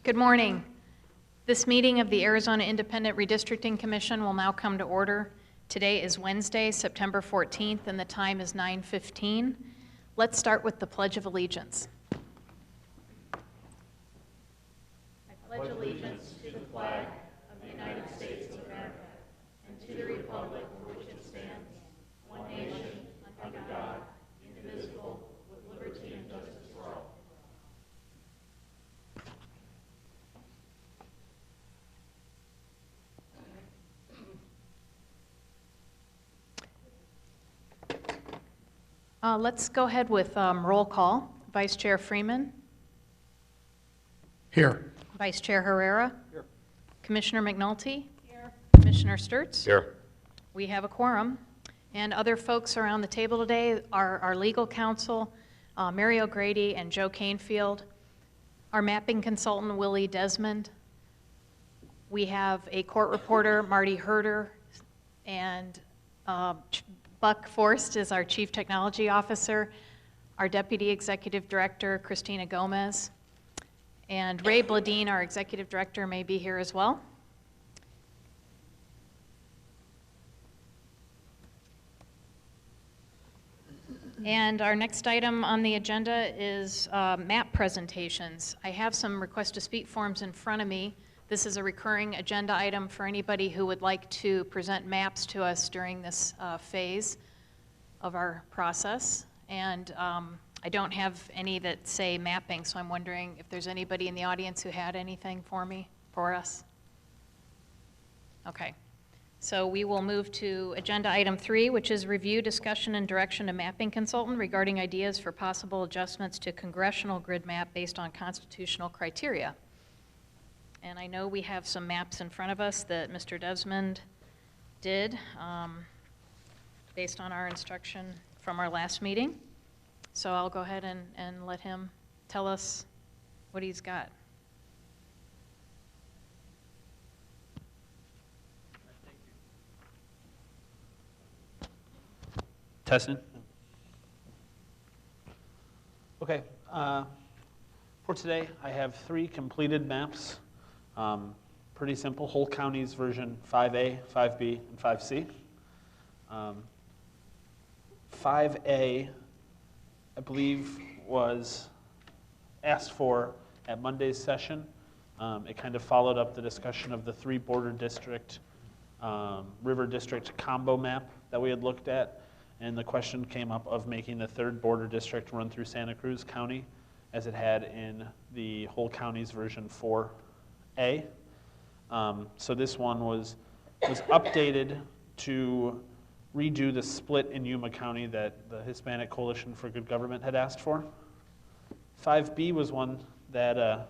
Good morning. This meeting of the Arizona Independent Redistricting Commission will now come to order. Today is Wednesday, September 14th, and the time is 9:15. Let's start with the Pledge of Allegiance. I pledge allegiance to the flag of the United States of America and to the republic for which it stands, one nation, under God, indivisible, with liberty and justice for all. Let's go ahead with roll call. Vice Chair Freeman. Here. Vice Chair Herrera. Here. Commissioner McNulty. Here. Commissioner Sturts. Here. We have a quorum. And other folks around the table today are our legal counsel, Mary O'Grady and Joe Canefield, our mapping consultant, Willie Desmond. We have a court reporter, Marty Herder, and Buck Forst is our Chief Technology Officer, our Deputy Executive Director, Christina Gomez, and Ray Bladine, our Executive Director, may be here as well. And our next item on the agenda is map presentations. I have some request to speak forms in front of me. This is a recurring agenda item for anybody who would like to present maps to us during this phase of our process. And I don't have any that say mapping, so I'm wondering if there's anybody in the audience who had anything for us. Okay. So we will move to agenda item 3, which is review, discussion, and direction to mapping consultant regarding ideas for possible adjustments to congressional grid map based on constitutional criteria. And I know we have some maps in front of us that Mr. Desmond did based on our instruction from our last meeting. So I'll go ahead and let him tell us what he's got. Testing. Okay, for today I have 3 completed maps. Pretty simple, whole counties version 5A, 5B, and 5C. 5A, I believe, was asked for at Monday's session. It kind of followed up the discussion of the 3 border district, river district combo map that we had looked at. And the question came up of making the 3rd border district run through Santa Cruz County as it had in the whole counties version 4A. So this one was updated to redo the split in Yuma County that the Hispanic Coalition for Good Government had asked for. 5B was one that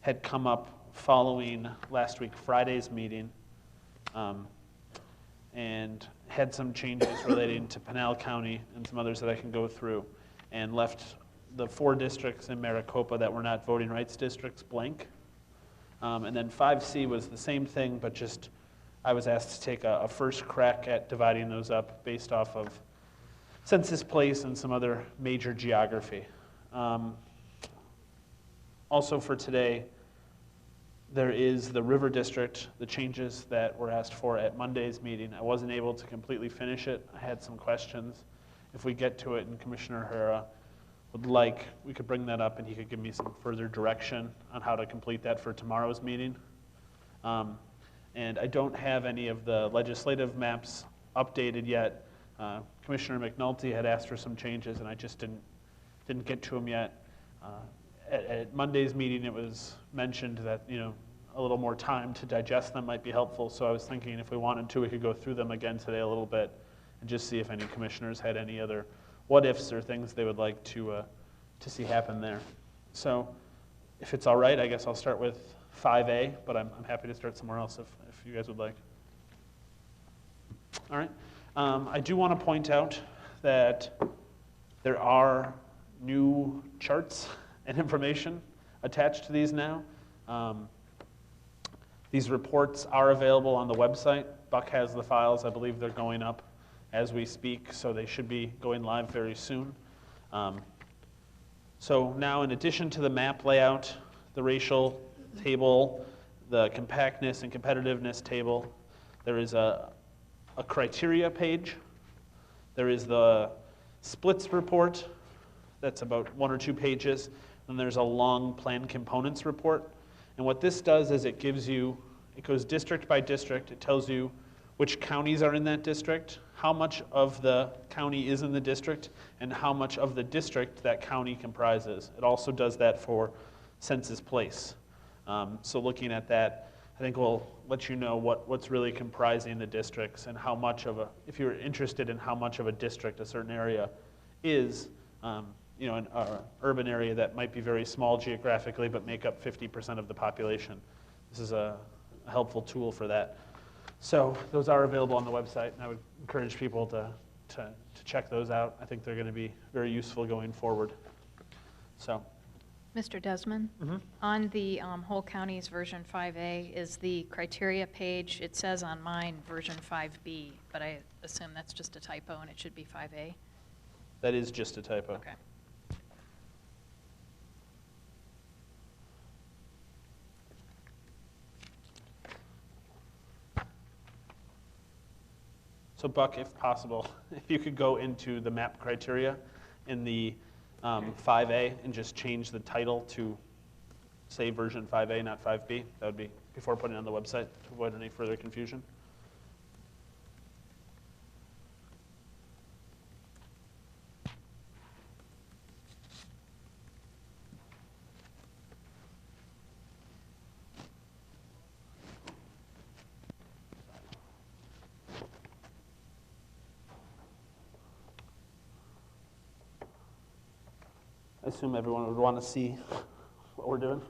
had come up following last week Friday's meeting, and had some changes relating to Pinal County and some others that I can go through, and left the 4 districts in Maricopa that were not voting rights districts blank. And then 5C was the same thing, but just I was asked to take a first crack at dividing those up based off of census place and some other major geography. Also for today, there is the River District, the changes that were asked for at Monday's meeting. I wasn't able to completely finish it. I had some questions. If we get to it and Commissioner Herrera would like, we could bring that up and he could give me some further direction on how to complete that for tomorrow's meeting. And I don't have any of the legislative maps updated yet. Commissioner McNulty had asked for some changes and I just didn't get to them yet. At Monday's meeting, it was mentioned that a little more time to digest them might be helpful. So I was thinking if we wanted to, we could go through them again today a little bit and just see if any commissioners had any other what-ifs or things they would like to see happen there. So if it's all right, I guess I'll start with 5A, but I'm happy to start somewhere else if you guys would like. All right. I do want to point out that there are new charts and information attached to these now. These reports are available on the website. Buck has the files. I believe they're going up as we speak, so they should be going live very soon. So now, in addition to the map layout the racial table, the compactness and competitiveness table. There is a criteria page. There is the splits report. That's about 1 or 2 pages. And there's a long plan components report. And what this does is it gives you, it goes district by district. It tells you which counties are in that district, how much of the county is in the district, and how much of the district that county comprises. It also does that for census place. So looking at that, I think we'll let you know what's really comprising the districts and how much of a, if you're interested in how much of a district a certain area is, you know, an urban area that might be very small geographically but make up 50% of the population. This is a helpful tool for that. So those are available on the website, and I would encourage people to check those out. I think they're going to be very useful going forward. So, Mr. Desmond, on the whole county's version 5A is the criteria page. It says on mine version 5B, but I assume that's just a typo and it should be 5A. that is just a typo. Okay. So Buck, if possible, if you could go into the map criteria in the 5A and just change the title to say version 5A, not 5B, that would be before putting it on the website to avoid any further confusion. I assume everyone would want to see what we're doing.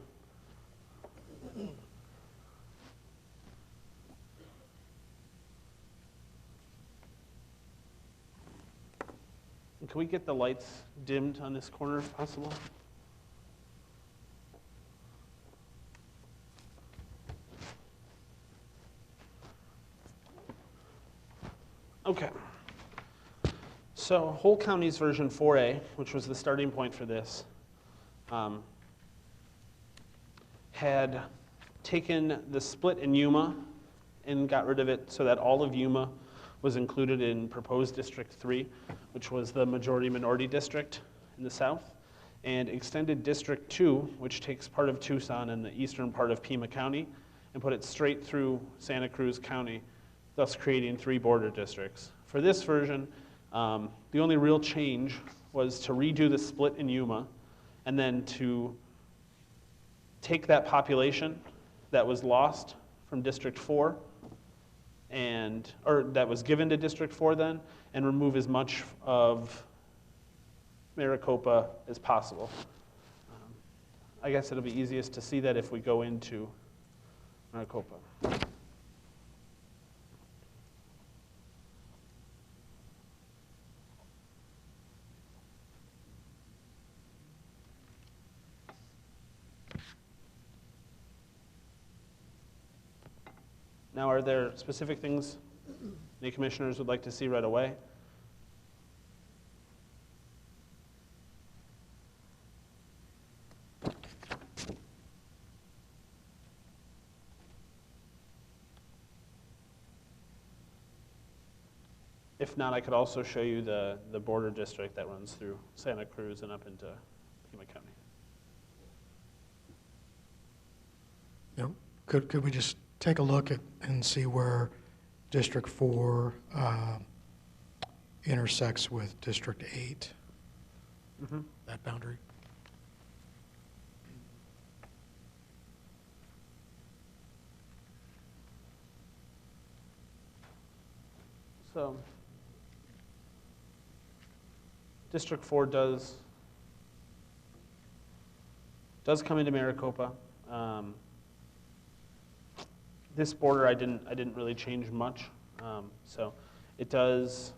And can we get the lights dimmed on this corner if possible? Okay. So whole county's version 4A, which was the starting point for this, had taken the split in Yuma and got rid of it so that all of Yuma was included in proposed District 3, which was the majority-minority district in the south, and extended District 2, which takes part of Tucson and the eastern part of Pima County, and put it straight through Santa Cruz County, thus creating 3 border districts. For this version, the only real change was to redo the split in Yuma and then to take that population that was lost from District 4 or that was given to District 4 then, and remove as much of Maricopa as possible. I guess it'll be easiest to see that if we go into Maricopa. Now, are there specific things any commissioners would like to see right away? If not, I could also show you the border district that runs through Santa Cruz and up into Pima County. Yeah. Could we just take a look at and see where District 4 intersects with District 8, that boundary? So District 4 does come into Maricopa. This border I didn't really change much. So it does,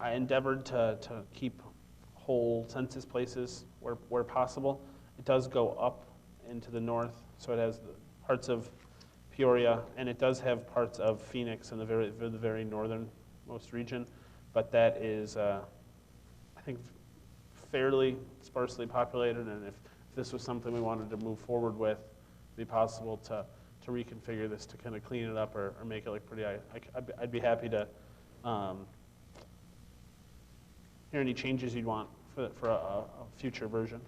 I endeavored to keep whole census places where possible. It does go up into the north, so it has the parts of Peoria, and it does have parts of Phoenix in the very northernmost region, but that is, I think, fairly sparsely populated, and if this was something we wanted to move forward with, it'd be possible to reconfigure this to kind of clean it up or make it look pretty. I'd be happy to hear any changes you'd want for a future version.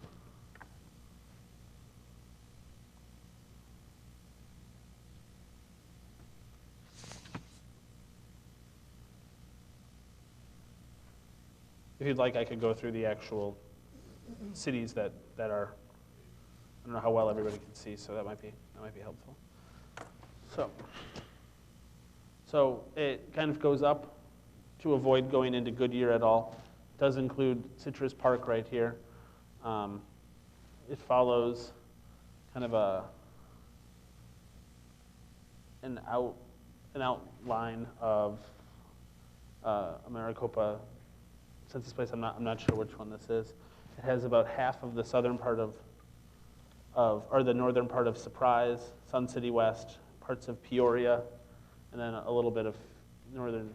If you'd like, I could go through the actual cities that are, I don't know how well everybody can see, so that might be helpful. So it kind of goes up to avoid going into Goodyear at all. It does include Citrus Park right here. It follows kind of an outline of Maricopa census place. I'm not sure which one this is. It has about half of the southern part or the northern part of Surprise, Sun City West, parts of Peoria, and then a little bit of northern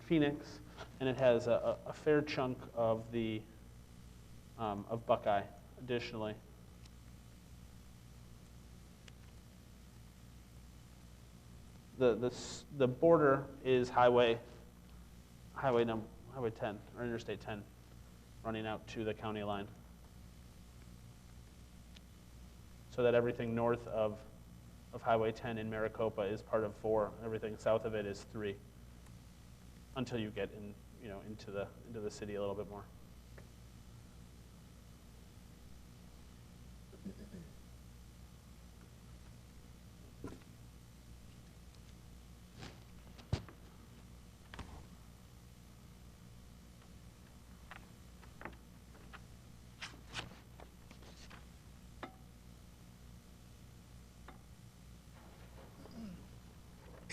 Phoenix, and it has a fair chunk of the of Buckeye. Additionally, the border is Highway 10 or Interstate 10, running out to the county line, so that everything north of Highway 10 in Maricopa is part of 4. Everything south of it is 3, until you get into the city a little bit more.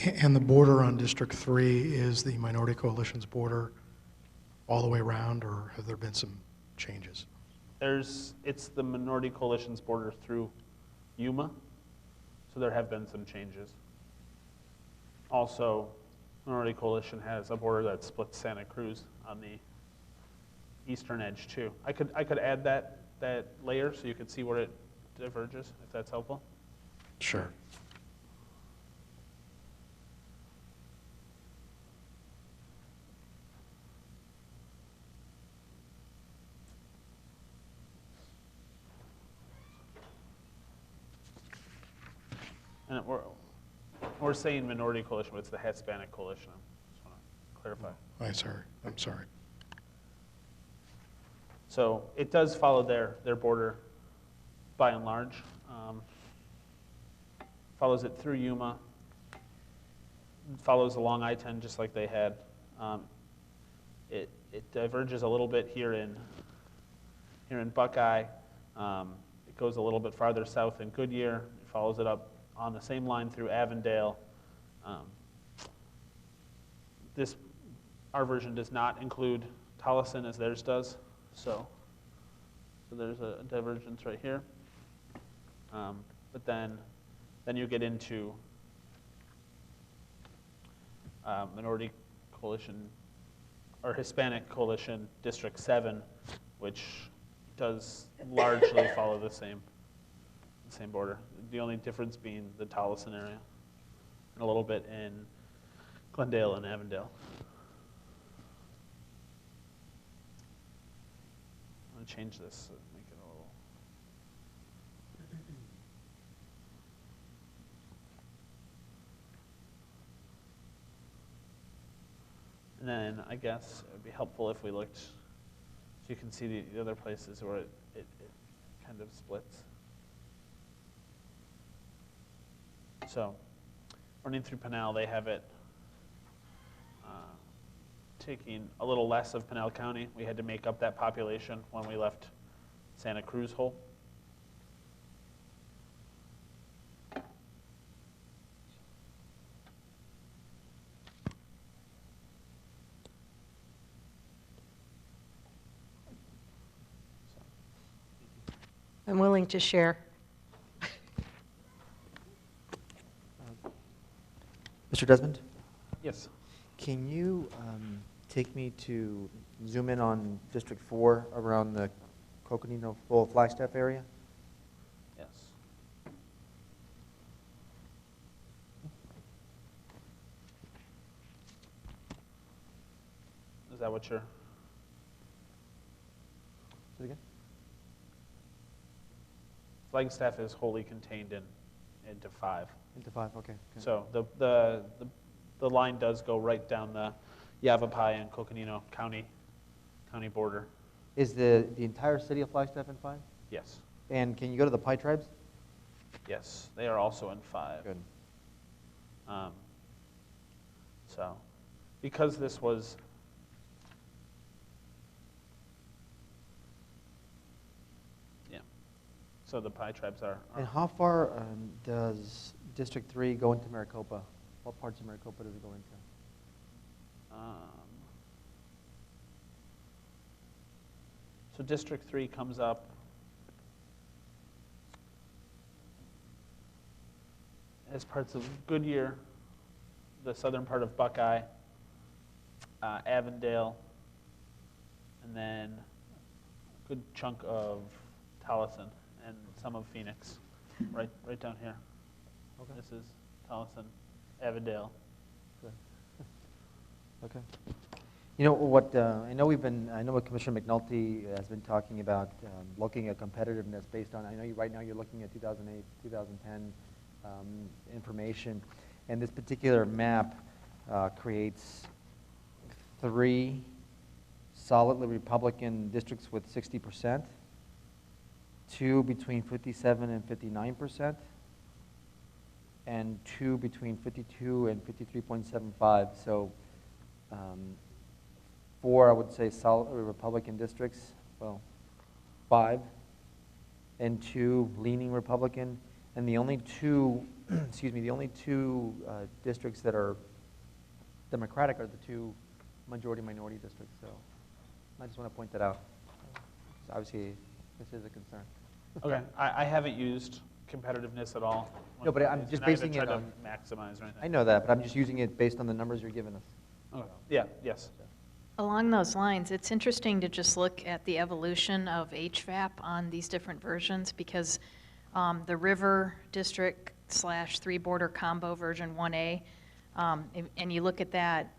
And the border on District 3 is the Minority Coalition's border all the way around, or have there been some changes? It's the Minority Coalition's border through Yuma, so there have been some changes. Also, Minority Coalition has a border that splits Santa Cruz on the eastern edge too. I could add that layer so you could see where it diverges, if that's helpful. Sure. And we're saying Minority Coalition, but it's the Hispanic Coalition. I just want to clarify. I'm sorry. So it does follow their border by and large. Follows it through Yuma. Follows along I-10 just like they had. It diverges a little bit here in Buckeye. It goes a little bit farther south in Goodyear. It follows it up on the same line through Avondale. Our version does not include Tolleson as theirs does, so there's a divergence right here. But then you get into Minority Coalition or Hispanic Coalition District 7, which does largely follow the same border. The only difference being the Tolleson area and a little bit in Glendale and Avondale. I'm going to change this to make it a little. And then I guess it would be helpful if we looked, so you can see the other places where it kind of splits. So running through Pinal, they have it taking a little less of Pinal County. We had to make up that population when we left Santa Cruz whole. I'm willing to share. Mr. Desmond, Yes. can you take me to zoom in on District 4 around the Coconino Bowl Flagstaff area? that what you're? Say it again? Flagstaff is wholly contained into 5. Into 5, okay. Good. So the line does go right down the Yavapai and Coconino County border. Is the entire city of Flagstaff in 5? Yes, And can you go to the Pi tribes? yes, they are also in 5. Good. So, because this was, yeah, so the Pi tribes are And how far does District 3 go into Maricopa? What parts of Maricopa does it go into? So District 3 comes up as parts of Goodyear, the southern part of Buckeye, Avondale, and then a good chunk of Tolleson and some of Phoenix, right down here. Okay. This is Tolleson, Avondale. Good. Okay. You know what? I know what Commissioner McNulty has been talking about, looking at competitiveness based on. I know right now you're looking at 2008, 2010 information, and this particular map creates 3 solidly Republican districts with 60%, 2 between 57 and 59%, and 2 between 52 and 53.75. So 4, I would say, solid Republican districts, well, 5, and 2 leaning Republican, and the only 2, the only 2 districts that are Democratic are the 2 majority-minority districts. So I just want to point that out. Obviously, this is a concern. Okay, I haven't used competitiveness at all. No, but I'm just basing it on. I haven't tried to maximize or anything. I know that, but I'm just using it based on the numbers you're giving us. Okay. Yeah, yes. Along those lines, it's interesting to just look at the evolution of HVAP on these different versions, because the River District / 3-border combo version 1A, and you look at that,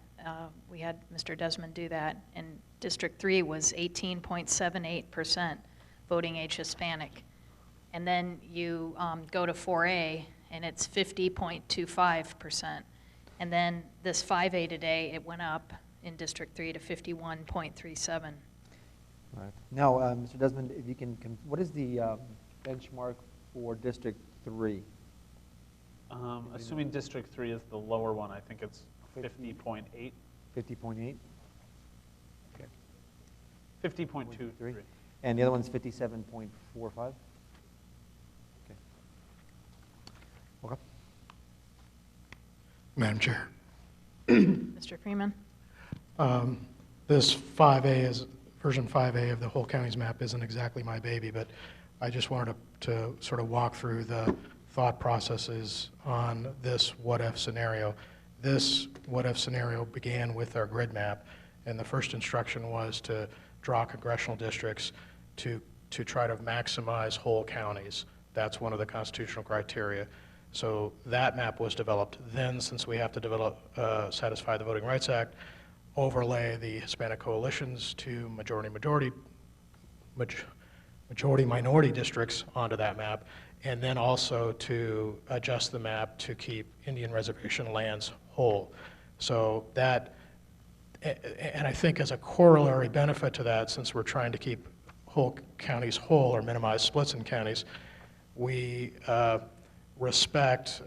we had Mr. Desmond do that, and District 3 was 18.78% voting age Hispanic. And then you go to 4A, and it's 50.25%. And then this 5A today, it went up in District 3 to 51.37. Right. Now, Mr. Desmond, if you can, what is the benchmark for District 3? Assuming District 3 is the lower one, I think it's 50.8. 50.8? Okay. 50.23. And the other one's 57.45? Okay. Okay. Madam Chair. Mr. Freeman? This 5A is, version 5A of the whole county's map isn't exactly my baby, but I just wanted to sort of walk through the thought processes on this what-if scenario. This what-if scenario began with our grid map, and the first instruction was to draw congressional districts to try to maximize whole counties. That's one of the constitutional criteria. So that map was developed. Then, since we have to satisfy the Voting Rights Act, overlay the Hispanic coalitions to majority-minority districts onto that map, and then also to adjust the map to keep Indian reservation lands whole. So that, and I think as a corollary benefit to that, since we're trying to keep whole counties whole or minimize splits in counties, we respect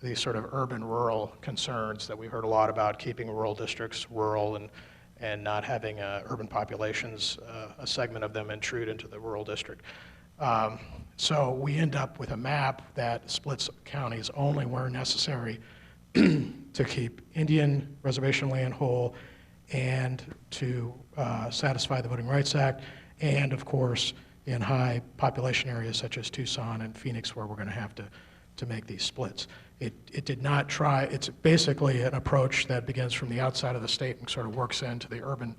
these sort of urban-rural concerns that we heard a lot about, keeping rural districts rural and not having urban populations, a segment of them intrude into the rural district. So we end up with a map that splits counties only where necessary to keep Indian reservation land whole and to satisfy the Voting Rights Act, and of course in high population areas such as Tucson and Phoenix, where we're going to have to make these splits. It did not try, it's basically an approach that begins from the outside of the state and sort of works into the urban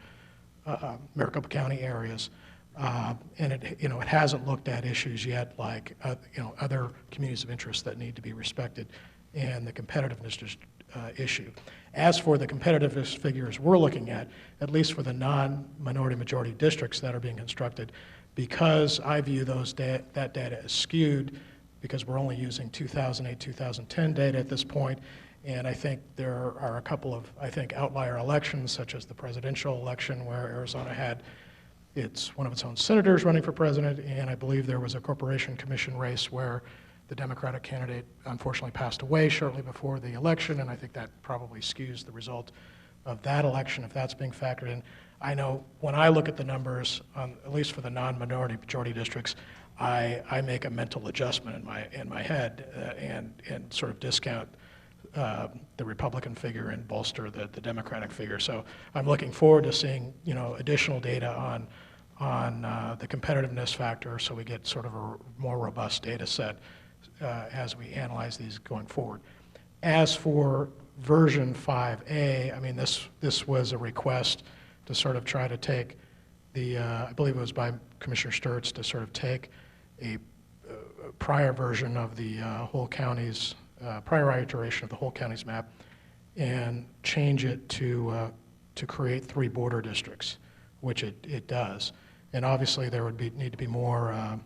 Maricopa County areas. And it hasn't looked at issues yet like other communities of interest that need to be respected and the competitiveness issue. As for the competitiveness figures we're looking at least for the non-minority majority districts that are being constructed, because I view that data as skewed because we're only using 2008, 2010 data at this point, and I think there are a couple of, outlier elections, such as the presidential election where Arizona had one of its own senators running for president, and I believe there was a corporation commission race where the Democratic candidate unfortunately passed away shortly before the election, and I think that probably skews the result of that election if that's being factored in. I know when I look at the numbers, at least for the non-minority majority districts, I make a mental adjustment in my head and sort of discount the Republican figure and bolster the Democratic figure. So I'm looking forward to seeing additional data on the competitiveness factor, so we get sort of a more robust data set as we analyze these going forward. As for version 5A, I mean, this was a request to sort of try to take I believe it was by Commissioner Sturts, to sort of take a prior version of the whole county's, prior iteration of the whole county's map and change it to create 3 border districts, which it does. And obviously there would need to be more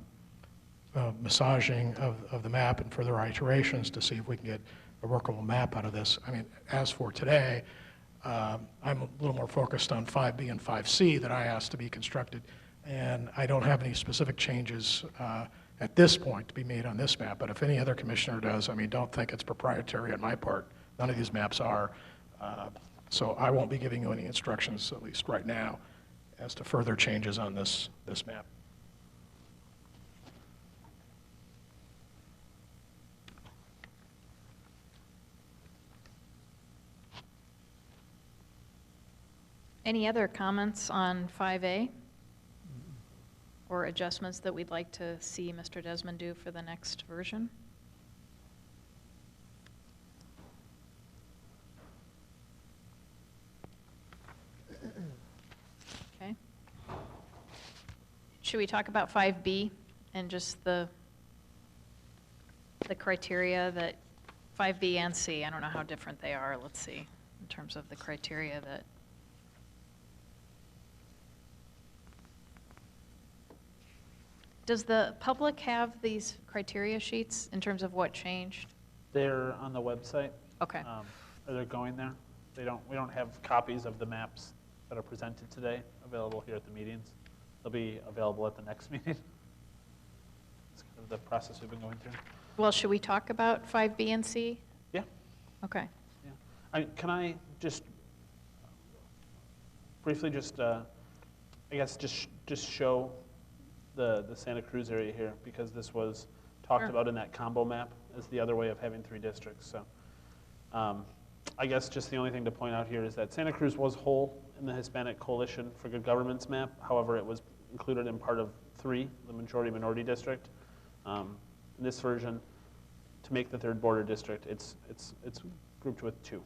massaging of the map and further iterations to see if we can get a workable map out of this. I mean, as for today, I'm a little more focused on 5B and 5C that I asked to be constructed, and I don't have any specific changes at this point to be made on this map, but if any other commissioner does, I mean, don't think it's proprietary on my part. None of these maps are, so I won't be giving you any instructions, at least right now, as to further changes on this map. Any other comments on 5A? Or adjustments that we'd like to see Mr. Desmond do for the next version? Okay. Should we talk about 5B and just the criteria that 5B and C, I don't know how different they are, let's see, in terms of the criteria that Does the public have these criteria sheets in terms of what changed? They're on the website. Okay. Or they're going there. We don't have copies of the maps that are presented today available here at the meetings. They'll be available at the next meeting. That's kind of the process we've been going through. Well, should we talk about 5B and C? Yeah. Okay. Yeah. Can I just briefly I guess just show the Santa Cruz area here, because this was talked about in that combo map as the other way of having 3 districts. So I guess just the only thing to point out here is that Santa Cruz was whole in the Hispanic Coalition for Good Government's map. However, it was included in part of 3, the majority-minority district. In this version, to make the 3rd border district, it's grouped with 2.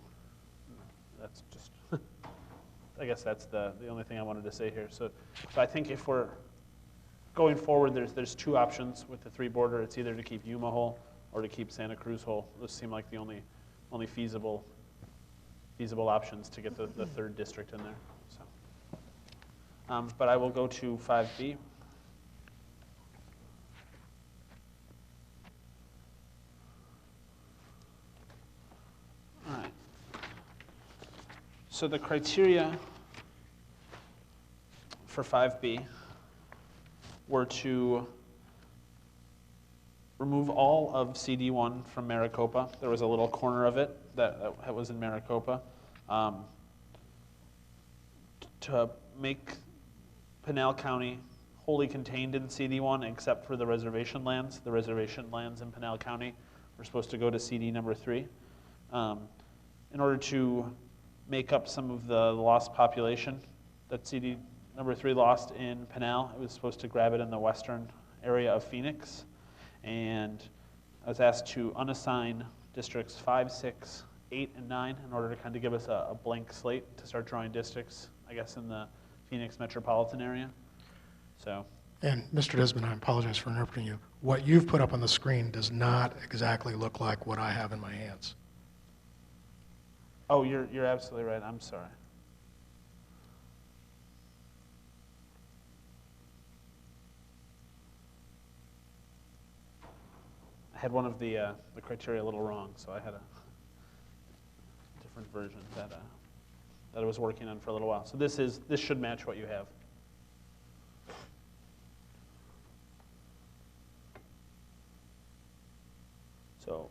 That's just, I guess that's the only thing I wanted to say here. So I think if we're going forward, there's 2 options with the 3 border. It's either to keep Yuma whole or to keep Santa Cruz whole. Those seem like the only feasible options to get the 3rd district in there. So, but I will go to 5B. All right. So the criteria for 5B were to remove all of CD1 from Maricopa. There was a little corner of it that was in Maricopa. To make Pinal County wholly contained in CD1 except for the reservation lands. The reservation lands in Pinal County were supposed to go to CD number 3. In order to make up some of the lost population that CD number 3 lost in Pinal, it was supposed to grab it in the western area of Phoenix. And I was asked to unassign districts 5, 6, 8, and 9 in order to kind of give us a blank slate to start drawing districts, I guess, in the Phoenix metropolitan area. So. And Mr. Desmond, I apologize for interrupting you. what you've put up on the screen does not exactly look like what I have in my hands. Oh, you're absolutely right. I'm sorry. I had one of the criteria a little wrong, so I had a different version that I was working on for a little while. So this should match what you have. So,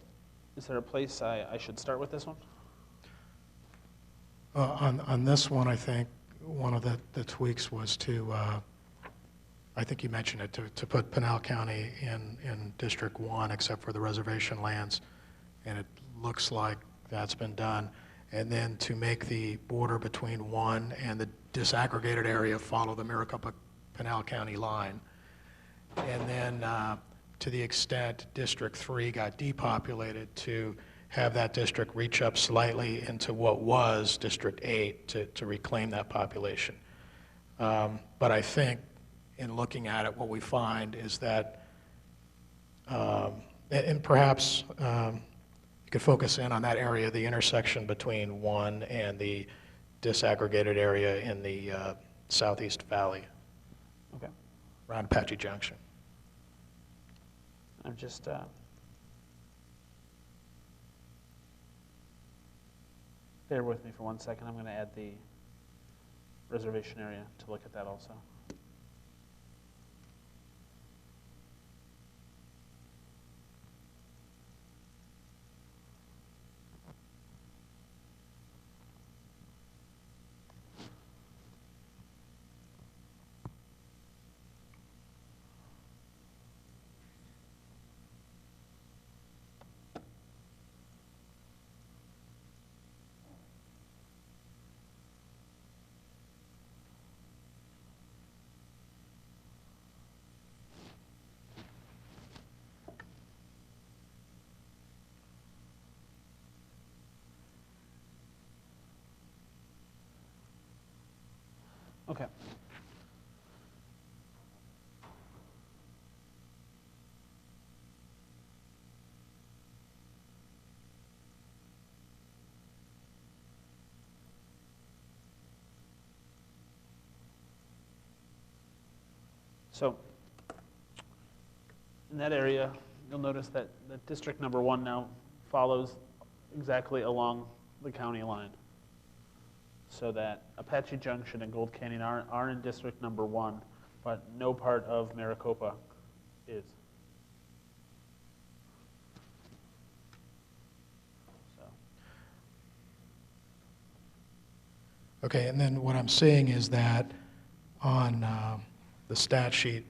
is there a place I should start with this one? On this one, I think one of the tweaks was to, I think you mentioned it, to put Pinal County in District 1 except for the reservation lands, and it looks like that's been done. And then to make the border between 1 and the disaggregated area follow the Maricopa-Pinal County line. And then to the extent District 3 got depopulated, to have that district reach up slightly into what was District 8 to reclaim that population. But I think in looking at it, what we find is that, and perhaps you could focus in on that area, the intersection between 1 and the disaggregated area in the Southeast Valley, Okay. around Apache Junction. I'm just bear with me for 1 second. I'm going to add the reservation area to look at that also. Okay. So in that area, you'll notice that District Number 1 now follows exactly along the county line. So that Apache Junction and Gold Canyon are in District Number 1, but no part of Maricopa is. So. Okay, and then what I'm seeing is that on the stat sheet,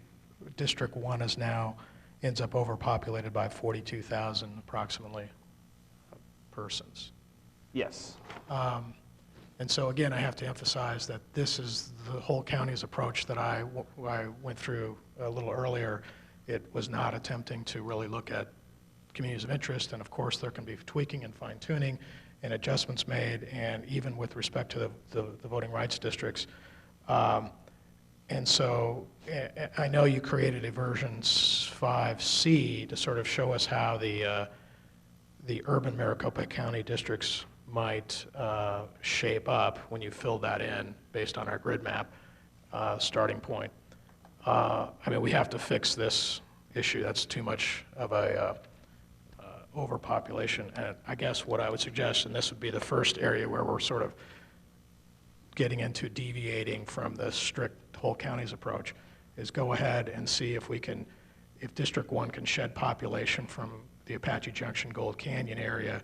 District 1 is now, ends up overpopulated by 42,000 approximately persons. Yes. And so again, I have to emphasize that this is the whole county's approach that I went through a little earlier. It was not attempting to really look at communities of interest, and of course there can be tweaking and fine tuning and adjustments made, and even with respect to the voting rights districts. And so I know you created a version 5C to sort of show us how the urban Maricopa County districts might shape up when you fill that in based on our grid map starting point. I mean, we have to fix this issue. That's too much of a overpopulation. And I guess what I would suggest, and this would be the first area where we're sort of getting into deviating from the strict whole county's approach, is go ahead and see if we can, if District 1 can shed population from the Apache Junction Gold Canyon area,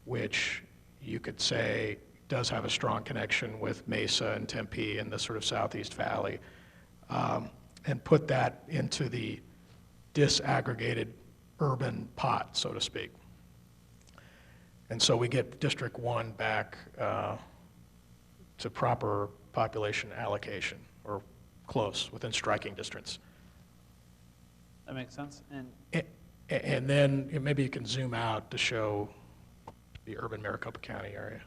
which you could say does have a strong connection with Mesa and Tempe and the sort of Southeast Valley, and put that into the disaggregated urban pot, so to speak. And so we get District 1 back to proper population allocation, or close, within striking distance. That makes sense. And then maybe you can zoom out to show the urban Maricopa County area.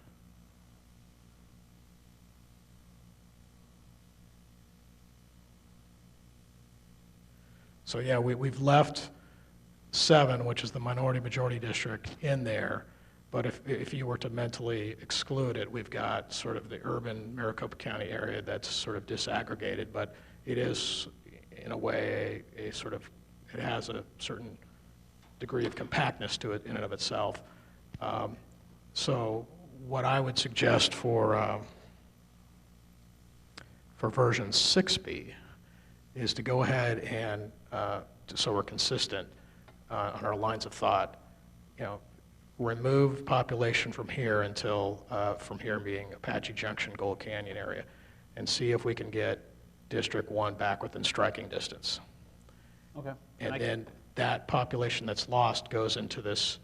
So yeah, we've left 7, which is the minority-majority district, in there. But if you were to mentally exclude it, we've got sort of the urban Maricopa County area that's sort of disaggregated, but it is, in a way, a sort of, it has a certain degree of compactness to it in and of itself. So what I would suggest for version 6B is to go ahead and, so we're consistent on our lines of thought, remove population from here until, from here being Apache Junction, Gold Canyon area, and see if we can get District 1 back within striking distance. Okay. And then that population that's lost goes into this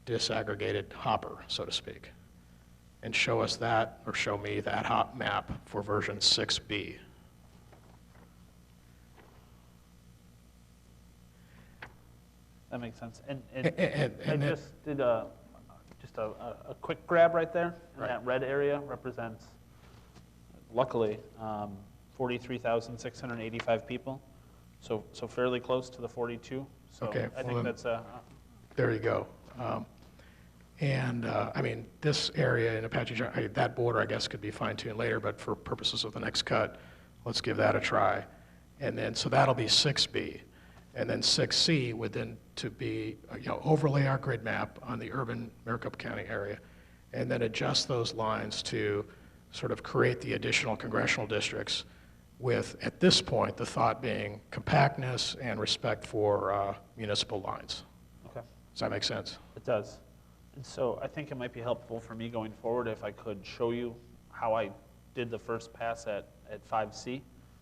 disaggregated hopper, so to speak. And show us that, or show me that hop map for version 6B. That makes sense. And And I just did a quick grab right there. And Right. that red area represents, luckily, 43,685 people. So fairly close to the 42. So Okay, I well think then- that's There you go. I mean, this area in Apache Junction, that border, I guess, could be fine-tuned later, but for purposes of the next cut, let's give that a try. And then, so that'll be 6B. And then 6C would then to be, overlay our grid map on the urban Maricopa County area, and then adjust those lines to sort of create the additional congressional districts with, at this point, the thought being compactness and respect for municipal lines. okay. Does that make sense? It does. And so I think it might be helpful for me going forward if I could show you how I did the first pass at 5C.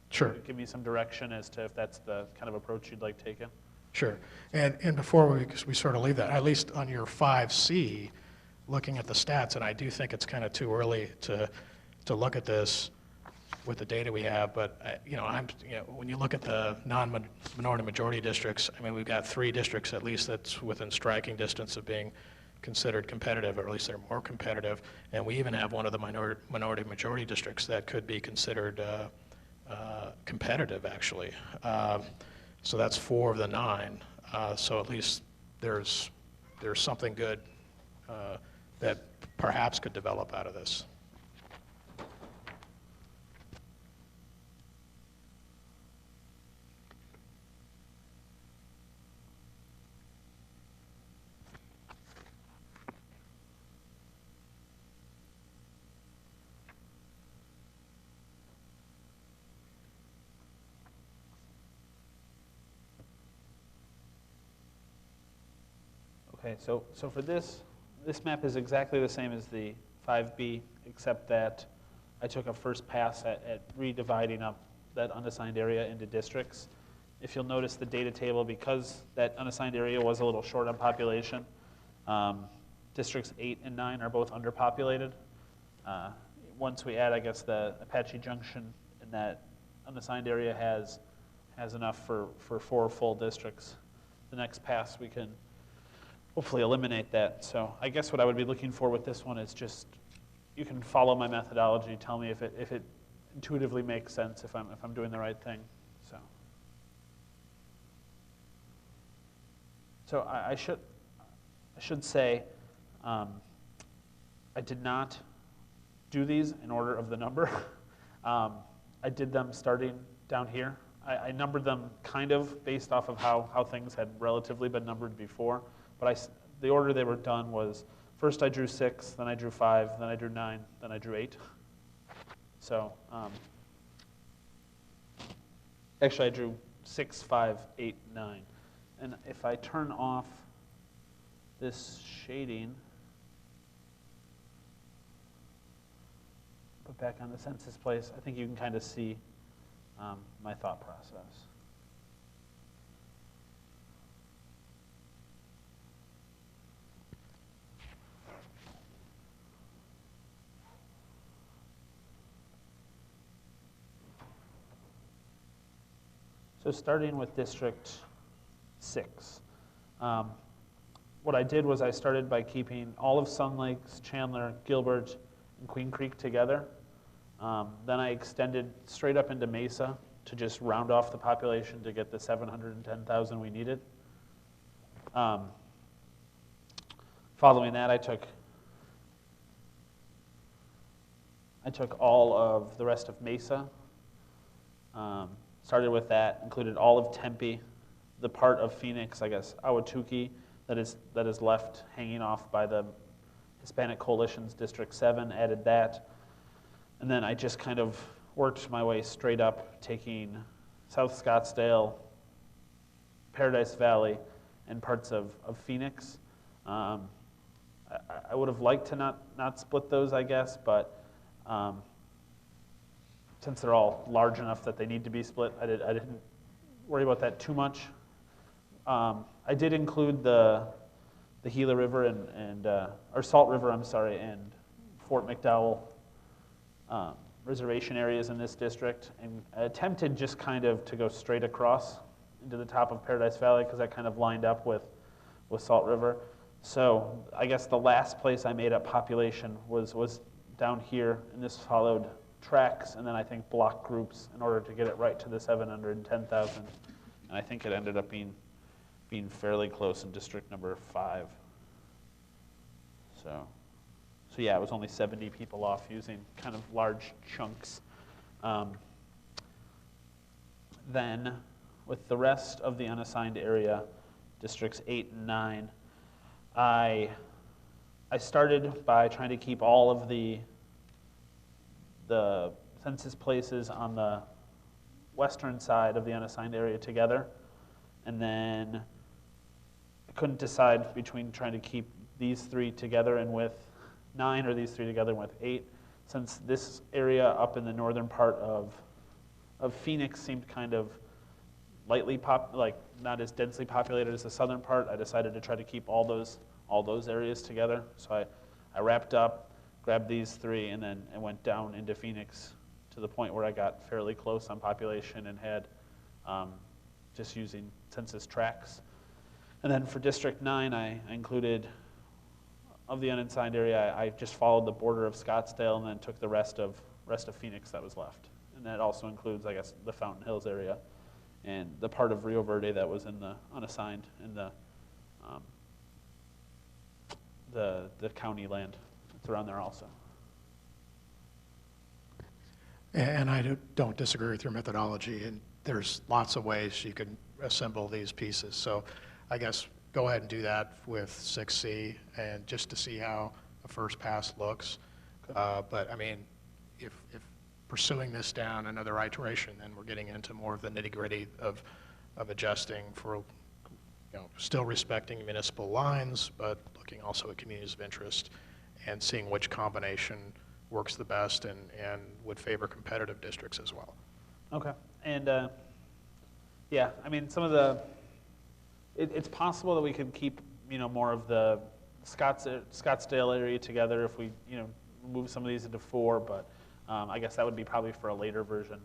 Sure. Give me some direction as to if that's the kind of approach you'd like taken. Sure. And before we sort of leave that, at least on your 5C, looking at the stats, and I do think it's kind of too early to look at this with the data we have, but when you look at the non-minority majority districts, I mean, we've got 3 districts at least that's within striking distance of being considered competitive, or at least they're more competitive, and we even have one of the minority majority districts that could be considered competitive, actually. So that's 4 of the 9. So at least there's something good that perhaps could develop out of this. Okay, so for this map is exactly the same as the 5B, except that I took a first pass at redividing up that unassigned area into districts. If you'll notice the data table, because that unassigned area was a little short on population, districts 8 and 9 are both underpopulated. Once we add, I guess, the Apache Junction, and that unassigned area has enough for 4 full districts. The next pass we can hopefully eliminate that. So I guess what I would be looking for with this one is just, you can follow my methodology, tell me if it intuitively makes sense, if I'm doing the right thing. So I should say I did not do these in order of the number. I did them starting down here. I numbered them kind of based off of how things had relatively been numbered before. But the order they were done was, first I drew 6, then I drew 5, then I drew 9, then I drew 8. So actually I drew 6, 5, 8, 9. And if I turn off this shading, put back on the census place, I think you can kind of see my thought process. So starting with District 6, what I did was I started by keeping all of Sun Lakes, Chandler, Gilbert, and Queen Creek together. Then I extended straight up into Mesa to just round off the population to get the 710,000 we needed. Following that, I took all of the rest of Mesa, started with that, included all of Tempe, the part of Phoenix, I guess, Ahwatukee, that is left hanging off by the Hispanic Coalition's District 7, added that. And then I just kind of worked my way straight up, taking South Scottsdale, Paradise Valley, and parts of Phoenix. I would have liked to not split those, I guess, but since they're all large enough that they need to be split, I didn't worry about that too much. I did include the Gila River or Salt River, I'm sorry, and Fort McDowell reservation areas in this district, and I attempted just kind of to go straight across into the top of Paradise Valley because that kind of lined up with Salt River. So I guess the last place I made up population was down here, and this followed tracks and then I think block groups in order to get it right to the 710,000. And I think it ended up being fairly close in district number 5. So yeah, it was only 70 people off using kind of large chunks. Then with the rest of the unassigned area, districts 8 and 9, I started by trying to keep all of the census places on the western side of the unassigned area together, and then I couldn't decide between trying to keep these 3 together and with 9 or these 3 together and with 8. Since this area up in the northern part of Phoenix seemed kind of lightly not as densely populated as the southern part, I decided to try to keep all those areas together. So I wrapped up, grabbed these 3, and then went down into Phoenix to the point where I got fairly close on population and had just using census tracts. And then for District 9, I included, of the unassigned area, I just followed the border of Scottsdale and then took the rest of Phoenix that was left. And that also includes, I guess, the Fountain Hills area and the part of Rio Verde that was in the unassigned in the county land. It's around there also. And I don't disagree with your methodology, and there's lots of ways you can assemble these pieces. So I guess go ahead and do that with 6C, and just to see how a first pass looks. But I mean, if pursuing this down another iteration, then we're getting into more of the nitty-gritty of adjusting for, still respecting municipal lines, but looking also at communities of interest and seeing which combination works the best and would favor competitive districts as well. Okay, and yeah, I mean, some of it's possible that we could keep, more of the Scottsdale area together if we, move some of these into 4, but I guess that would be probably for a later version.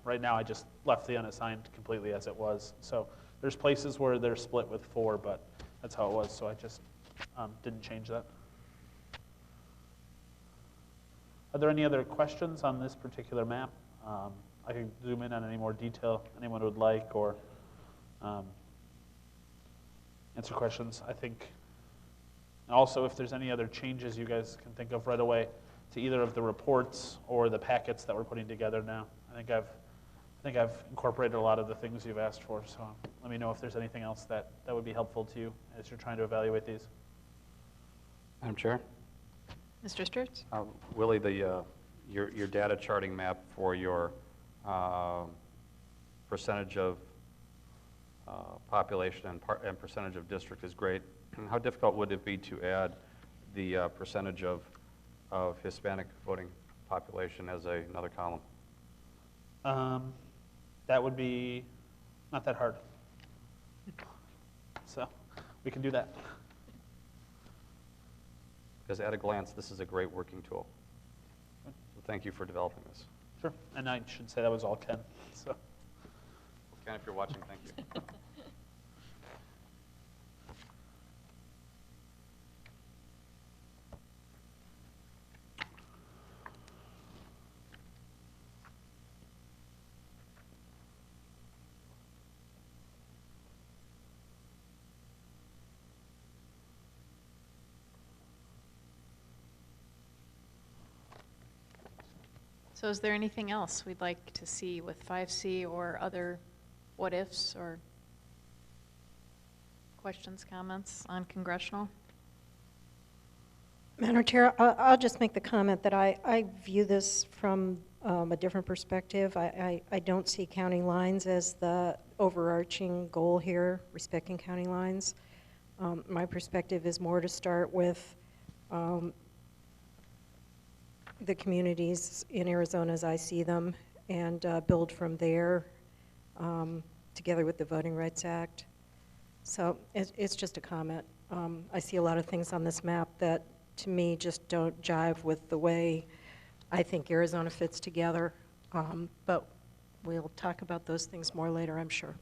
Right now, I just left the unassigned completely as it was. So there's places where they're split with 4, but that's how it was, so I just didn't change that. Are there any other questions on this particular map? I can zoom in on any more detail anyone would like, or answer questions. I think, and also if there's any other changes you guys can think of right away to either of the reports or the packets that we're putting together now. I think I've incorporated a lot of the things you've asked for, so let me know if there's anything else that would be helpful to you as you're trying to evaluate these. Madam Chair? Mr. Sturts? Willie, your data charting map for your percentage of population and percentage of district is great. How difficult would it be to add the percentage of Hispanic voting population as another column? That would be not that hard. So we can do that. Because at a glance, this is a great working tool. So thank you for developing this. Sure, and I should say that was all Ken. So. Ken, if you're watching, thank you. So is there anything else we'd like to see with 5C or other what-ifs or questions, comments on congressional? Madam Chair, I'll just make the comment that I view this from a different perspective. I don't see county lines as the overarching goal here, respecting county lines. My perspective is more to start with the communities in Arizona as I see them and build from there together with the Voting Rights Act. So it's just a comment. I see a lot of things on this map that to me just don't jive with the way I think Arizona fits together. But we'll talk about those things more later, I'm sure.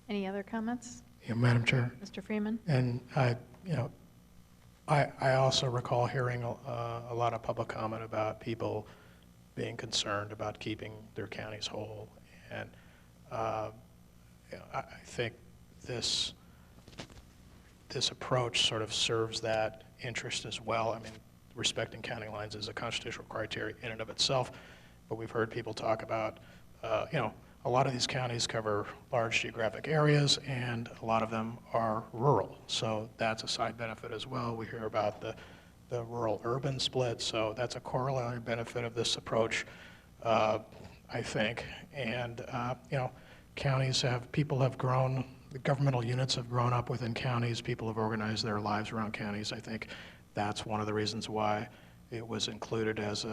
Any other comments? Yeah, Madam Chair. Mr. Freeman? And I also recall hearing a lot of public comment about people being concerned about keeping their counties whole. And I think this approach sort of serves that interest as well. I mean, respecting county lines is a constitutional criteria in and of itself, but we've heard people talk about, a lot of these counties cover large geographic areas, and a lot of them are rural. So that's a side benefit as well. We hear about the rural-urban split, so that's a corollary benefit of this approach, I think. And, people have grown, the governmental units have grown up within counties, people have organized their lives around counties. I think that's one of the reasons why it was included as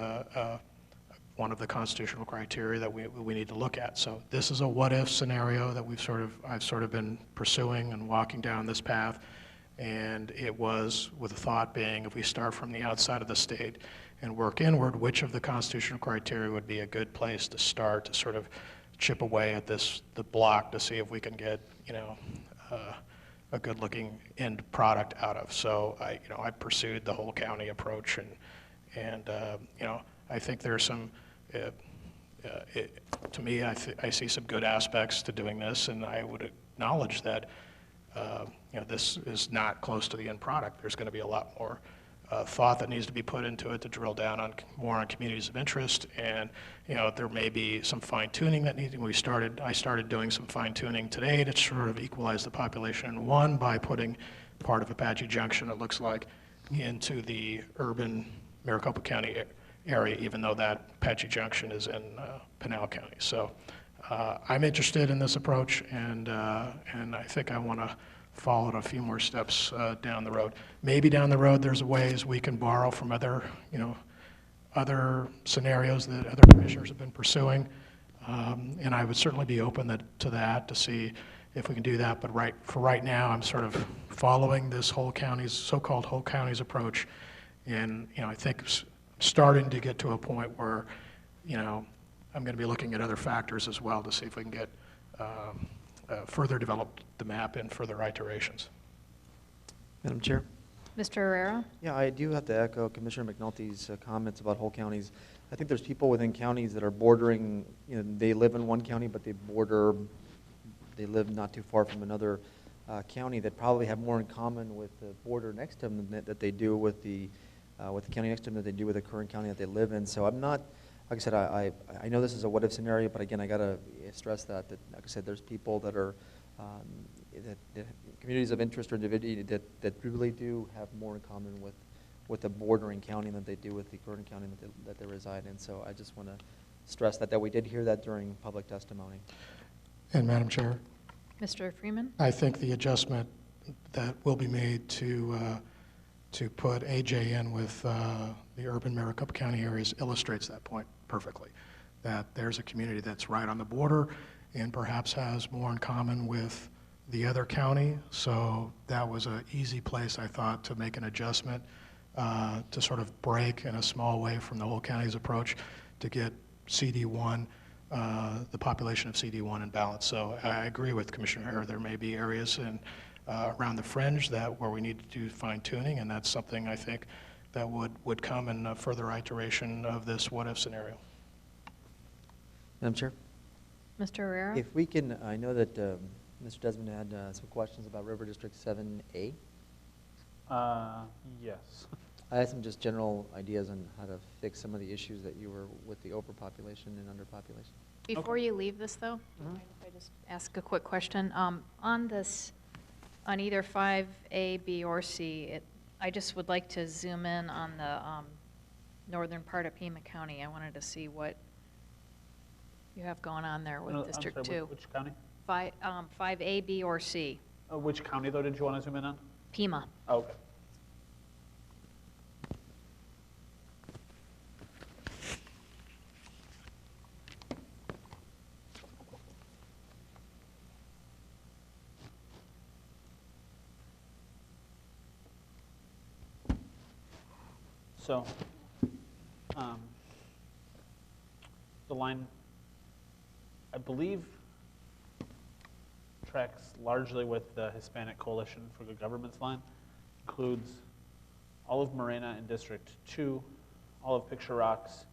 one of the constitutional criteria that we need to look at. So this is a what-if scenario that I've sort of been pursuing and walking down this path, and it was with the thought being, if we start from the outside of the state and work inward, which of the constitutional criteria would be a good place to start to sort of chip away at the block to see if we can get a good-looking end product out of. So I pursued the whole county approach, and I think there's some. To me, I see some good aspects to doing this, and I would acknowledge that this is not close to the end product. There's going to be a lot more thought that needs to be put into it to drill down more on communities of interest, and there may be some fine-tuning that needs. I started doing some fine-tuning today to sort of equalize the population in one by putting part of Apache Junction, it looks like, into the urban Maricopa County area, even though that Apache Junction is in Pinal County. So I'm interested in this approach, and I think I want to follow it a few more steps down the road. Maybe down the road there's ways we can borrow from other scenarios that other commissioners have been pursuing, and I would certainly be open to that to see if we can do that. But for right now, I'm sort of following this so-called whole counties approach, and I think starting to get to a point where, I'm going to be looking at other factors as well to see if we can get further develop the map in further iterations. Madam Chair? Mr. Herrera? Yeah, I do have to echo Commissioner McNulty's comments about whole counties. I think there's people within counties that are bordering, they live in one county, but they live not too far from another county that probably have more in common with the border next to them that they do with the county next to them that they do with the current county that they live in. So I'm not, like I said, I know this is a what-if scenario, but again, I got to stress that, like I said, there's people that are, that communities of interest or individuals that really do have more in common with the bordering county than they do with the current county that they reside in. So I just want to stress that we did hear that during public testimony. And Madam Chair? Mr. Freeman? I think the adjustment that will be made to put AJ in with the urban Maricopa County areas illustrates that point perfectly, that there's a community that's right on the border and perhaps has more in common with the other county. So that was an easy place, I thought, to make an adjustment to sort of break in a small way from the whole county's approach to get CD1, the population of CD1 in balance. So I agree with Commissioner Herrera. There may be areas around the fringe where we need to do fine-tuning, and that's something I think that would come in a further iteration of this what-if scenario. Madam Chair? Mr. Herrera? If we can, I know that Mr. Desmond had some questions about River District 7A. Yes. I had some just general ideas on how to fix some of the issues that you were with the overpopulation and underpopulation. Before you leave this, though, mind if I just ask a quick question? On this, on either 5A, B, or C, I just would like to zoom in on the northern part of Pima County. I wanted to see what you have going on there with District I'm sorry, 2. which county? 5A, B, or C, Which county, though, did you want to zoom in on? Pima. Oh, okay. So, the line, I believe, tracks largely with the Hispanic Coalition for Good Government's line. Includes all of Morena in District 2, all of Picture Rocks,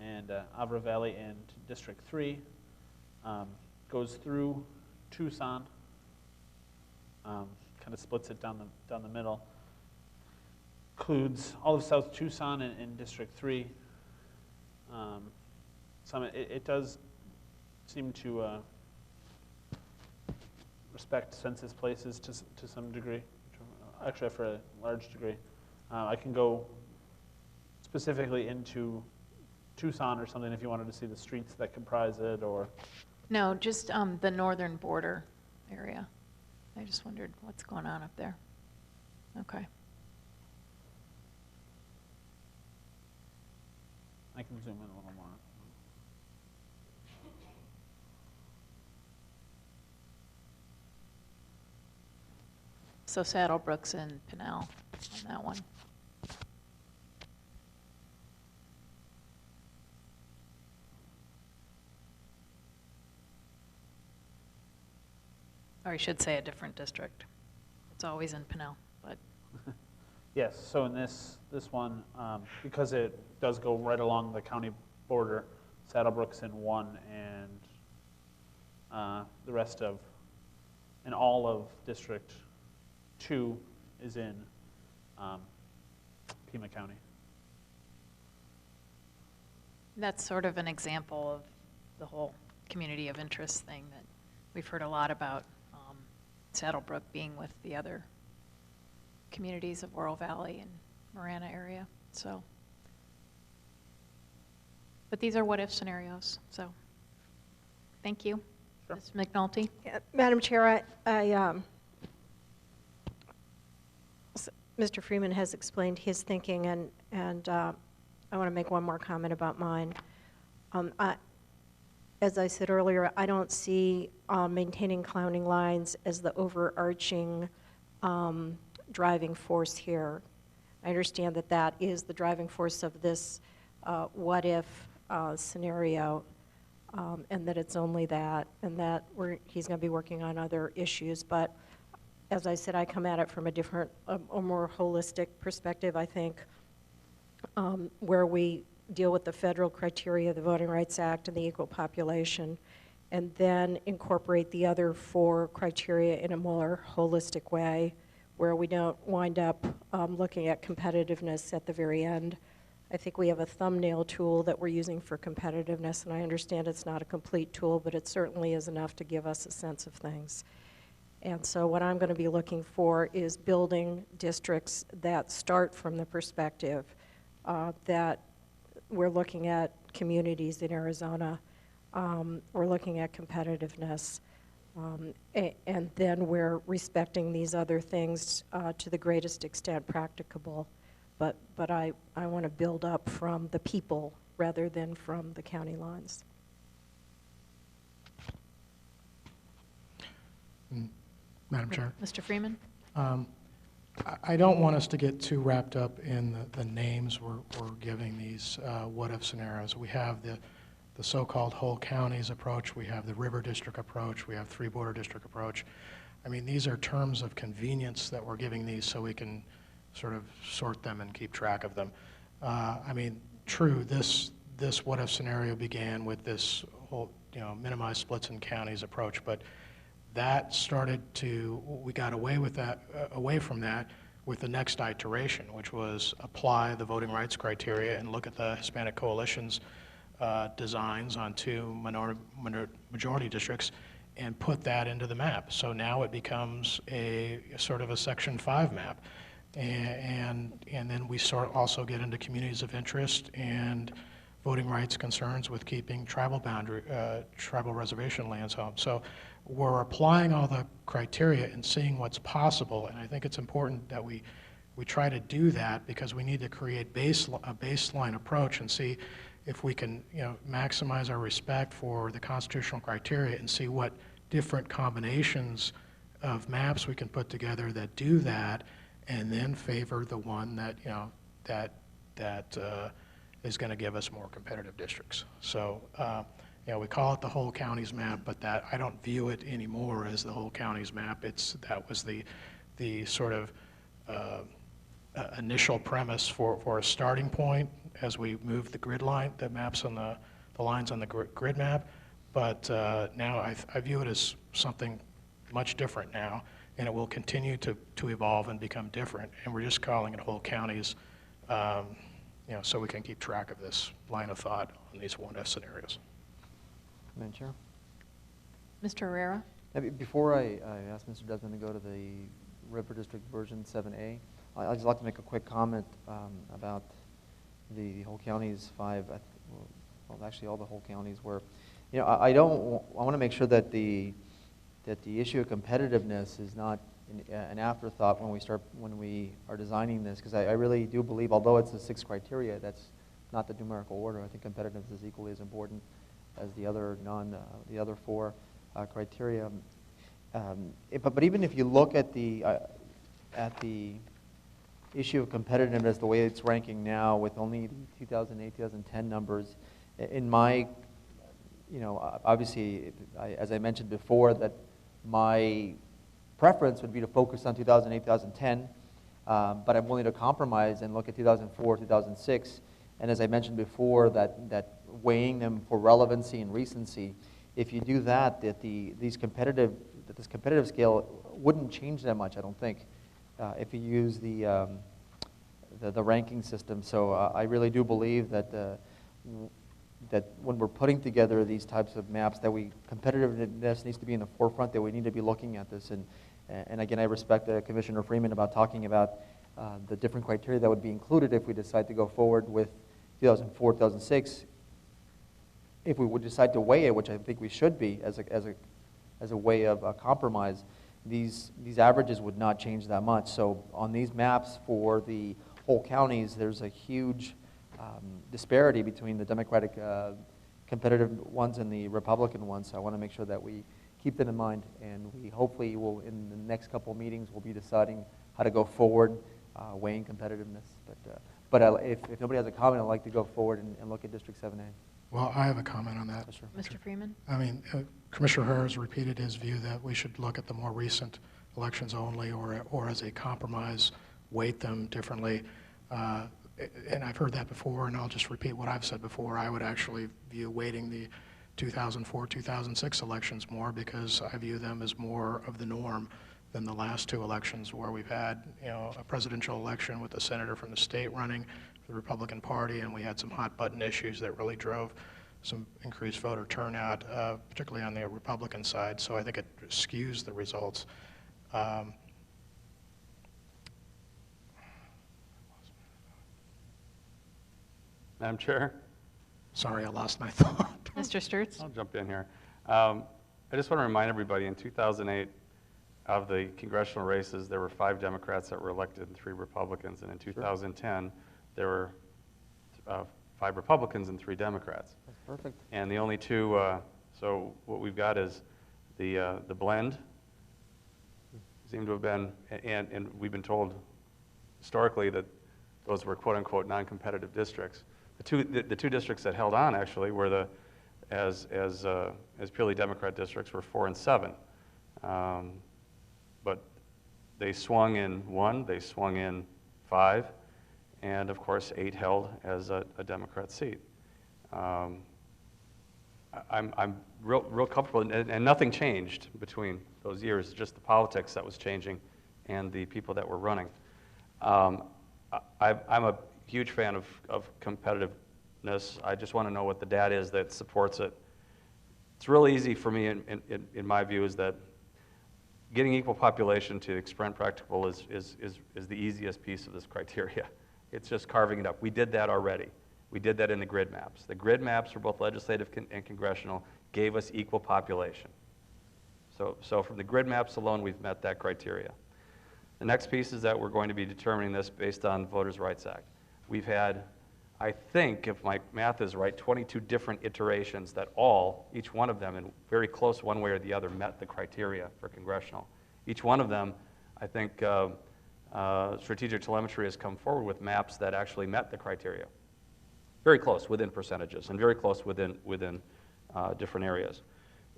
and Avra Valley in District 3. Goes through Tucson, kind of splits it down the middle. Includes all of South Tucson in District 3. It does seem to respect census places to some degree, actually for a large degree. I can go specifically into Tucson or something if you wanted to see the streets that comprise it, or... No, just the northern border area. I just wondered what's going on up there. Okay. I can zoom in a little more. So Saddlebrook's and Pinell on that one. Or I should say a different district. It's always in Pinell, but Yes, so in this one, because it does go right along the county border, Saddlebrook's in 1, and the rest of, and all of District 2 is in Pima County. that's sort of an example of the whole community of interest thing that we've heard a lot about, Saddlebrook being with the other communities of Oro Valley and Marana area, so. But these are what-if scenarios, so, thank you. Sure. Ms. McNulty? Yeah, Madam Chair, Mr. Freeman has explained his thinking, and I want to make one more comment about mine. As I said earlier, I don't see maintaining clowning lines as the overarching driving force here. I understand that that is the driving force of this what-if scenario, and that it's only that, and that he's going to be working on other issues. But as I said, I come at it from a different, a more holistic perspective, I think, where we deal with the federal criteria, the Voting Rights Act, and the equal population, and then incorporate the other 4 criteria in a more holistic way, where we don't wind up looking at competitiveness at the very end. I think we have a thumbnail tool that we're using for competitiveness, and I understand it's not a complete tool, but it certainly is enough to give us a sense of things. And so what I'm going to be looking for is building districts that start from the perspective that we're looking at communities in Arizona, we're looking at competitiveness, and then we're respecting these other things to the greatest extent practicable. But I want to build up from the people rather than from the county lines. Madam Chair? Mr. Freeman? I don't want us to get too wrapped up in the names we're giving these what-if scenarios. We have the so-called whole counties approach, we have the river district approach, we have 3-border district approach. I mean, these are terms of convenience that we're giving these so we can sort of sort them and keep track of them. I mean, true, this what-if scenario began with this whole, minimize splits in counties approach, but that started to, we got away from that with the next iteration, which was apply the voting rights criteria and look at the Hispanic Coalition's designs on 2 majority districts and put that into the map. So now it becomes a sort of a Section 5 map. And then we also get into communities of interest and voting rights concerns with keeping tribal reservation lands home. So we're applying all the criteria and seeing what's possible, and I think it's important that we try to do that because we need to create a baseline approach and see if we can, maximize our respect for the constitutional criteria and see what different combinations of maps we can put together that do that, and then favor the one that, that is going to give us more competitive districts. So, we call it the whole county's map, but that I don't view it anymore as the whole county's map. That was the sort of initial premise for a starting point as we move the grid line, the maps on the lines on the grid map. But now I view it as something much different now, and it will continue to evolve and become different. And we're just calling it whole counties, so we can keep track of this line of thought on these 1S scenarios. Madam Chair? Mr. Herrera? Before I ask Mr. Desmond to go to the River District version 7A, I'd just like to make a quick comment about the whole counties 5, well, actually all the whole counties where, I want to make sure that the issue of competitiveness is not an afterthought when we are designing this, because I really do believe, although it's the 6 criteria, that's not the numerical order. I think competitiveness is equally as important as the other 4 criteria. But even if you look at the issue of competitiveness, the way it's ranking now with only 2008, 2010 numbers, in my, obviously, as I mentioned before, that my preference would be to focus on 2008, 2010, but I'm willing to compromise and look at 2004, 2006, and as I mentioned before, that weighing them for relevancy and recency. If you do that, this competitive scale wouldn't change that much, I don't think, if you use the ranking system. So I really do believe that when we're putting together these types of maps, that competitiveness needs to be in the forefront, that we need to be looking at this. And again, I respect Commissioner Freeman about talking about the different criteria that would be included if we decide to go forward with 2004, 2006. If we would decide to weigh it, which I think we should be as a way of compromise, these averages would not change that much. So on these maps for the whole counties, there's a huge disparity between the Democratic competitive ones and the Republican ones. So I want to make sure that we keep that in mind, and we hopefully will, in the next couple of meetings, we'll be deciding how to go forward, weighing competitiveness. But if nobody has a comment, I'd like to go forward and look at District 7A. Well, I have a comment on that. Sure. Mr. Freeman? I mean, Commissioner Herrera has repeated his view that we should look at the more recent elections only, or as a compromise, weight them differently. And I've heard that before, and I'll just repeat what I've said before. I would actually view weighting the 2004, 2006 elections more, because I view them as more of the norm than the last 2 elections, where we've had, a presidential election with a senator from the state running for the Republican Party, and we had some hot button issues that really drove some increased voter turnout, particularly on the Republican side. So I think it skews the results. Madam Chair? Sorry, I lost my thought. Mr. Sturts? I'll jump in here. I just want to remind everybody, in 2008, of the congressional races, there were 5 Democrats that were elected and 3 Republicans. And in 2010, there were 5 Republicans and 3 Democrats. That's perfect. And the only 2, so what we've got is the blend seem to have been, and we've been told historically that those were quote-unquote non-competitive districts. The two districts that held on actually were as purely Democrat districts were 4 and 7. But they swung in 1, they swung in 5, and of course 8 held as a Democrat seat. I'm real comfortable, and nothing changed between those years, just the politics that was changing and the people that were running. I'm a huge fan of competitiveness. I just want to know what the data is that supports it. It's real easy for me, in my view, is that getting equal population to extent practicable is the easiest piece of this criteria. It's just carving it up. We did that already. We did that in the grid maps. The grid maps for both legislative and congressional gave us equal population. So from the grid maps alone, we've met that criteria. The next piece is that we're going to be determining this based on Voters' Rights Act. We've had, I think, if my math is right, 22 different iterations that each one of them, in very close one way or the other, met the criteria for congressional. Each one of them, I think, Strategic Telemetry has come forward with maps that actually met the criteria. Very close within percentages and very close within different areas.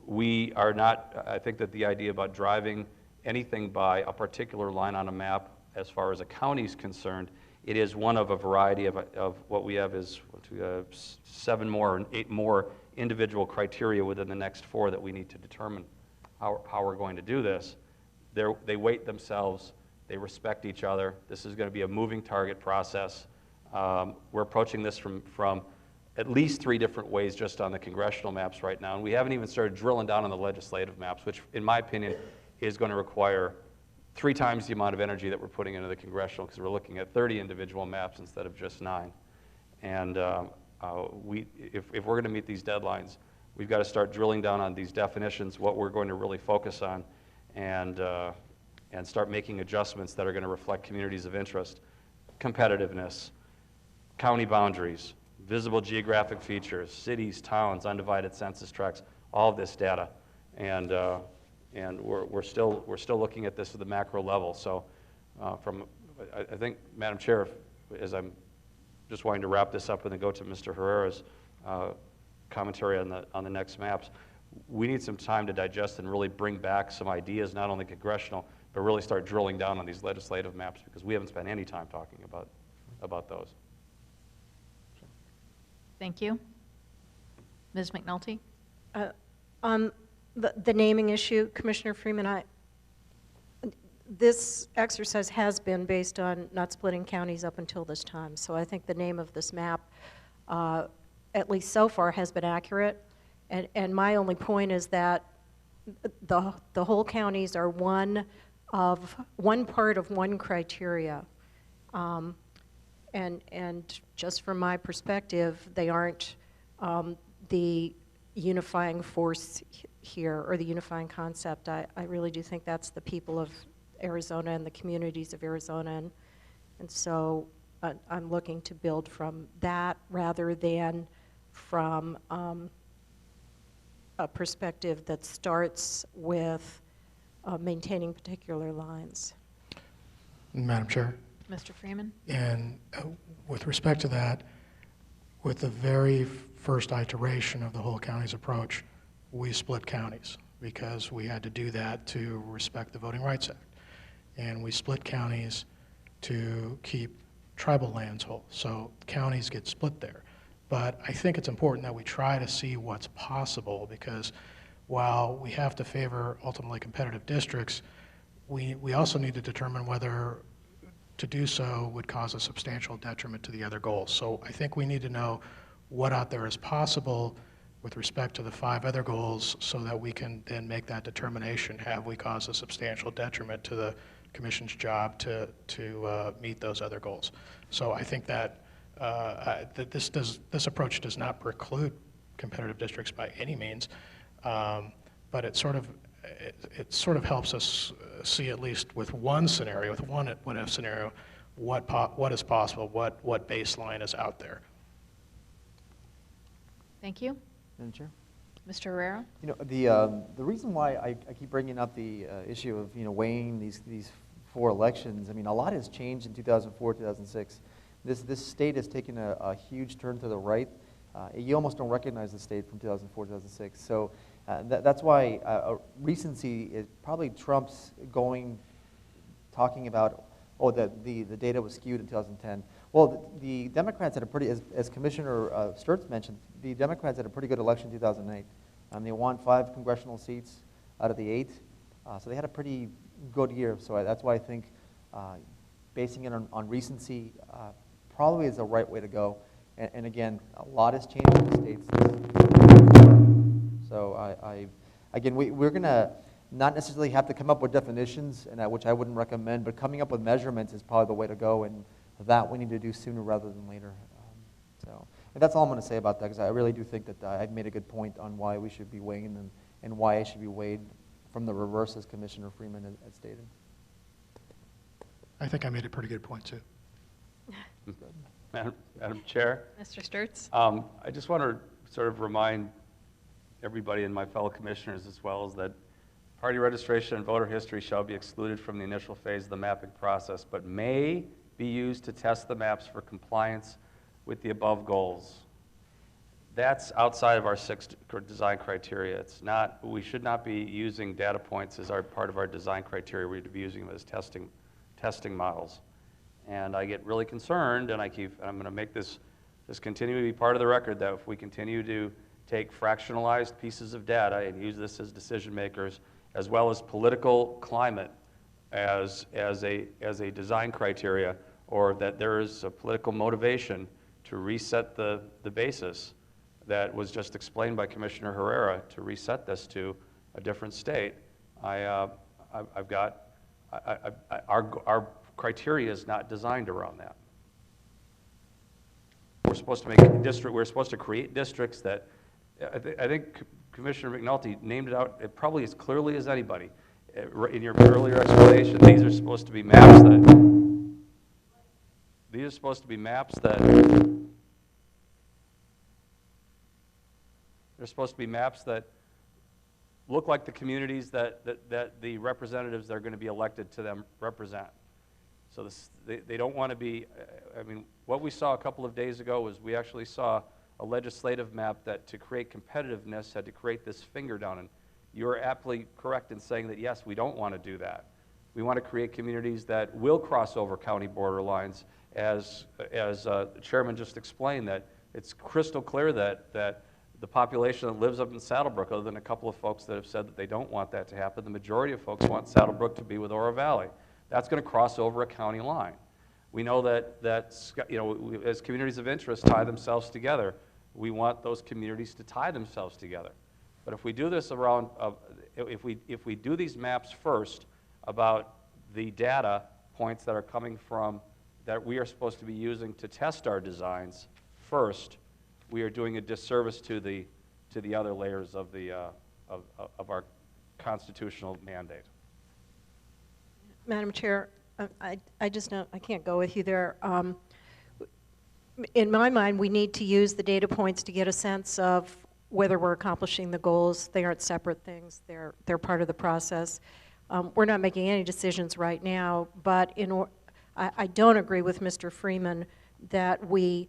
We are not, I think that the idea about driving anything by a particular line on a map as far as a county is concerned, it is one of a variety of what we have is 7 more and 8 more individual criteria within the next 4 that we need to determine how we're going to do this. They weight themselves, they respect each other. This is going to be a moving target process. We're approaching this from at least 3 different ways just on the congressional maps right now, and we haven't even started drilling down on the legislative maps, which in my opinion is going to require 3 times the amount of energy that we're putting into the congressional, because we're looking at 30 individual maps instead of just 9. And if we're going to meet these deadlines, we've got to start drilling down on these definitions, what we're going to really focus on, and start making adjustments that are going to reflect communities of interest, competitiveness, county boundaries, visible geographic features, cities, towns, undivided census tracts, all of this data. And we're still looking at this at the macro level. So I think, Madam Chair, as I'm just wanting to wrap this up and then go to Mr. Herrera's commentary on the next maps, we need some time to digest and really bring back some ideas, not only congressional, but really start drilling down on these legislative maps, because we haven't spent any time talking about those. Thank you. Ms. McNulty? On the naming issue, Commissioner Freeman, this exercise has been based on not splitting counties up until this time. So I think the name of this map, at least so far, has been accurate. And my only point is that the whole counties are one part of one criteria. And just from my perspective, they aren't the unifying force here, or the unifying concept. I really do think that's the people of Arizona and the communities of Arizona. And so I'm looking to build from that rather than from a perspective that starts with maintaining particular lines. Madam Chair? Mr. Freeman? And with respect to that, with the very first iteration of the whole county's approach, we split counties because we had to do that to respect the Voting Rights Act. And we split counties to keep tribal lands whole. So counties get split there. But I think it's important that we try to see what's possible, because while we have to favor ultimately competitive districts, we also need to determine whether to do so would cause a substantial detriment to the other goals. So I think we need to know what out there is possible with respect to the 5 other goals, so that we can then make that determination. Have we caused a substantial detriment to the Commission's job to meet those other goals? So I think that this approach does not preclude competitive districts by any means, but it sort of helps us see, at least with one scenario, with one what-if scenario, what is possible, what baseline is out there. Thank you. Madam Chair? Mr. Herrera? You know, the reason why I keep bringing up the issue of, weighing these 4 elections, I mean, a lot has changed in 2004, 2006. This state has taken a huge turn to the right. You almost don't recognize the state from 2004, 2006. So that's why recency probably trumps talking about, the data was skewed in 2010. Well, the Democrats had a pretty, as Commissioner Sturts mentioned, the Democrats had a pretty good election in 2008. They won 5 congressional seats out of the 8. So they had a pretty good year. So that's why I think basing it on recency probably is the right way to go. And again, a lot has changed in the states. So again, we're going to not necessarily have to come up with definitions, and which I wouldn't recommend, but coming up with measurements is probably the way to go, and that we need to do sooner rather than later. And that's all I'm going to say about that, because I really do think that I've made a good point on why we should be weighing them and why it should be weighed from the reverse, as Commissioner Freeman had stated. I think I made a pretty good point, too. Madam Chair, Mr. Sturts? I just want to sort of remind everybody and my fellow commissioners as well as that party registration and voter history shall be excluded from the initial phase of the mapping process, but may be used to test the maps for compliance with the above goals. That's outside of our 6 design criteria. It's not, we should not be using data points as part of our design criteria. We should be using them as testing models. And I get really concerned, and I'm going to make this continue to be part of the record, that if we continue to take fractionalized pieces of data and use this as decision makers, as well as political climate as a design criteria, or that there is a political motivation to reset the basis that was just explained by Commissioner Herrera, to reset this to a different state, our criteria is not designed around that. We're supposed to we're supposed to create districts that, I think Commissioner McNulty named it out probably as clearly as anybody. In your earlier explanation, these are supposed to be maps that look like the communities that the representatives that are going to be elected to them represent. So they don't want to be, I mean, what we saw a couple of days ago was we actually saw a legislative map that, to create competitiveness, had to create this finger down. And you're aptly correct in saying that, yes, we don't want to do that. We want to create communities that will cross over county border lines, as the chairman just explained, that it's crystal clear that the population that lives up in Saddlebrook, other than a couple of folks that have said that they don't want that to happen, the majority of folks want Saddlebrook to be with Oro Valley. That's going to cross over a county line. We know that you know, as communities of interest tie themselves together, we want those communities to tie themselves together. But if we do this around, if we do these maps first about the data points that are coming from, that we are supposed to be using to test our designs first, we are doing a disservice to the other layers of our constitutional mandate. Madam Chair, I just know I can't go with you there. In my mind, we need to use the data points to get a sense of whether we're accomplishing the goals. They aren't separate things. They're part of the process. We're not making any decisions right now, but I don't agree with Mr. Freeman that we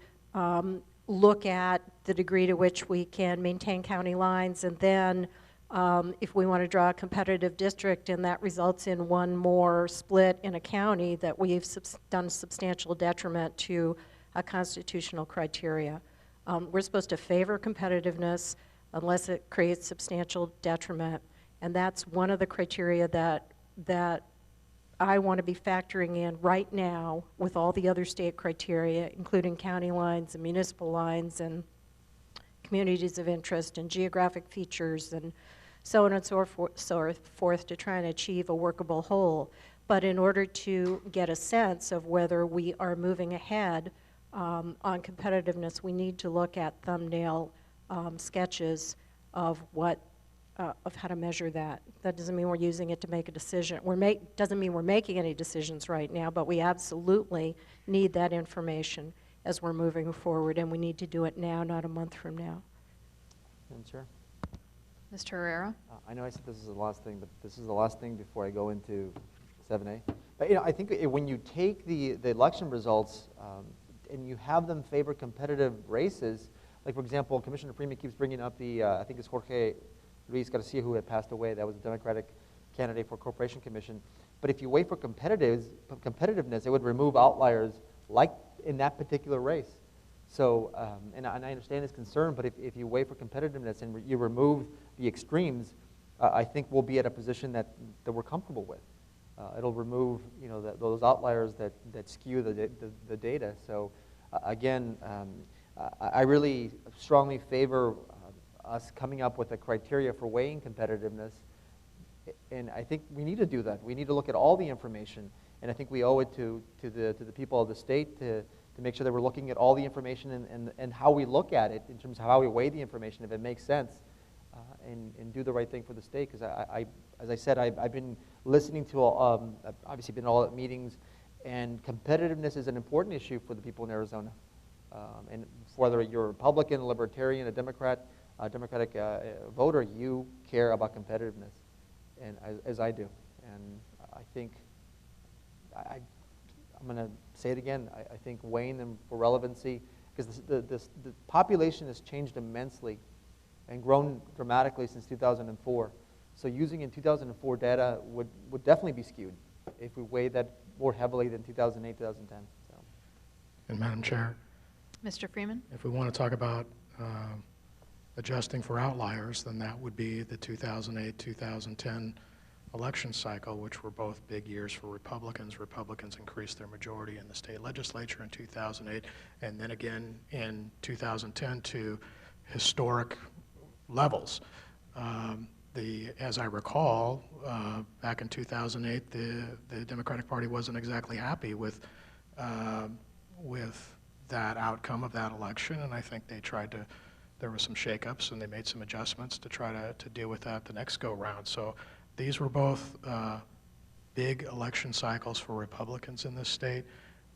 look at the degree to which we can maintain county lines, and then if we want to draw a competitive district and that results in one more split in a county, that we've done substantial detriment to a constitutional criteria. We're supposed to favor competitiveness unless it creates substantial detriment, and that's one of the criteria that I want to be factoring in right now with all the other state criteria, including county lines and municipal lines and communities of interest and geographic features and so on and so forth, to try and achieve a workable whole. But in order to get a sense of whether we are moving ahead on competitiveness, we need to look at thumbnail sketches of of how to measure that. That doesn't mean we're using it to make a decision. Doesn't mean we're making any decisions right now, but we absolutely need that information as we're moving forward, and we need to do it now, not a month from now. Madam Chair? Mr. Herrera? I know I said this is the last thing, but this is the last thing before I go into 7A. But you know, I think when you take the election results and you have them favor competitive races, like for example, Commissioner Freeman keeps bringing up I think it's Jorge Luis Garcia, who had passed away. That was a Democratic candidate for Corporation Commission. But if you wait for competitiveness, it would remove outliers like in that particular race. So, and I understand his concern, but if you wait for competitiveness and you remove the extremes, I think we'll be at a position that we're comfortable with. It'll remove, you know, those outliers that skew the data. So again, I really strongly favor us coming up with a criteria for weighing competitiveness. And I think we need to do that. We need to look at all the information. And I think we owe it to the people of the state to make sure that we're looking at all the information and how we look at it in terms of how we weigh the information, if it makes sense, and do the right thing for the state. Because as I said, I've been listening to, I've obviously been all at meetings, and competitiveness is an important issue for the people in Arizona. And whether you're a Republican, a Libertarian, a Democrat, a Democratic voter, you care about competitiveness, and as I do. And I think, I'm going to say it again, I think weighing them for relevancy, because the population has changed immensely and grown dramatically since 2004. So using in 2004 data would definitely be skewed if we weighed that more heavily than 2008, 2010. So. And Madam Chair, Mr. Freeman? if we want to talk about adjusting for outliers, then that would be the 2008-2010 election cycle, which were both big years for Republicans. Republicans increased their majority in the state legislature in 2008, and then again in 2010 to historic levels. As I recall, back in 2008, the Democratic Party wasn't exactly happy with that outcome of that election, and I think they tried to, there were some shakeups and they made some adjustments to try to deal with that the next go round. So these were both big election cycles for Republicans in this state,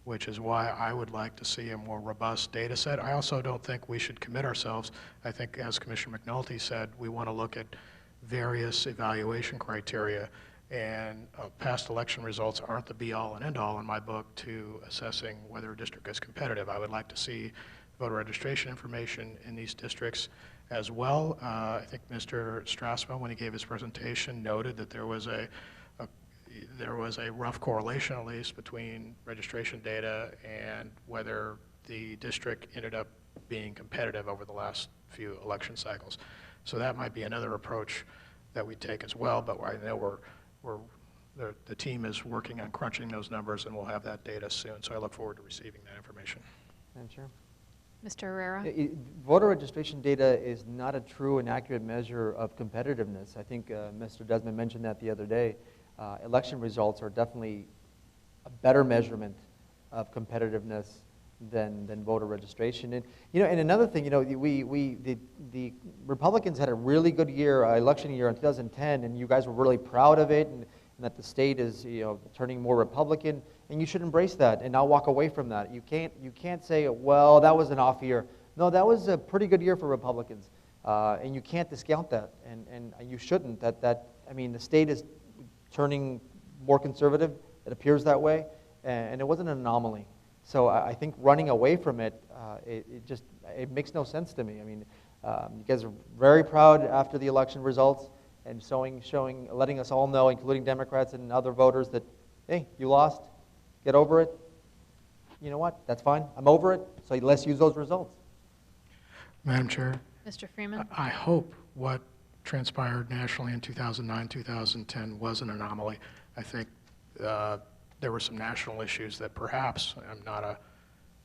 which is why I would like to see a more robust data set. I also don't think we should commit ourselves. I think, as Commissioner McNulty said, we want to look at various evaluation criteria, and past election results aren't the be-all and end-all in my book to assessing whether a district is competitive. I would like to see voter registration information in these districts as well. I think Mr. Strassman, when he gave his presentation, noted that there was a rough correlation, at least, between registration data and whether the district ended up being competitive over the last few election cycles. So that might be another approach that we take as well, but I know the team is working on crunching those numbers, and we'll have that data soon, so I look forward to receiving that information. Madam Chair? Mr. Herrera? Voter registration data is not a true and accurate measure of competitiveness. I think Mr. Desmond mentioned that the other day. Election results are definitely a better measurement of competitiveness than voter registration. And and another thing, the Republicans had a really good year, election year in 2010, and you guys were really proud of it, and that the state is turning more Republican, and you should embrace that and not walk away from that. You can't say, well, that was an off year. No, that was a pretty good year for Republicans, and you can't discount that, and you shouldn't. I mean, the state is turning more conservative. It appears that way, and it wasn't an anomaly. So I think running away from it, it makes no sense to me. I mean, you guys are very proud after the election results and letting us all know, including Democrats and other voters, that, hey, you lost, get over it. You know what, that's fine, I'm over it, so let's use those results. Madam Chair? Mr. Freeman? I hope what transpired nationally in 2009, 2010 was an anomaly. I think there were some national issues that perhaps, I'm not an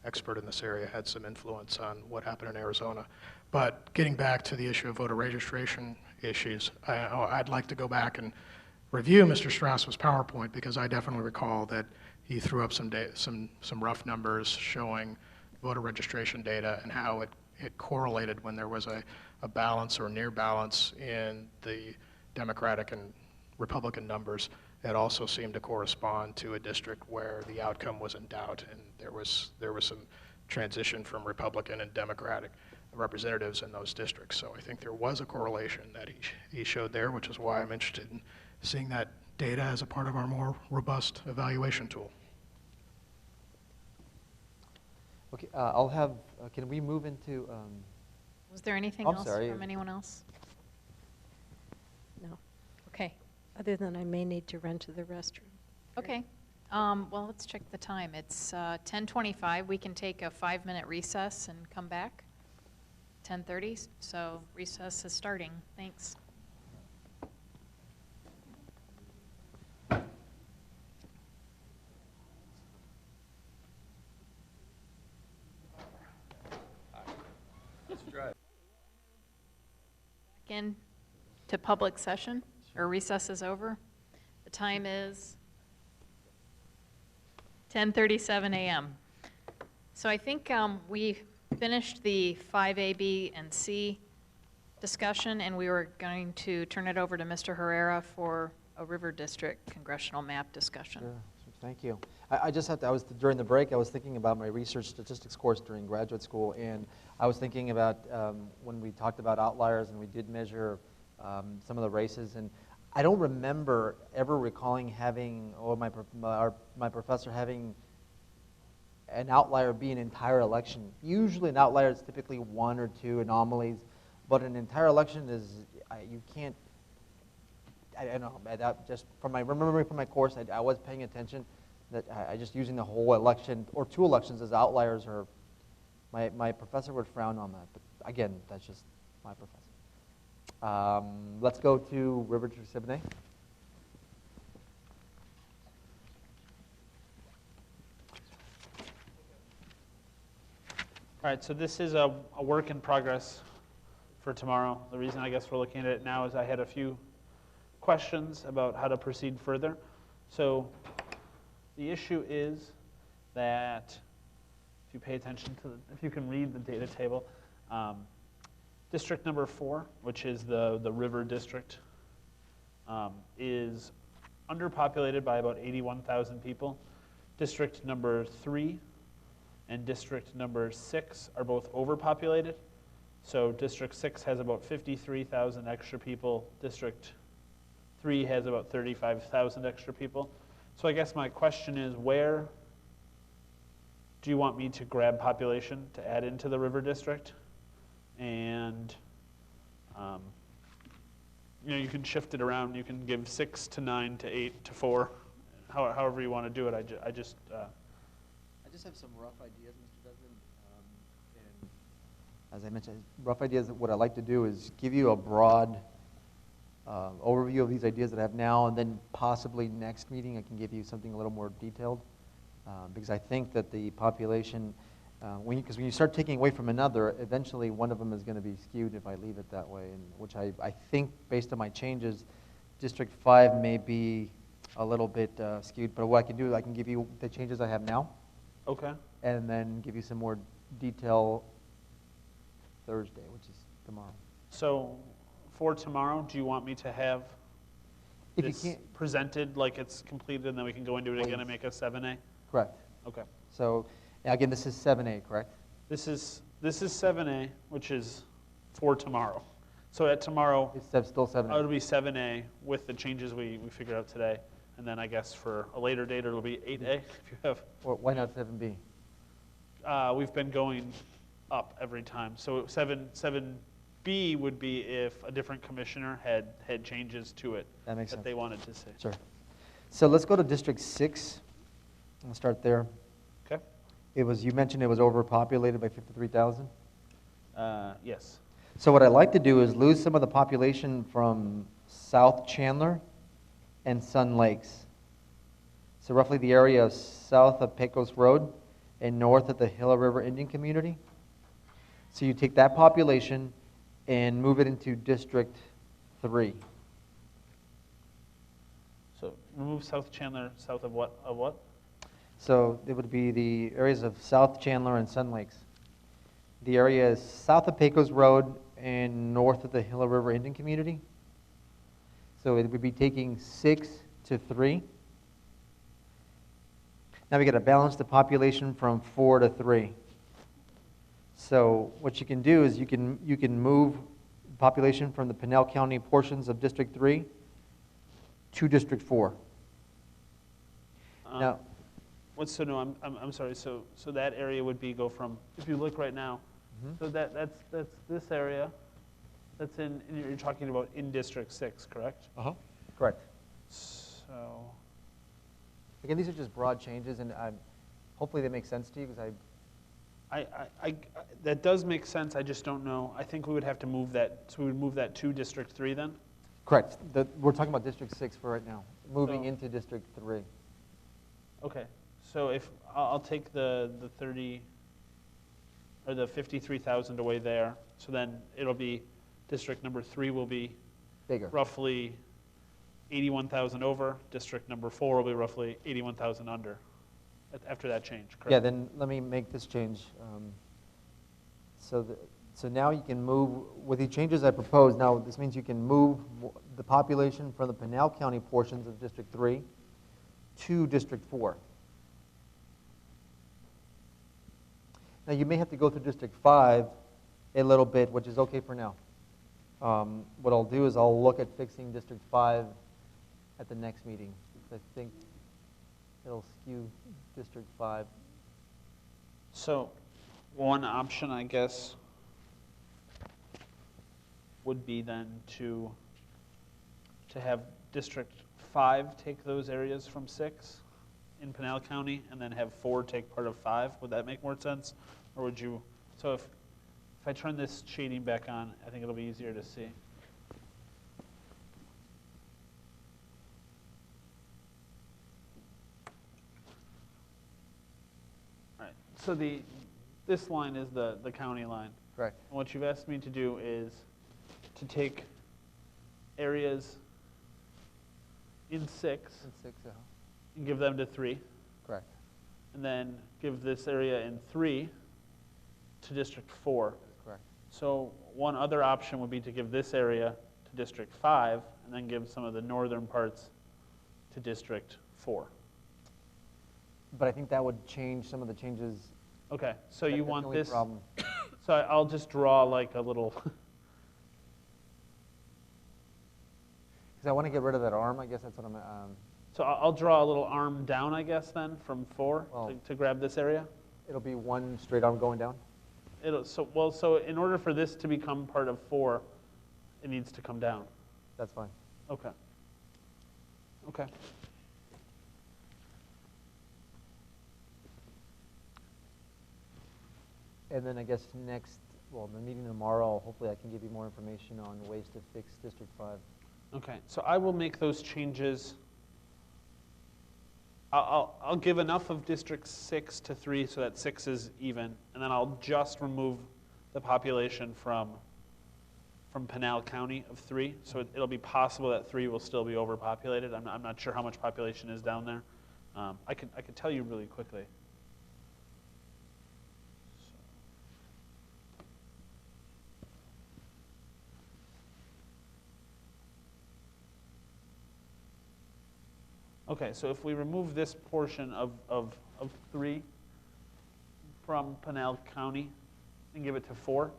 expert in this area, had some influence on what happened in Arizona. But getting back to the issue of voter registration issues, I'd like to go back and review Mr. Strassman's PowerPoint, because I definitely recall that he threw up some rough numbers showing voter registration data and how it correlated when there was a balance or near balance in the Democratic and Republican numbers. It also seemed to correspond to a district where the outcome was in doubt, and there was some transition from Republican and Democratic representatives in those districts. So I think there was a correlation that he showed there, which is why I'm interested in seeing that data as a part of our more robust evaluation tool. Okay, I'll have, can we move into? Was there anything I'm else sorry. from anyone else? No, Okay. other than I may need to run to the restroom. Okay. Well, let's check the time. It's 10:25. We can take a 5-minute recess and come back. 10:30, so recess is starting. Thanks. in to public session, or recess is over. The time is 10:37 a.m. So I think we finished the 5A, B, and C discussion, and we were going to turn it over to Mr. Herrera for a River District congressional map discussion. Sure. Thank you. I just had to, during the break, I was thinking about my research statistics course during graduate school, and I was thinking about when we talked about outliers and we did measure some of the races, and I don't remember ever recalling having, or my professor having an outlier be an entire election. Usually an outlier is typically one or two anomalies, but an entire election is, you can't, I don't know, just from my, remembering from my course, I was paying attention that I just using the whole election, or two elections as outliers, or my professor would frown on that, but again, that's just my professor. Let's go to River District 7A. All right, so this is a work in progress for tomorrow. The reason I guess we're looking at it now is I had a few questions about how to proceed further. So the issue is that if you pay attention to, if you can read the data table, district number 4, which is the river district, is underpopulated by about 81,000 people. District number 3 and district number 6 are both overpopulated. So district 6 has about 53,000 extra people. District 3 has about 35,000 extra people. So I guess my question is, where do you want me to grab population to add into the river district? And you can shift it around. You can give 6 to 9 to 8 to 4, however you want to do it. I just have some rough ideas, Mr. Desmond. And as I mentioned, rough ideas. What I'd like to do is give you a broad overview of these ideas that I have now, and then possibly next meeting I can give you something a little more detailed. Because I think that the population, because when you start taking away from another, eventually one of them is going to be skewed if I leave it that way, and which I think, based on my changes, District 5 may be a little bit skewed. But what I can do is I can give you the changes I have now. Okay. And then give you some more detail Thursday, which is tomorrow. So for tomorrow, do you want me to have If this you can't, presented like it's completed, and then we can go into it again and make a 7A? correct. Okay. So again, this is 7A, correct? This is 7A, which is for tomorrow. So at tomorrow, It's still 7A. it'll be 7A with the changes we figured out today. And then I guess for a later date, it'll be 8A if you have. Or why not 7B? We've been going up every time. So 7B would be if a different commissioner had changes to it That makes that sense. they wanted to see. Sure. So let's go to District 6. I'll start there. Okay? You mentioned it was overpopulated by 53,000. Yes. So what I'd like to do is lose some of the population from South Chandler and Sun Lakes. So roughly the area south of Pecos Road and north of the Gila River Indian Community. So you take that population and move it into District 3. So remove South Chandler south of what? So it would be the areas of South Chandler and Sun Lakes. The area is south of Pecos Road and north of the Gila River Indian Community. So it would be taking 6 to 3. Now we got to balance the population from 4 to 3. So what you can do is you can move population from the Pinal County portions of District 3 to District 4. Now, I'm sorry. So that area would go from, if you look right now, so that's this area. That's you're talking about in District 6, correct? correct. So Again, these are just broad changes, and hopefully they make sense to you, because that does make sense. I just don't know. I think we would have to move that. So we would move that to District 3 then? correct. We're talking about District 6 for right now, moving So- into District 3. Okay. So if I'll take the 30 or the 53,000 away there, so then it'll be District number 3 will be Bigger. roughly 81,000 over. District number 4 will be roughly 81,000 under after that change, correct? Yeah, then let me make this change. So now you can move, with the changes I proposed, now this means you can move the population from the Pinal County portions of District 3 to District 4. Now you may have to go through District 5 a little bit, which is okay for now. What I'll do is I'll look at fixing District 5 at the next meeting. I think it'll skew District 5. So one option, I guess, would be then to have District 5 take those areas from 6 in Pinal County, and then have 4 take part of 5. Would that make more sense? Or would you, so if I turn this shading back on, I think it'll be easier to see. All right, so this line is the county line. Correct. And what you've asked me to do is to take areas in 6 And 6, and give them to 3, correct. and then give this area in 3 to District 4. Correct. So one other option would be to give this area to District 5, and then give some of the northern parts to District 4. But I think that would change some of the changes. Okay, so you That's the want only this, problem. so I'll just draw like a little, Because I want to get rid of that arm, I guess that's what I'm, so I'll draw a little arm down, I guess, then, from 4 Well- to grab this area? it'll be one straight arm going down? So in order for this to become part of 4, it needs to come down. That's fine. Okay. Okay. And then I guess next, well, the meeting tomorrow, hopefully I can give you more information on ways to fix District 5. Okay, so I will make those changes. I'll give enough of District 6 to 3 so that 6 is even, and then I'll just remove the population from Pinal County of 3. So it'll be possible that 3 will still be overpopulated. I'm not sure how much population is down there. I could tell you really quickly. Okay, so if we remove this portion of 3 from Pinal County and give it to 4,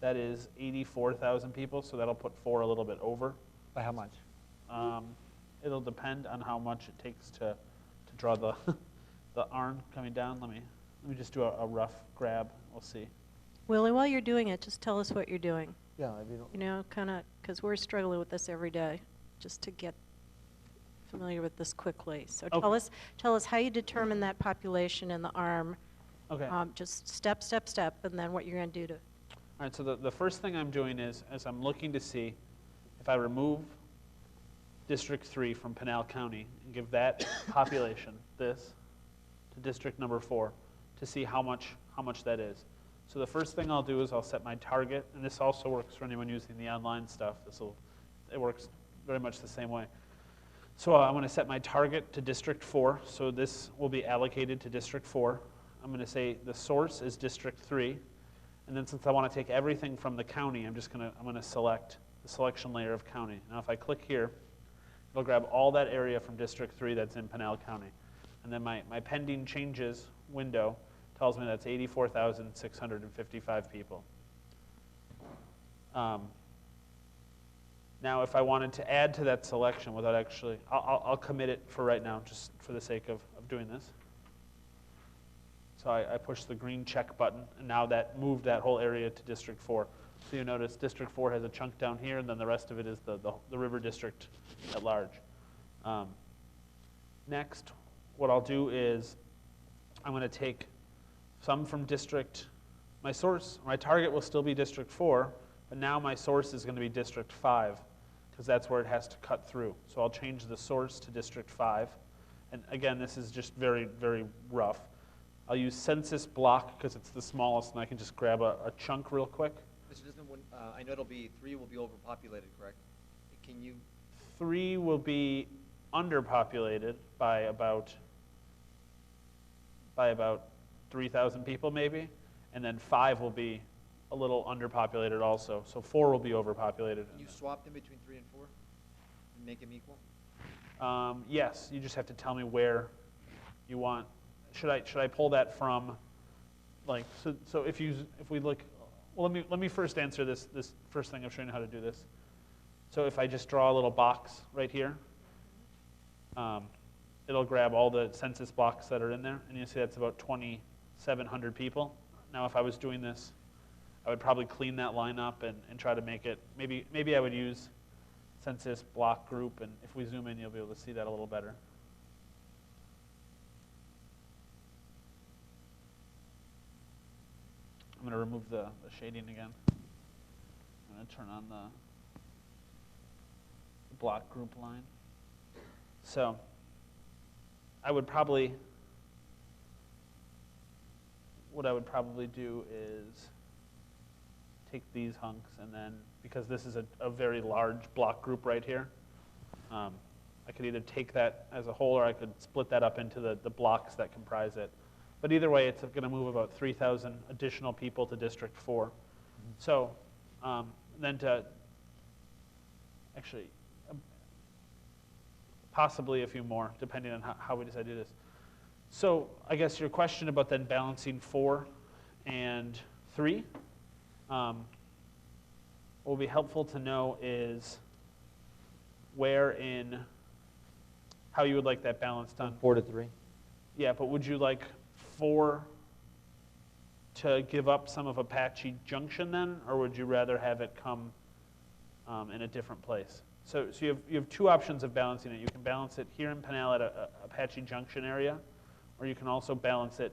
that is 84,000 people, so that'll put 4 a little bit over. By how much? It'll depend on how much it takes to draw the arm coming down. Let me just do a rough grab. We'll see. Willie, while you're doing it, just tell us what you're doing. Yeah, if you don't, You know, kind of, because we're struggling with this every day, just to get familiar with this quickly. So Okay. tell us how you determine that population in the arm. Okay. Just step, step, step, and then what you're going to do to. All right, so the first thing I'm doing is I'm looking to see if I remove District 3 from Pinal County and give that population, this, to District number 4 to see how much that is. So the first thing I'll do is I'll set my target, and this also works for anyone using the online stuff. It works very much the same way. So I'm going to set my target to District 4, so this will be allocated to District 4. I'm going to say the source is District 3, and then since I want to take everything from the county, I'm going to select the selection layer of county. Now if I click here, it'll grab all that area from District 3 that's in Pinal County. And then my pending changes window tells me that's 84,655 people. Now, if I wanted to add to that selection without actually, I'll commit it for right now, just for the sake of doing this. So I push the green check button, and now that moved that whole area to District 4. So you notice District 4 has a chunk down here, and then the rest of it is the river district at large. Next, what I'll do is I'm going to take some from my target will still be District 4, but now my source is going to be District 5, because that's where it has to cut through. So I'll change the source to District 5. And again, this is just very, very rough. I'll use census block because it's the smallest, and I can just grab a chunk real quick. Mr. Disman, I know three will be overpopulated, correct? Can you, 3 will be underpopulated by about 3,000 people maybe, and then 5 will be a little underpopulated also. So 4 will be overpopulated. can you swap them between 3 and 4 and make them equal? Yes, you just have to tell me where you want. Should I pull that from, like, so if we look, well, let me first answer this first thing. I'm showing you how to do this. So if I just draw a little box right here, it'll grab all the census blocks that are in there, and you see that's about 2,700 people. Now, if I was doing this, I would probably clean that line up and try to make it, maybe I would use census block group, and if we zoom in, you'll be able to see that a little better. I'm going to remove the shading again. I'm going to turn on the block group line. So what I would probably do is take these hunks, and then, because this is a very large block group right here, I could either take that as a whole, or I could split that up into the blocks that comprise it. But either way, it's going to move about 3,000 additional people to District 4. Mm-hmm. So then actually, possibly a few more, depending on how we decide to do this. So I guess your question about then balancing 4 and 3, what will be helpful to know is how you would like that balance done. 4 to 3. Yeah, but would you like 4 to give up some of Apache Junction then, or would you rather have it come in a different place? So you have 2 options of balancing it. You can balance it here in Pinal at Apache Junction area, or you can also balance it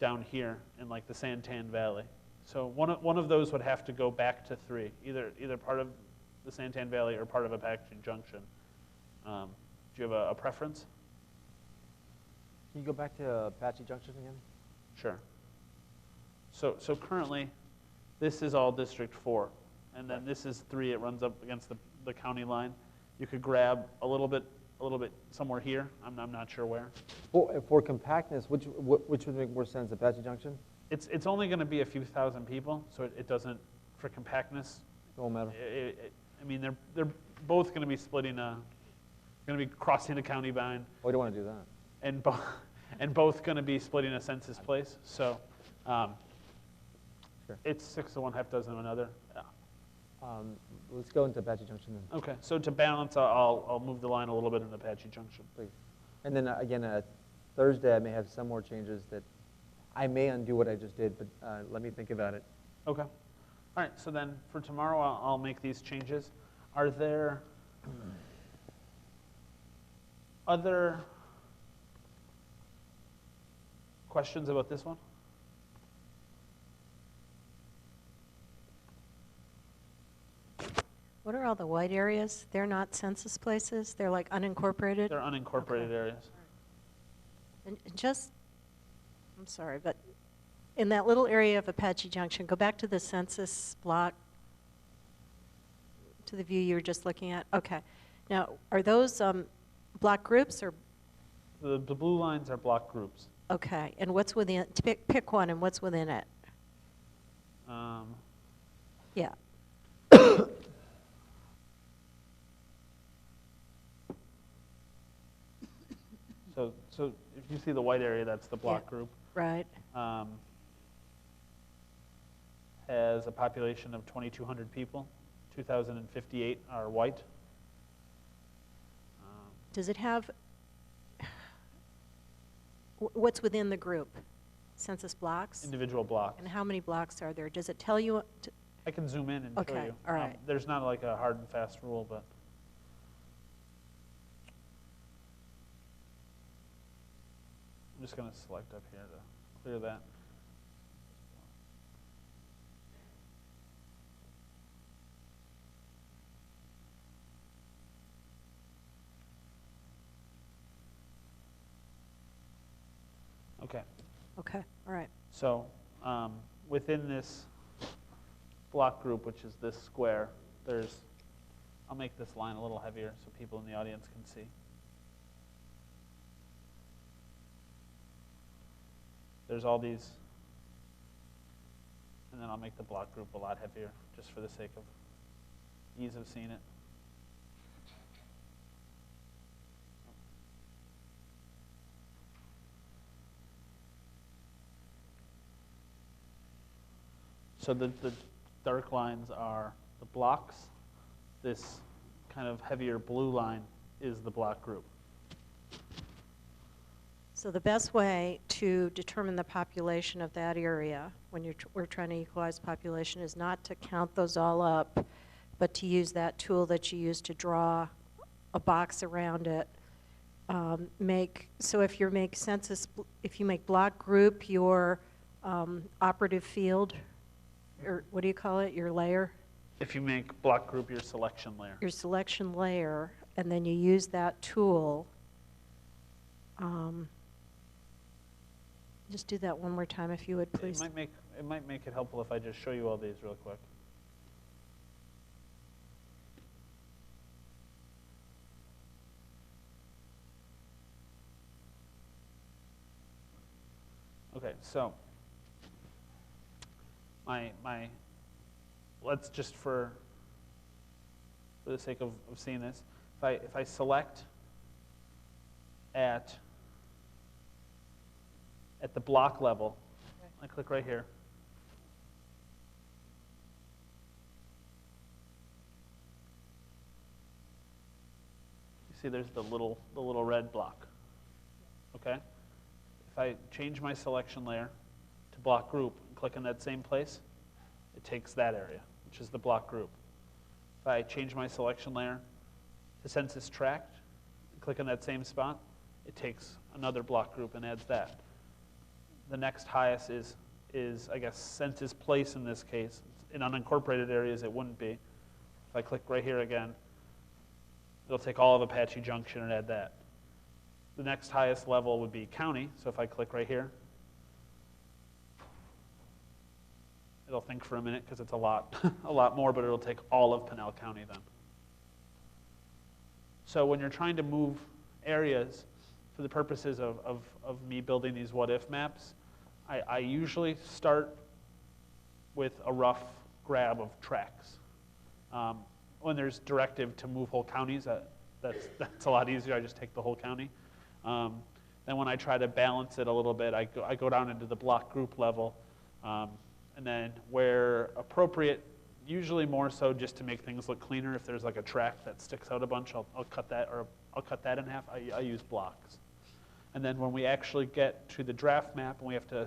down here in like the Santan Valley. So one of those would have to go back to 3, either part of the Santan Valley or part of Apache Junction. Do you have a preference? Can you go back to Apache Junction again? Sure. So currently, this is all District 4, and then this is 3. It runs up against the county line. You could grab a little bit somewhere here. I'm not sure where. For compactness, which would make more sense, Apache Junction? It's only going to be a few thousand people, so it doesn't, for compactness. It won't matter. I mean, they're both going to be going to be crossing the county line. Oh, we don't want to do that. And both going to be splitting a census place. So Sure. It's 6 of one, half dozen of another. Yeah. Let's go into Apache Junction then, Okay, so to balance, I'll move the line a little bit in Apache Junction. please. And then again, Thursday I may have some more changes that I may undo what I just did, but let me think about it. Okay. All right, so then for tomorrow, I'll make these changes. Are there other questions about this one? What are all the white areas? They're not census places? They're like unincorporated? They're unincorporated Okay. areas. And just, I'm sorry, but in that little area of Apache Junction, go back to the census block, to the view you were just looking at. Okay. Now, are those block groups or? The blue lines are block groups. Okay. And what's within, pick one and what's within it? Yeah. So if you see the white area, that's the block Yeah. group. Right. Has a population of 2,200 people. 2,058 are white. Does it have, what's within the group? Census blocks? Individual blocks. And how many blocks are there? Does it tell you? I can zoom in and show Okay, you. all right. There's not like a hard and fast rule, but. I'm just going to select up here to clear that. Okay. Okay, all right. So within this block group, which is this square, I'll make this line a little heavier so people in the audience can see. There's all these, and then I'll make the block group a lot heavier, just for the sake of ease of seeing it. So the dark lines are the blocks. This kind of heavier blue line is the block group. So the best way to determine the population of that area when we're trying to equalize population is not to count those all up, but to use that tool that you use to draw a box around it. So if you make census, if you make block group your operative field, or what do you call it, your layer? If you make block group your selection layer. Your selection layer, and then you use that tool. Just do that one more time if you would, please. It might make it helpful if I just show you all these real quick. Okay, so let's just for the sake of seeing this, if I select at the block level, I click right here. You see there's the little red block. Okay? If I change my selection layer to block group and click in that same place, it takes that area, which is the block group. If I change my selection layer to census tract and click in that same spot, it takes another block group and adds that. The next highest is I guess, census place in this case. In unincorporated areas, it wouldn't be. If I click right here again, it'll take all of Apache Junction and add that. The next highest level would be county, so if I click right here, it'll think for a minute because it's a lot more, but it'll take all of Pinell County then. So when you're trying to move areas for the purposes of me building these what-if maps, I usually start with a rough grab of tracts. When there's directive to move whole counties, that's a lot easier. I just take the whole county. Then when I try to balance it a little bit, I go down into the block group level, and then where appropriate, usually more so just to make things look cleaner. If there's like a tract that sticks out a bunch, I'll cut that, or I'll cut that in half. I use blocks. And then when we actually get to the draft map and we have to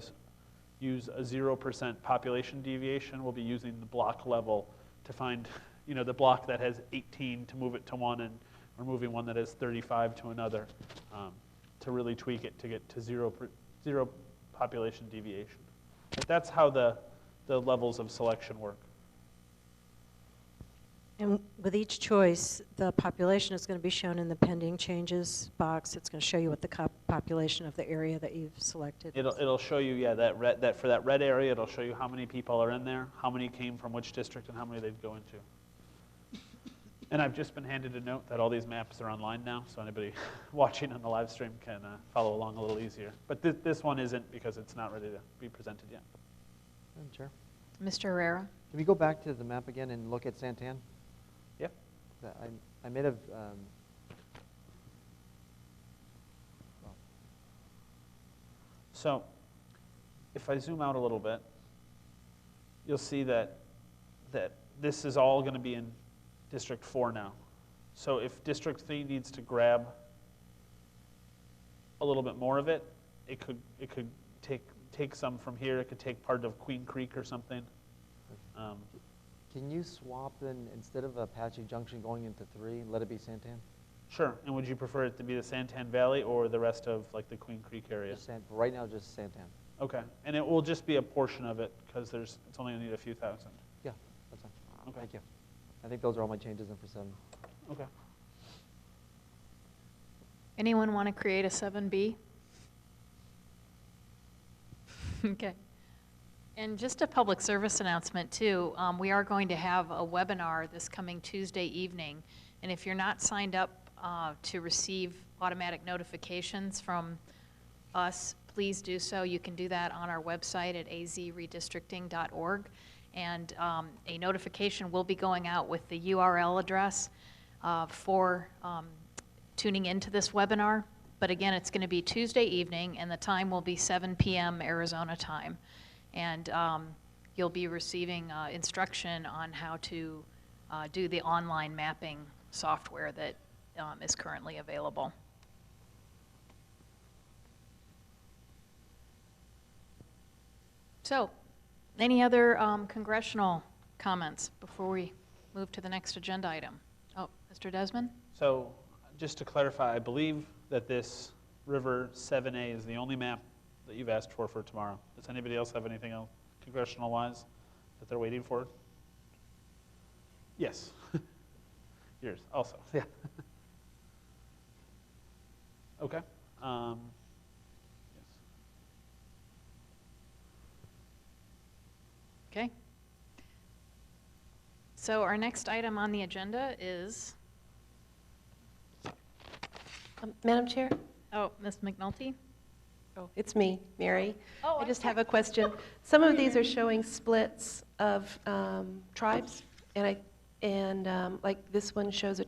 use a 0% population deviation, we'll be using the block level to find, the block that has 18 to move it to one, and we're moving one that has 35 to another, to really tweak it to get to zero population deviation. But that's how the levels of selection work. And with each choice, the population is going to be shown in the pending changes box. It's going to show you what the population of the area that you've selected is. It'll show you, yeah, that for that red area, it'll show you how many people are in there, how many came from which district, and how many they'd go into. And I've just been handed a note that all these maps are online now, so anybody watching on the live stream can follow along a little easier. But this one isn't because it's not ready to be presented yet. Madam Chair, Mr. Herrera? can we go back to the map again and look at Santan? Yeah. I may have, So if I zoom out a little bit, you'll see that this is all going to be in District 4 now. So if District 3 needs to grab a little bit more of it, it could take some from here. It could take part of Queen Creek or something. can you swap in, instead of Apache Junction going into 3, let it be Santan? Sure. And would you prefer it to be the Santan Valley or the rest of like the Queen Creek area? Just right now, just Santan. Okay. And it will just be a portion of it because it's only going to need a few thousand. Yeah, that's fine. Okay. Thank you. I think those are all my changes in for 7. Okay. Anyone want to create a 7B? Okay. And just a public service announcement too, we are going to have a webinar this coming Tuesday evening. And if you're not signed up to receive automatic notifications from us, please do so. You can do that on our website at azredistricting.org. And a notification will be going out with the URL address for tuning into this webinar. But again, it's going to be Tuesday evening, and the time will be 7 p.m. Arizona time. And you'll be receiving instruction on how to do the online mapping software that is currently available. So, any other congressional comments before we move to the next agenda item? Oh, Mr. Desmond? So just to clarify, I believe that this River 7A is the only map that you've asked for tomorrow. Does anybody else have anything else congressional-wise that they're waiting for? Yes. Yours also. Yeah. Okay. Yes. Okay. So our next item on the agenda is, Madam Chair? oh, Ms. McNulty? Oh, it's me, Mary. Oh, I I'm just sorry. have a question. Some of these are showing splits of tribes, and like this one shows a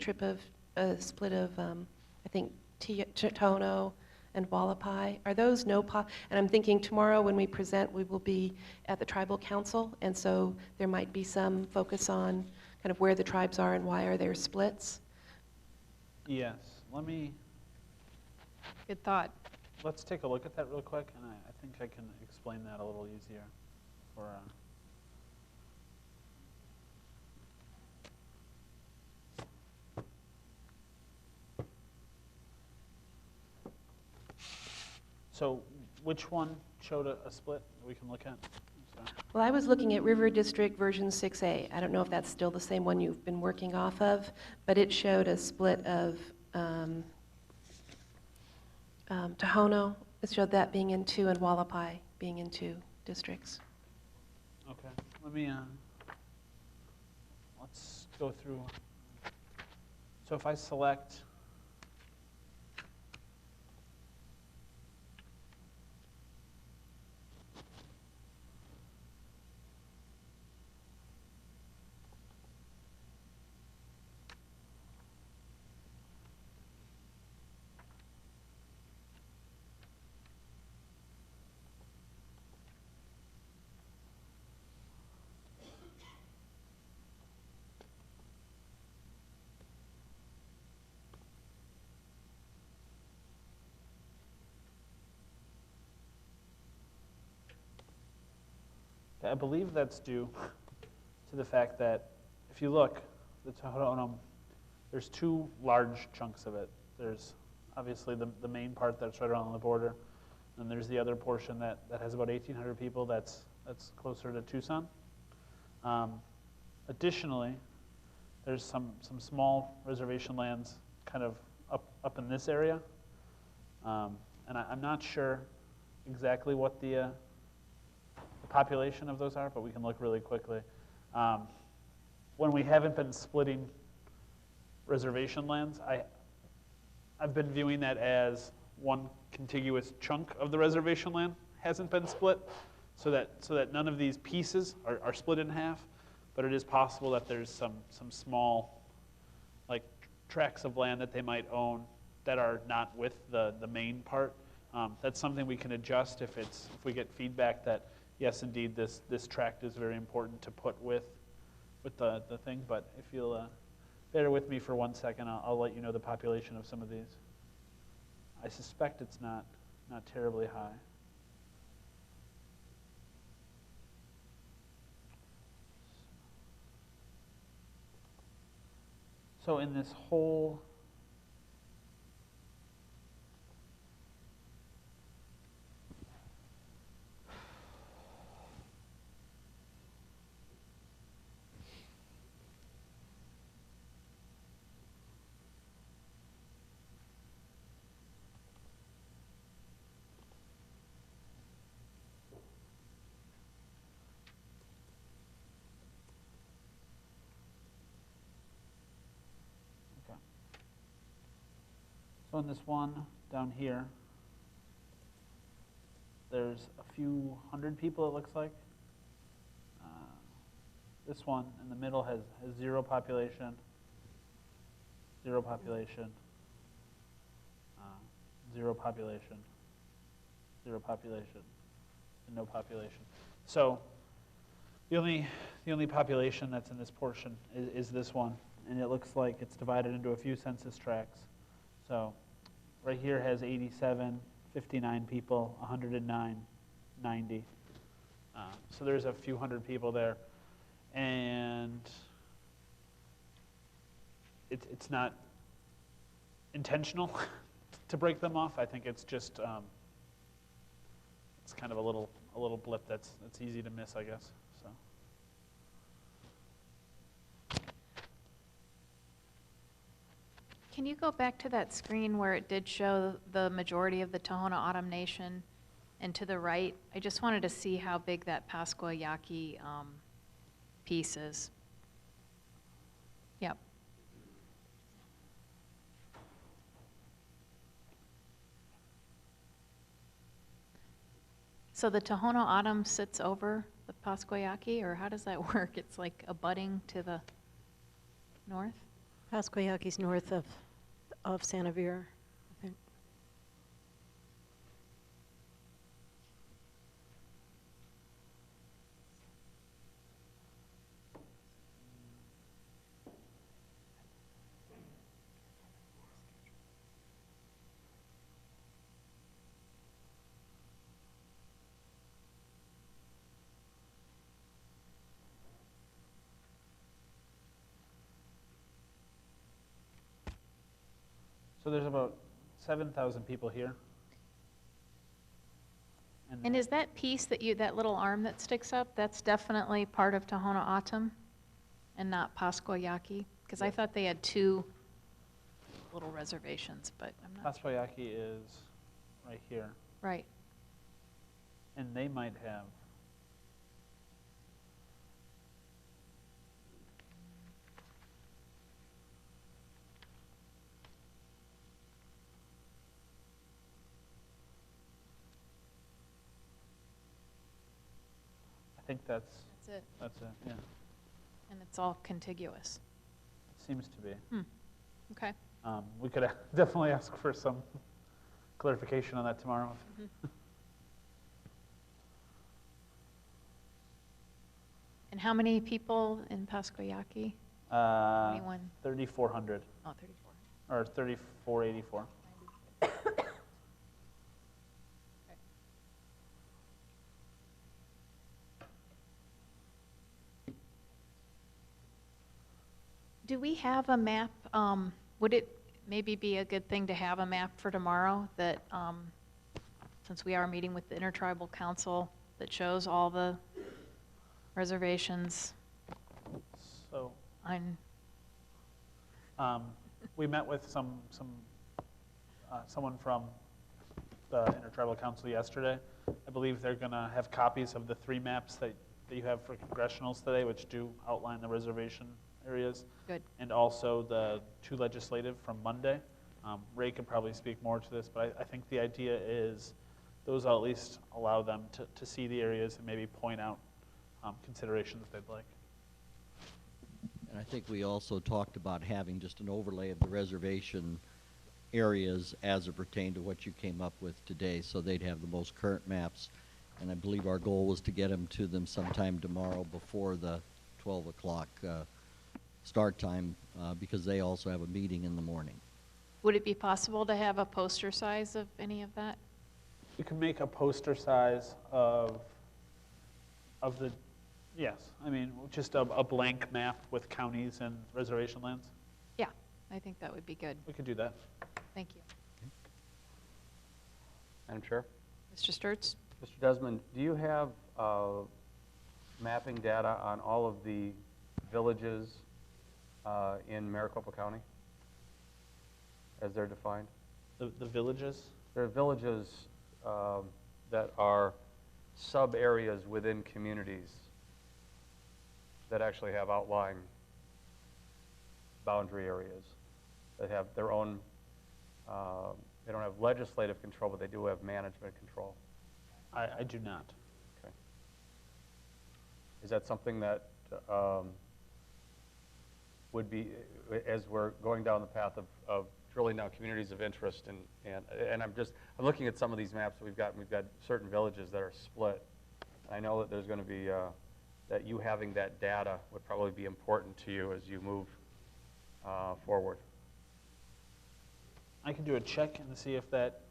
split of, I think, Tohono and Wallapai. Are those and I'm thinking tomorrow when we present, we will be at the Tribal Council, and so there might be some focus on kind of where the tribes are and why are there splits. Yes. Good thought. Let's take a look at that real quick, and I think I can explain that a little easier. So which one showed a split that we can look at? I'm sorry. Well, I was looking at River District version 6A. I don't know if that's still the same one you've been working off of, but it showed a split of Tohono. It showed that being in 2 and Wallapai being in 2 districts. Okay. Let's go through. So if I select I believe that's due to the fact that if you look, the Tohono, there's 2 large chunks of it. There's obviously the main part that's right around the border, and there's the other portion that has about 1,800 people that's closer to Tucson. Additionally, there's some small reservation lands kind of up in this area, and I'm not sure exactly what the population of those are, but we can look really quickly. When we haven't been splitting reservation lands, I've been viewing that as one contiguous chunk of the reservation land hasn't been split, so that none of these pieces are split in half, but it is possible that there's some small like tracts of land that they might own that are not with the main part. That's something we can adjust if we get feedback that yes, indeed, this tract is very important to put with the thing. But if you'll bear with me for 1 second, I'll let you know the population of some of these. I suspect it's not terribly high. So in this whole So in this one down here, there's a few hundred people, it looks like. This one in the middle has zero population, zero population, zero population, zero population, and no population. So the only population that's in this portion is this one, and it looks like it's divided into a few census tracts. So right here has 87, 59 people, 109, 90. So there's a few hundred people there. And it's not intentional to break them off. I think it's just it's kind of a little blip that's easy to miss, I guess. So. Can you go back to that screen where it did show the majority of the Tohono O'odham Nation, and to the right? I just wanted to see how big that Pascua Yaqui piece is. Yep. So the Tohono O'odham sits over the Pascua Yaqui, or how does that work? It's like abutting to the north? Pascua Yaqui's north of Santa Vera, I think. So there's about 7,000 people here. And is that piece that little arm that sticks up, that's definitely part of Tohono O'odham and not Pascua Yaqui? Because I thought they had two little reservations, but I'm not Pascua Yaqui is right here, right. and they might have. I think that's it. That's it, yeah. And it's all contiguous. Seems to be. Okay. We could definitely ask for some clarification on that tomorrow. And how many people in Pascua Yaqui? 3,400 Oh, 34. or 3,484. Do we have a map? Would it maybe be a good thing to have a map for tomorrow that, since we are meeting with the Intertribal Council, that shows all the reservations So on, we met with someone from the Intertribal Council yesterday. I believe they're going to have copies of the 3 maps that you have for congressionals today, which do outline the reservation areas. Good. And also the 2 legislative from Monday. Ray could probably speak more to this, but I think the idea is those will at least allow them to see the areas and maybe point out considerations they'd like. And I think we also talked about having just an overlay of the reservation areas as it pertained to what you came up with today, so they'd have the most current maps. And I believe our goal was to get them to them sometime tomorrow before the 12 o'clock start time, because they also have a meeting in the morning. would it be possible to have a poster size of any of that? You can make a poster size of the, yes, I mean, just a blank map with counties and reservation lands. Yeah, I think that would be good. We could do that. Thank you. Madam Chair? Mr. Sturts? Mr. Desmond, do you have mapping data on all of the villages in Maricopa County as they're defined? The villages? There are villages that are sub-areas within communities that actually have outlying boundary areas that have their own they don't have legislative control, but they do have management control. I do not. Okay. Is that something that would be, as we're going down the path of drilling down communities of interest, and I'm looking at some of these maps that we've got certain villages that are split. And I know that there's going to be, that you having that data would probably be important to you as you move forward. I can do a check and see if that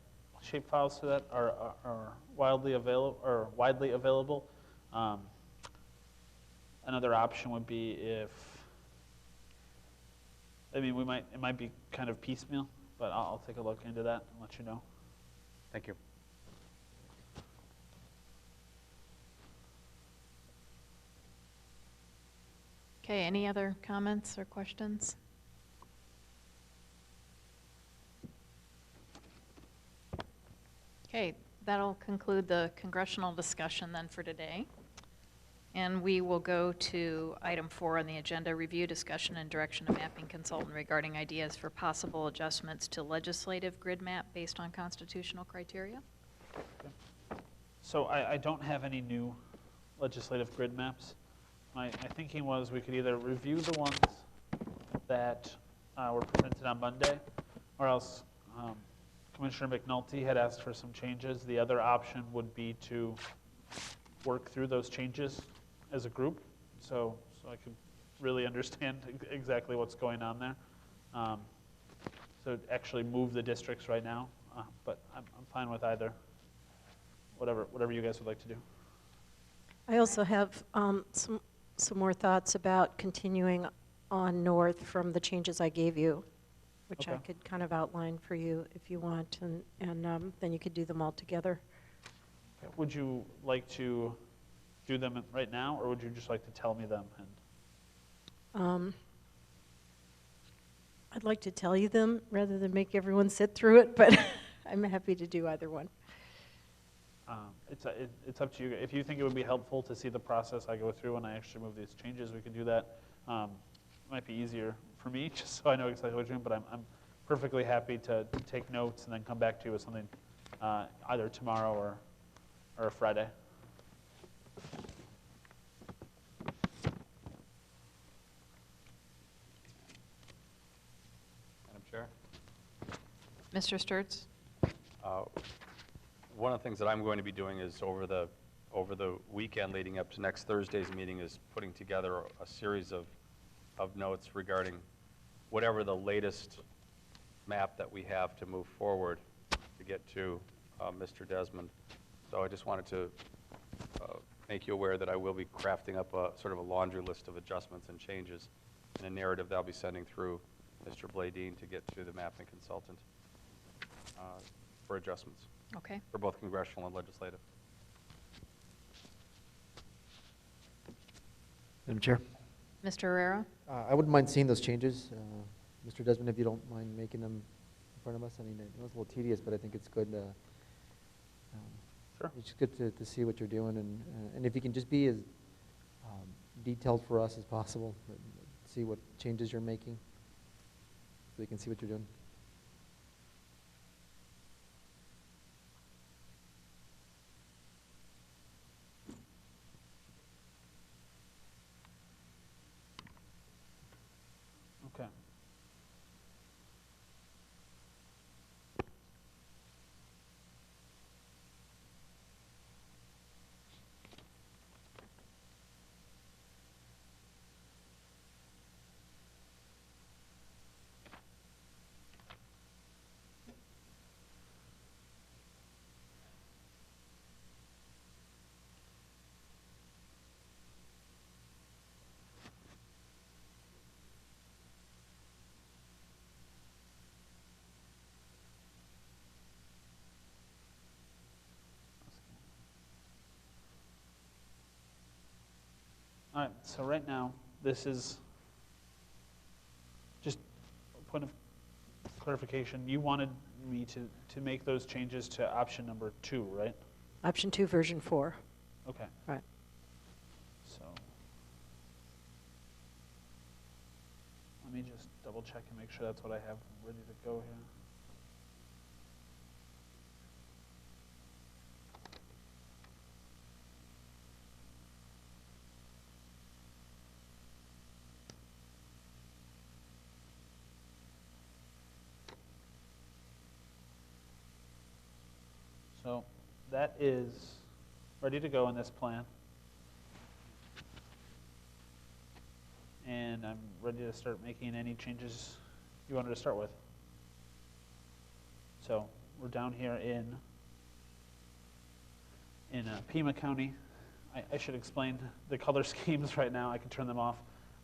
shape files for that are widely available. Another option would be if, I mean, it might be kind of piecemeal, but I'll take a look into that and let you know. Thank you. Okay, any other comments or questions? Okay, that'll conclude the congressional discussion then for today. And we will go to item 4 on the agenda, review, discussion, and direction of mapping consultant regarding ideas for possible adjustments to legislative grid map based on constitutional criteria. Okay. So I don't have any new legislative grid maps. My thinking was we could either review the ones that were presented on Monday, or else Commissioner McNulty had asked for some changes. The other option would be to work through those changes as a group, so I could really understand exactly what's going on there. So actually move the districts right now, but I'm fine with either. Whatever you guys would like to do. I also have some more thoughts about continuing on north from the changes I gave you, which I Okay. could kind of outline for you if you want, and then you could do them all together. Okay. Would you like to do them right now, or would you just like to tell me them? And I'd like to tell you them rather than make everyone sit through it, but I'm happy to do either one. it's up to you. If you think it would be helpful to see the process I go through when I actually move these changes, we can do that. It might be easier for me, just so I know exactly what you're doing, but I'm perfectly happy to take notes and then come back to you with something either tomorrow or Friday. Madam Chair? Mr. Sturts? One of the things that I'm going to be doing is over the weekend leading up to next Thursday's meeting is putting together a series of notes regarding whatever the latest map that we have to move forward to get to Mr. Desmond. So I just wanted to make you aware that I will be crafting up a sort of a laundry list of adjustments and changes and a narrative that I'll be sending through Mr. Bladeen to get to the mapping consultant for adjustments. Okay. For both congressional and legislative. Madam Chair? Mr. Herrera? I wouldn't mind seeing those changes. Mr. Desmond, if you don't mind making them in front of us. I mean, I know it's a little tedious, but I think it's good. Sure. It's good to see what you're doing, and if you can just be as detailed for us as possible, see what changes you're making, so we can see what you're doing. Okay. All right, so right now, this is just a point of clarification. You wanted me to make those changes to option number 2, right? Option 2, version 4. Okay. Right. So let me just double check and make sure that's what I have ready to go here. that is ready to go in this plan. And I'm ready to start making any changes you wanted to start with. So we're down here in Pima County. I should explain the color schemes right now. I can turn them off.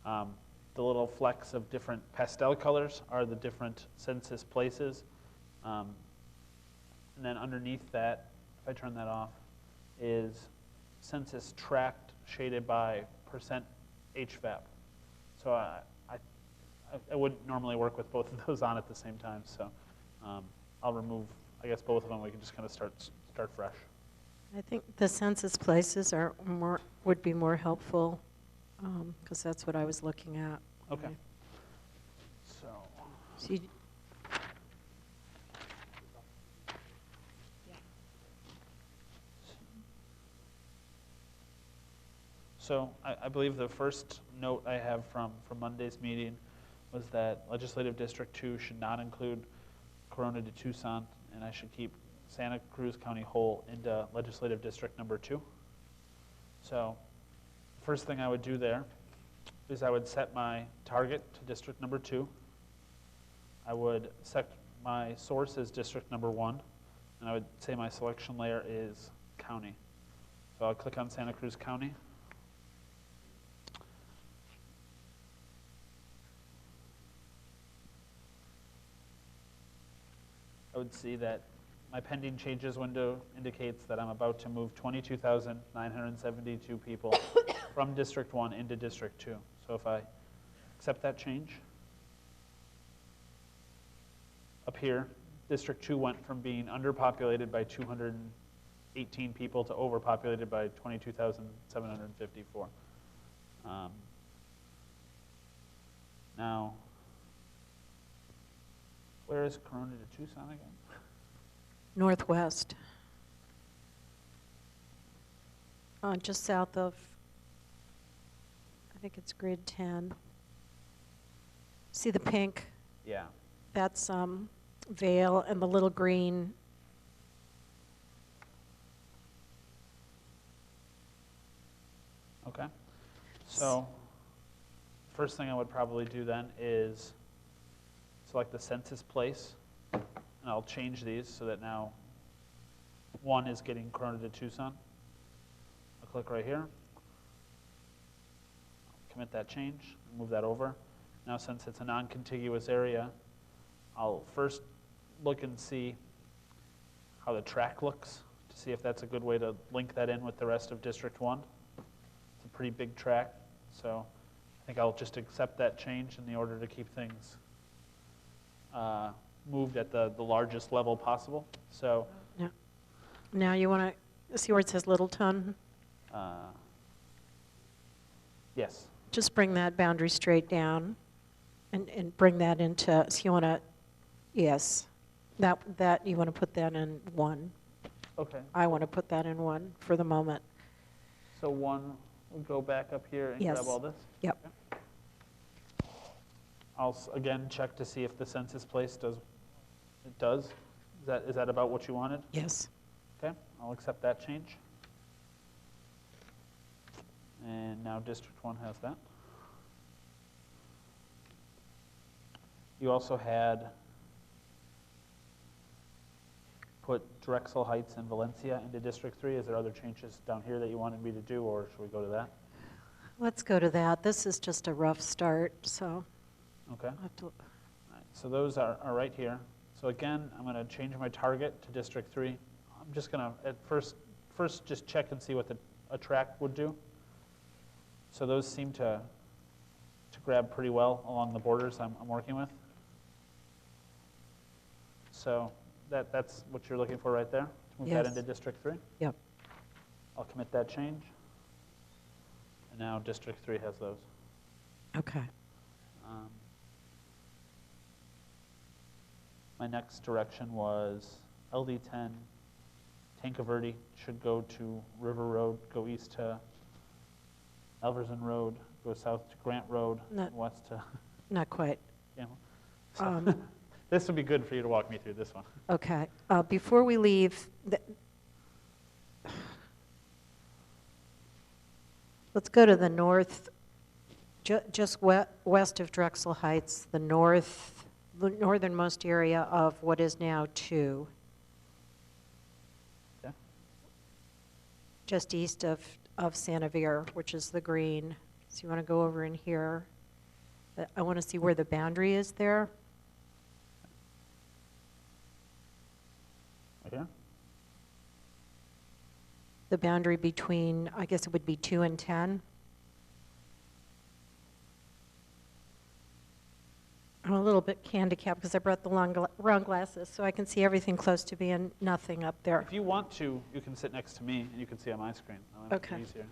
The little flecks of different pastel colors are the different census places. And then underneath that, if I turn that off, is census tract shaded by percent HVAP. So I wouldn't normally work with both of those on at the same time. So I'll remove, I guess, both of them. We can just kind of start fresh. I think the census places would be more helpful, because that's what I was looking at. Okay. So you, So I believe the first note I have from Monday's meeting was that Legislative District 2 should not include Corona de Tucson, and I should keep Santa Cruz County whole into Legislative District number 2. So first thing I would do there is I would set my target to District number 2. I would set my source as District number 1, and I would say my selection layer is county. So I'll click on Santa Cruz County. I would see that my pending changes window indicates that I'm about to move 22,972 people from District 1 into District 2. So if I accept that change, up here, District 2 went from being underpopulated by 218 people to overpopulated by 22,754. Now, where is Corona de Tucson again? northwest, just south of, I think it's grid 10. See the pink? Yeah. That's Vale, and the little green. Okay. So first thing I would probably do then is select the census place, and I'll change these so that now 1 is getting Corona de Tucson. I'll click right here, commit that change, move that over. Now since it's a non-contiguous area, I'll first look and see how the track looks to see if that's a good way to link that in with the rest of District 1. It's a pretty big track, so I think I'll just accept that change in the order to keep things moved at the largest level possible. So Yeah. Now you want to see where it says Littleton? yes. Just bring that boundary straight down and bring that into, so you want to, yes, that you want to put that in 1. Okay. I want to put that in 1 for the moment. So 1 will go back up here and Yes. grab all this? Yep. Okay. I'll again check to see if the census place does. It does. Is that about what you wanted? Yes. Okay, I'll accept that change. And now District 1 has that. You also had put Drexel Heights and Valencia into District 3. Is there other changes down here that you wanted me to do, or should we go to that? Let's go to that. This is just a rough start, so Okay. I'll have to, All right, so those are right here. So again, I'm going to change my target to District 3. I'm just going to, at first just check and see what a track would do. So those seem to grab pretty well along the borders I'm working with. So that's what you're looking for right there, to move that Yes. into District 3. yep. I'll commit that change. And now District 3 has those. Okay. My next direction was LD10, Tanca Verde should go to River Road, go east to Alverson Road, go south to Grant Road, No. and west to, Not quite. so this would be good for you to walk me through this one. Okay. Before we leave, Let's go to the north, just west of Drexel Heights, the northernmost area of what is now 2. Okay. Just east of Sanavir, which is the green. So you want to go over in here. I want to see where the boundary is there. Right here? The boundary between, I guess it would be 2 and 10. I'm a little bit handicapped because I brought the wrong glasses, so I can see everything close to being nothing up there. If you want to, you can sit next to me and you can see on my screen. That'll make it Okay. easier.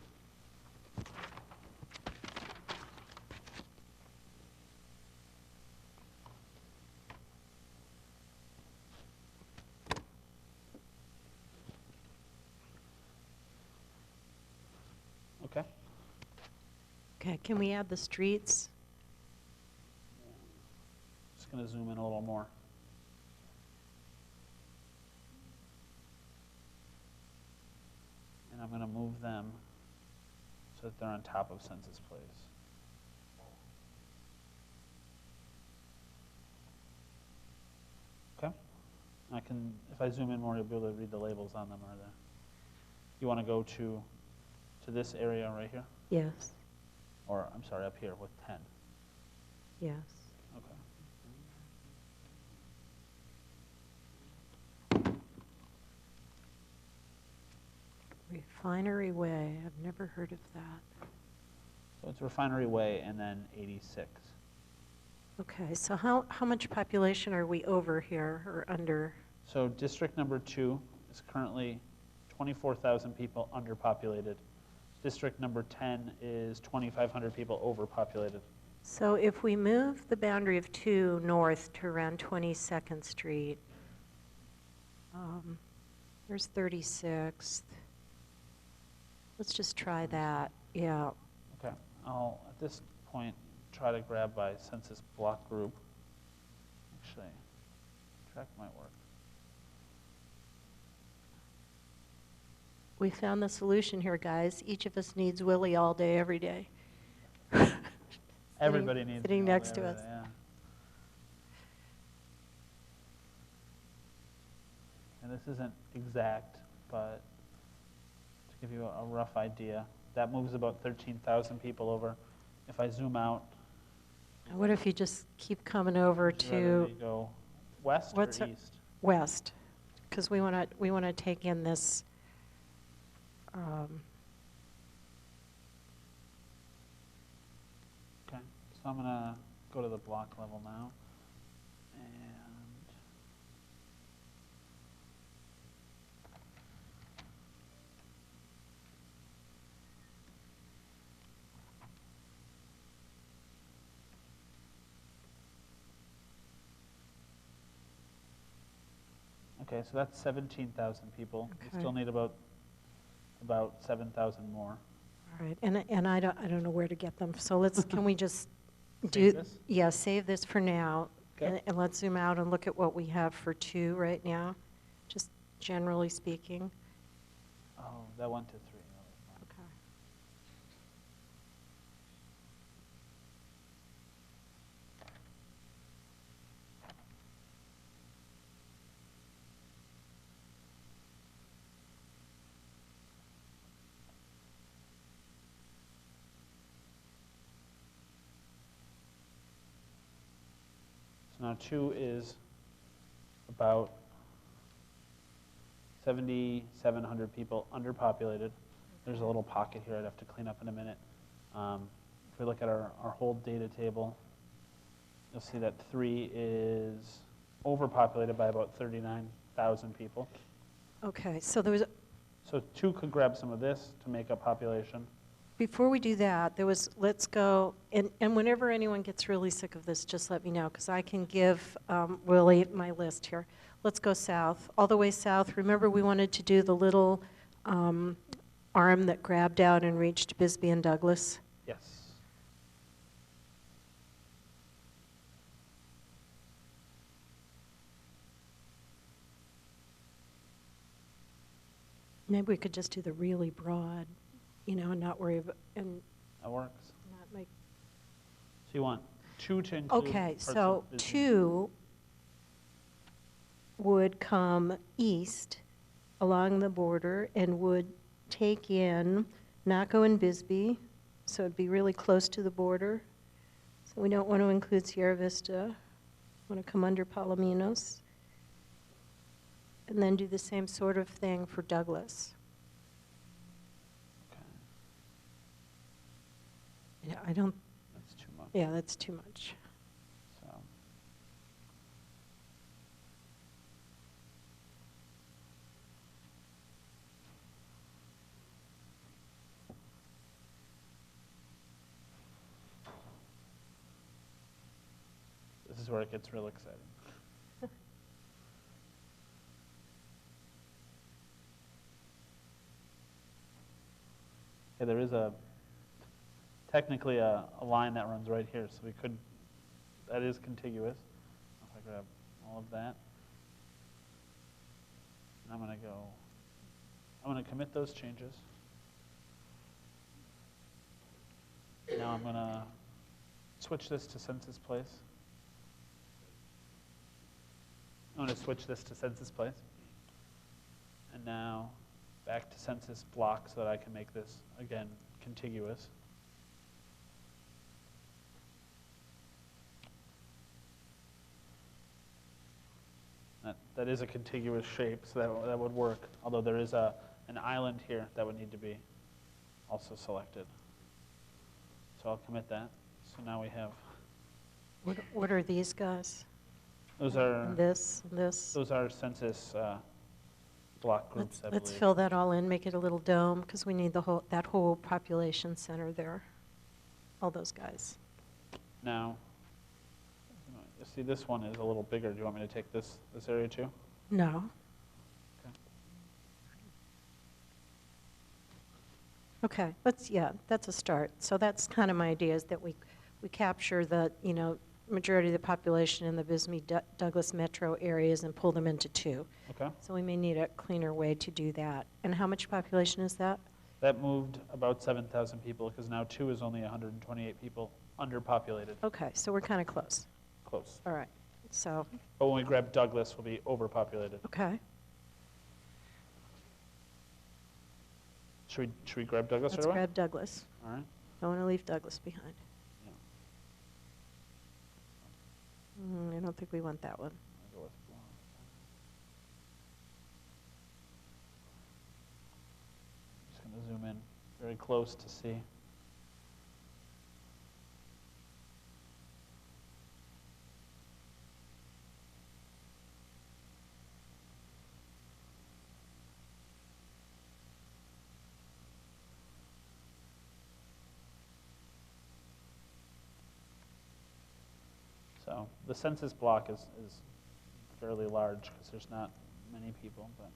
Okay. Okay, can we add the streets? Just going to zoom in a little more. And I'm going to move them so that they're on top of Census Place. Okay. I can, if I zoom in more, you'll be able to read the labels on them. Are there? You want to go to this area right here? Yes, Or, I'm sorry, up here with 10. yes. Okay. Refinery Way, I've never heard of that. So it's Refinery Way and then 86. Okay, so how much population are we over here or under? So district number 2 is currently 24,000 people underpopulated. District number 10 is 2,500 people overpopulated. So if we move the boundary of 2 north to around 22nd Street, there's 36th. Let's just try that, yeah. Okay, I'll, at this point, try to grab by census block group. Actually, track might work. We found the solution here, guys. Each of us needs Willie all day, every day. Everybody needs sitting me all next day, to every us. day, yeah. And this isn't exact, but to give you a rough idea, that moves about 13,000 people over. If I zoom out, What if you just keep coming over would you rather to me go west or What's our- east? west? Because we want to take in this. Okay, so I'm gonna go to the block level now. And okay, so that's 17,000 people. We Okay. still need about 7,000 more. All right, and I don't know where to get them, so can we just Save do? this? Yeah, save this for now, Okay. and let's zoom out and look at what we have for 2 right now, just generally speaking. Oh, that went to 3. That was fine. Okay. So now 2 is about 7,700 people underpopulated. There's a little pocket here I'd have to clean up in a minute. If we look at our whole data table, you'll see that 3 is overpopulated by about 39,000 people. Okay, so there was, So 2 could grab some of this to make up population. before we do that, let's go, and whenever anyone gets really sick of this, just let me know, because I can give Willie my list here. Let's go south, all the way south. Remember, we wanted to do the little arm that grabbed out and reached Bisbee and Douglas? Yes. Maybe we could just do the really broad. and not worry about, and That works. not make. So you want 2 to include Okay, parts of so Bisbee? 2 would come east along the border and would take in Naco and Bisbee, so it'd be really close to the border. So we don't want to include Sierra Vista, want to come under Palominos. And then do the same sort of thing for Douglas. Okay, Yeah, I don't, that's too much. yeah, that's too much. So. This is where it gets real exciting. Okay, there is technically a line that runs right here, so we could, that is contiguous. If I grab all of that. And I'm going to commit those changes. Now I'm going to switch this to census place. I'm going to switch this to census place. And now back to census block so that I can make this, again, contiguous. That is a contiguous shape, so that would work. Although there is an island here that would need to be also selected. So I'll commit that. So now we have. What are these guys? Those are. And this, and this? Those are census block groups, I believe. Let's fill that all in, make it a little dome, because we need that whole population center there, all those guys. Now, you see this one is a little bigger. Do you want me to take this area too? No. Okay, that's a start. So that's kind of my idea, is that we capture the, majority of the population in the Bisbee Douglas metro areas and pull them into 2. Okay. So we may need a cleaner way to do that. And how much population is that? That moved about 7,000 people because now 2 is only 128 people underpopulated. Okay, so we're kind of close. Close. All right, so, But when we grab Douglas, we'll be overpopulated. okay. Should we grab Douglas Let's right away? grab Douglas. All right. Don't want to leave Douglas behind. Yeah. I don't think we want that one. I'll go with blue. Just going to zoom in very close to see. So the census block is fairly large because there's not many people, but.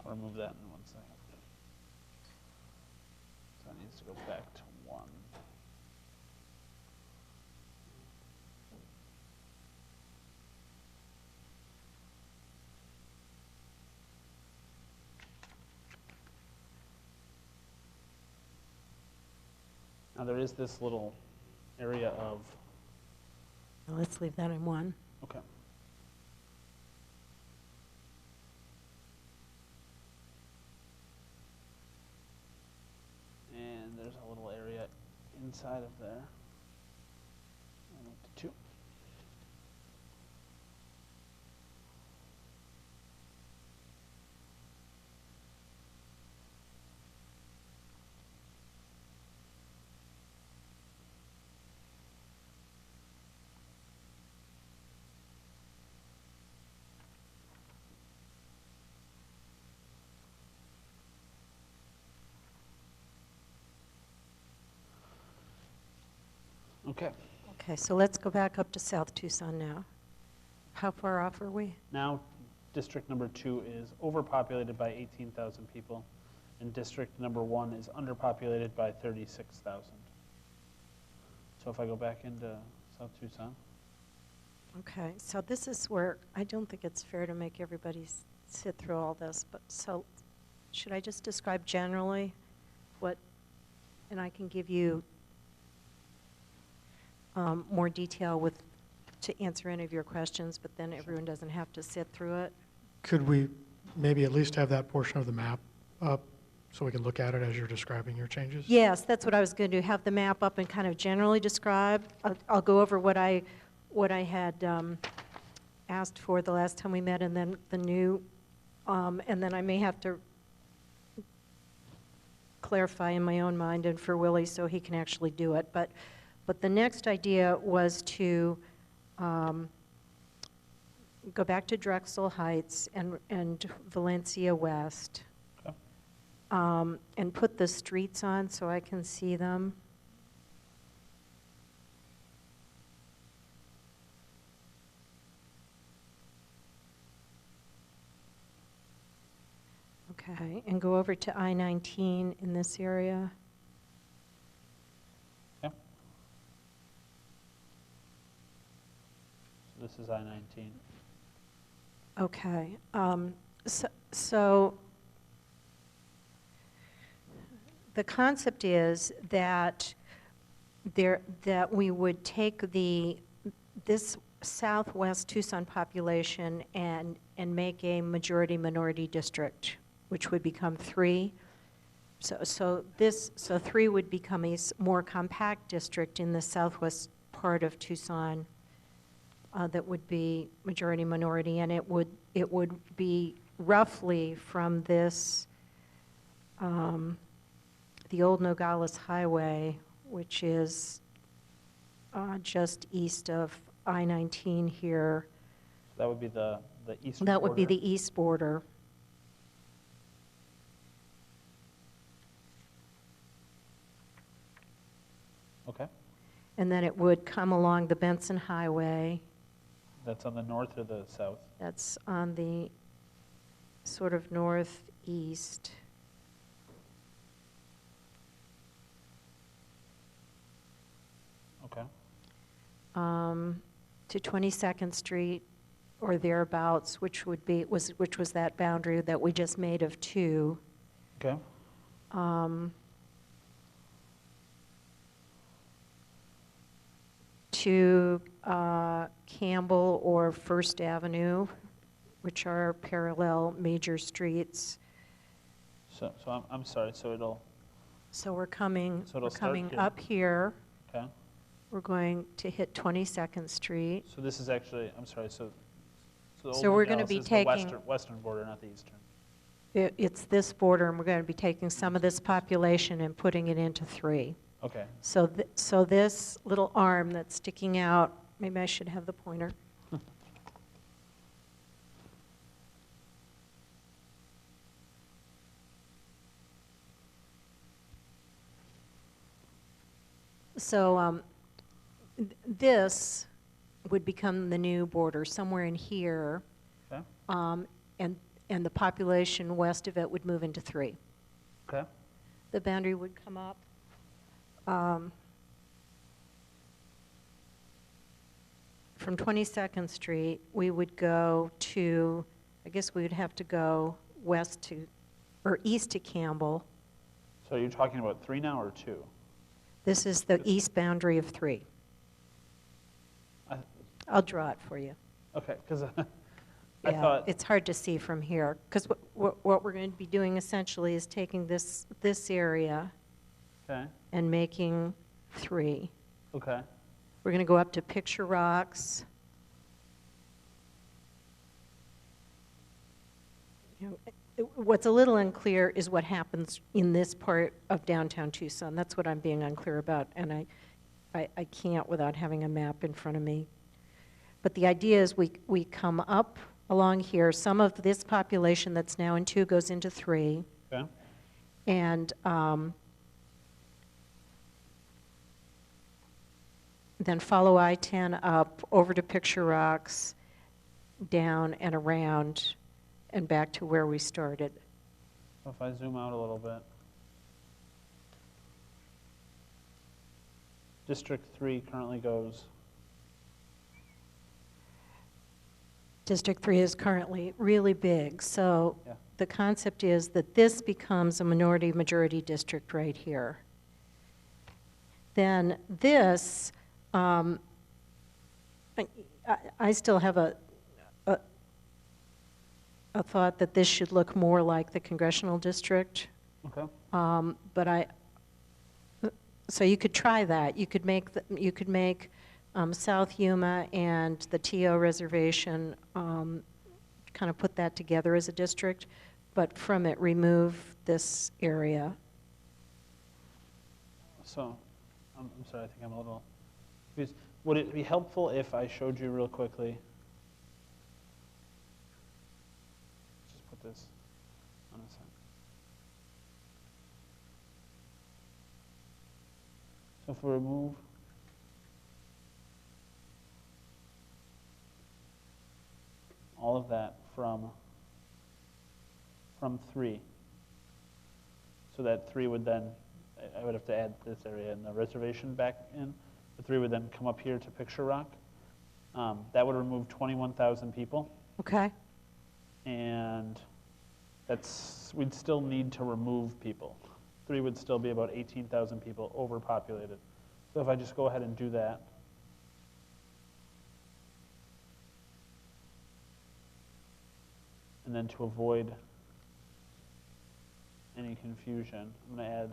I'll remove that in 1 second. So it needs to go back to 1. Now there is this little area of, Well, let's leave that in 1. okay. And there's a little area inside of there. And up to 2. Okay. Okay, so let's go back up to South Tucson now. How far off are we? Now, district number 2 is overpopulated by 18,000 people, and district number 1 is underpopulated by 36,000. So if I go back into South Tucson, Okay, so this is where I don't think it's fair to make everybody sit through all this, but so should I just describe generally what, and I can give you more detail to answer any of your questions, but then everyone doesn't have to sit through it. Could we maybe at least have that portion of the map up so we can look at it as you're describing your changes? Yes, that's what I was going to do, have the map up and kind of generally describe. I'll go over what I had asked for the last time we met, and then the new, and then I may have to clarify in my own mind and for Willie so he can actually do it. But the next idea was to go back to Drexel Heights and Valencia West, okay. and put the streets on so I can see them. Okay, and go over to I-19 in this area. Okay. So this is I-19. Okay, so the concept is that that we would take this Southwest Tucson population and make a majority-minority district, which would become 3. So 3 would become a more compact district in the southwest part of Tucson that would be majority-minority, and it would be roughly from this, the old Nogales Highway, which is just east of I-19 here. So that would be the east That would be border. the east border. Okay. And then it would come along the Benson Highway. That's on the north or the south? That's on the sort of northeast. Okay. To 22nd Street or thereabouts, which was that boundary that we just made of 2. Okay. To Campbell or First Avenue, which are parallel major streets. So I'm sorry, so it'll, So we're coming, So it'll we're coming start here. up here. okay. We're going to hit 22nd Street. So this is actually, I'm sorry, so the So old we're gonna Nogales be is the taking- western border, not the eastern. It's this border, and we're going to be taking some of this population and putting it into 3. Okay. So this little arm that's sticking out, maybe I should have the pointer. So this would become the new border somewhere in here, Okay. and the population west of it would move into 3. Okay. The boundary would come up. From 22nd Street, we would go to, I guess we would have to go west to, or east to Campbell. So you're talking about 3 now or 2? This is the east boundary of 3. I- I'll draw it for you. Okay, because I Yeah, thought, it's hard to see from here, because what we're going to be doing essentially is taking this area okay, and making 3. okay, We're going to go up to Picture Rocks. You know, what's a little unclear is what happens in this part of downtown Tucson. That's what I'm being unclear about, and I can't without having a map in front of me. But the idea is we come up along here. Some of this population that's now in 2 goes into 3. okay, And then follow I-10 up over to Picture Rocks, down and around, and back to where we started. So if I zoom out a little bit. District 3 currently goes, District 3 is currently really big, so Yeah. the concept is that this becomes a minority-majority district right here. Then this, I still have a thought that this should look more like the congressional district. okay, But so you could try that. You could make South Yuma and the TO reservation, kind of put that together as a district, but from it remove this area. so, I'm sorry, I think I'm a little confused. Would it be helpful if I showed you real quickly? Just put this on a side. So if we remove all of that from 3, so that 3 would then, I would have to add this area and the reservation back in. The 3 would then come up here to Picture Rock. That would remove 21,000 people, Okay? and we'd still need to remove people. 3 would still be about 18,000 people overpopulated. So if I just go ahead and do that, and then to avoid any confusion, I'm going to add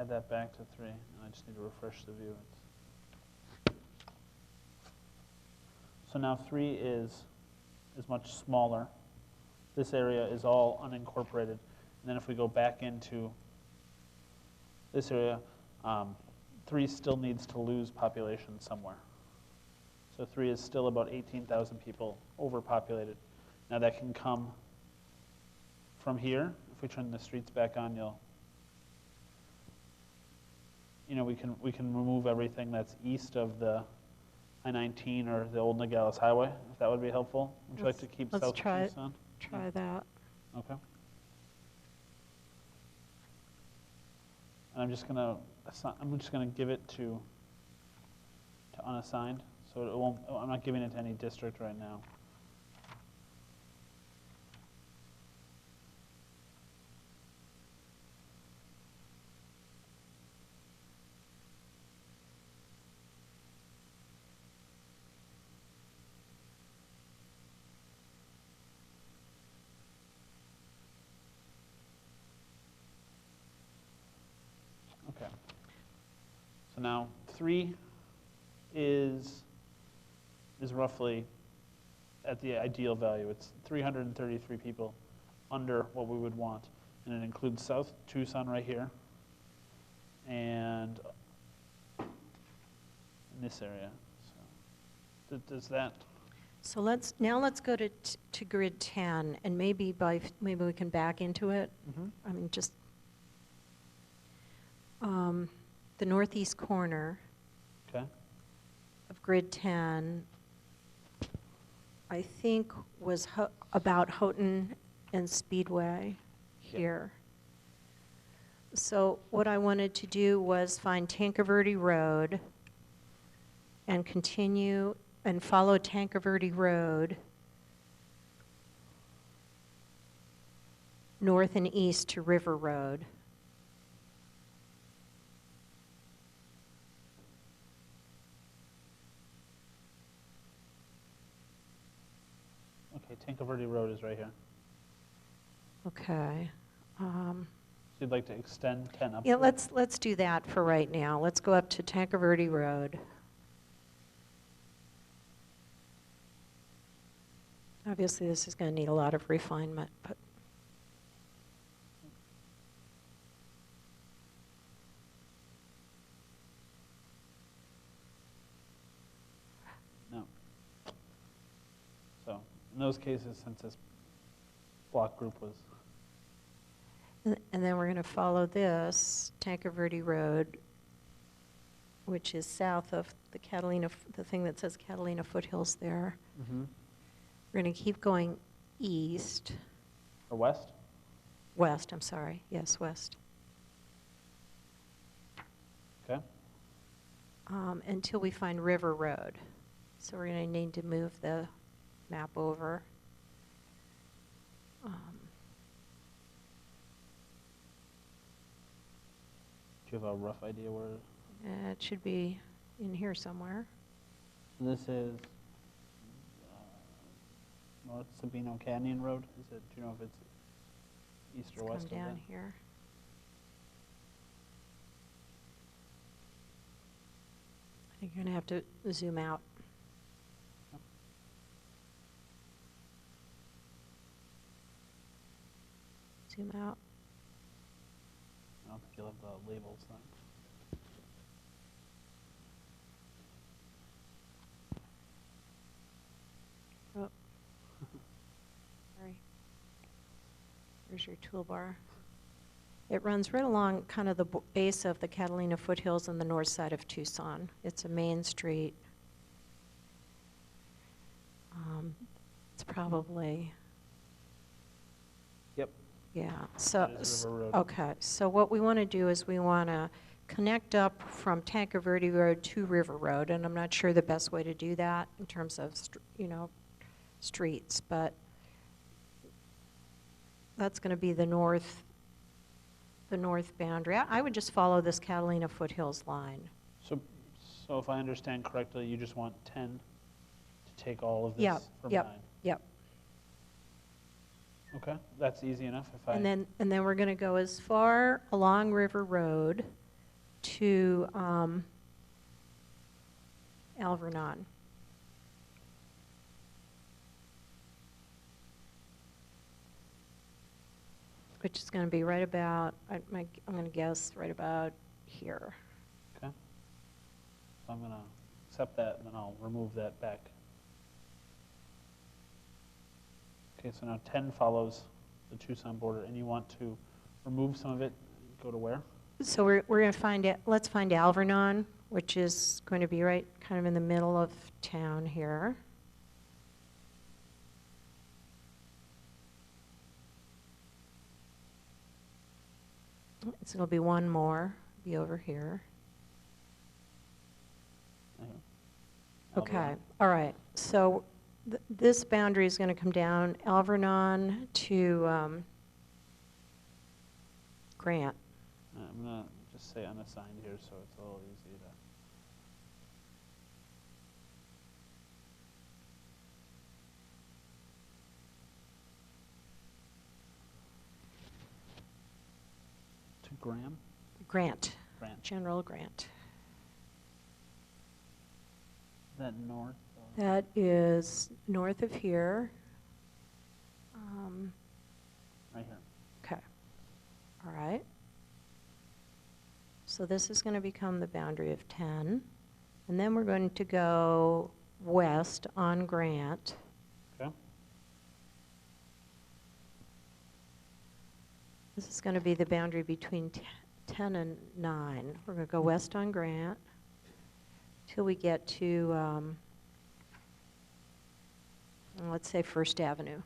that back to 3, and I just need to refresh the view. So now 3 is much smaller. This area is all unincorporated. And then if we go back into this area, 3 still needs to lose population somewhere. So 3 is still about 18,000 people overpopulated. Now that can come from here. If we turn the streets back on, we can remove everything that's east of the I-19 or the old Nogales Highway, if that would be helpful. Would you like to keep Let's South try Tucson? that. Okay. And I'm just gonna give it to unassigned, so it won't. I'm not giving it to any district right now. Okay. So now 3 is roughly at the ideal value. It's 333 people under what we would want. And it includes South Tucson right here and in this area. So does that? So let's go to grid 10, and maybe we can back into it. I mean, just the northeast corner Okay. of grid 10, I think was about Houghton and Speedway here. So what I wanted to do was find Tankerverde Road and continue and follow Tankerverde Road north and east to River Road. Okay, Tankerverde Road is right here. Okay. So you'd like to extend 10 up? Yeah, to it? let's do that for right now. Let's go up to Tankerverde Road. Obviously, this is going to need a lot of refinement, but No. In those cases, since this block group was, And then we're going to follow this, Tanque Verde Road, which is south of the Catalina, the thing that says Catalina Foothills there. We're going to keep going east, or west? west, I'm sorry, yes, west, Okay. until we find River Road. So we're going to need to move the map over. Do you have a rough idea where? It should be in here somewhere. This is North Sabino Canyon Road. Is it? Do you know if it's east or Let's west come of down that? here. I think you're going to have to zoom out. Zoom out. I don't think you'll have the labels then. Oh. Sorry. There's your toolbar. It runs right along kind of the base of the Catalina Foothills on the north side of Tucson. It's a main street. It's probably, Yep. yeah. So, That is River Road. okay. So what we want to do is we want to connect up from Tanque Verde Road to River Road, and I'm not sure the best way to do that in terms of, streets, but that's going to be the north boundary. I would just follow this Catalina Foothills line. So if I understand correctly, you just want 10 to take all of this Yep, from yep. 9. Yep. Okay, that's easy enough if I. And then we're going to go as far along River Road to Alvernon. Which is going to be right about, I'm going to guess, right about here. Okay. So I'm going to accept that, and then I'll remove that back. Okay, so now 10 follows the Tucson border, and you want to remove some of it, go to where? So we're going to find it, let's find Alvernon, which is going to be right kind of in the middle of town here. So it'll be one more, be over here. Okay, all right. So this boundary is going to come down Alvernon to Grant. I'm going to just say unassigned here, so it's a little easy to Graham? Grant, Grant. General Grant. Is that north? That is north of here. Right here. Okay, all right. So this is going to become the boundary of 10. And then we're going to go west on Grant. Okay. This is going to be the boundary between 10 and 9. We're going to go west on Grant till we get to, let's say, First Avenue,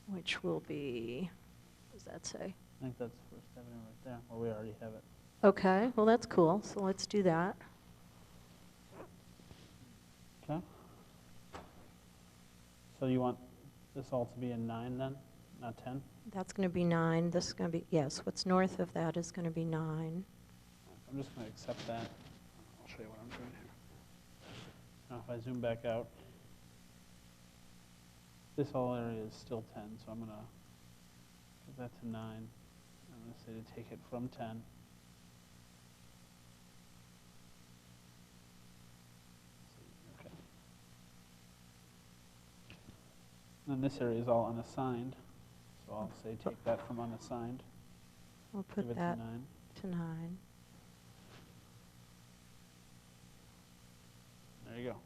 which will be, what does that say? I think that's First Avenue right there, where we already have it. Okay, well, that's cool. So let's do that. Okay. So you want this all to be in 9 then, not 10? That's going to be 9. This is going to be, yes, what's north of that is going to be 9. I'm just going to accept that. I'll show you what I'm doing here. Now if I zoom back out, this whole area is still 10, so I'm going to give that to 9. I'm going to say to take it from 10. Okay. And then this area is all unassigned, so I'll say take that from unassigned, We'll give put it that to 9. to 9. There you go.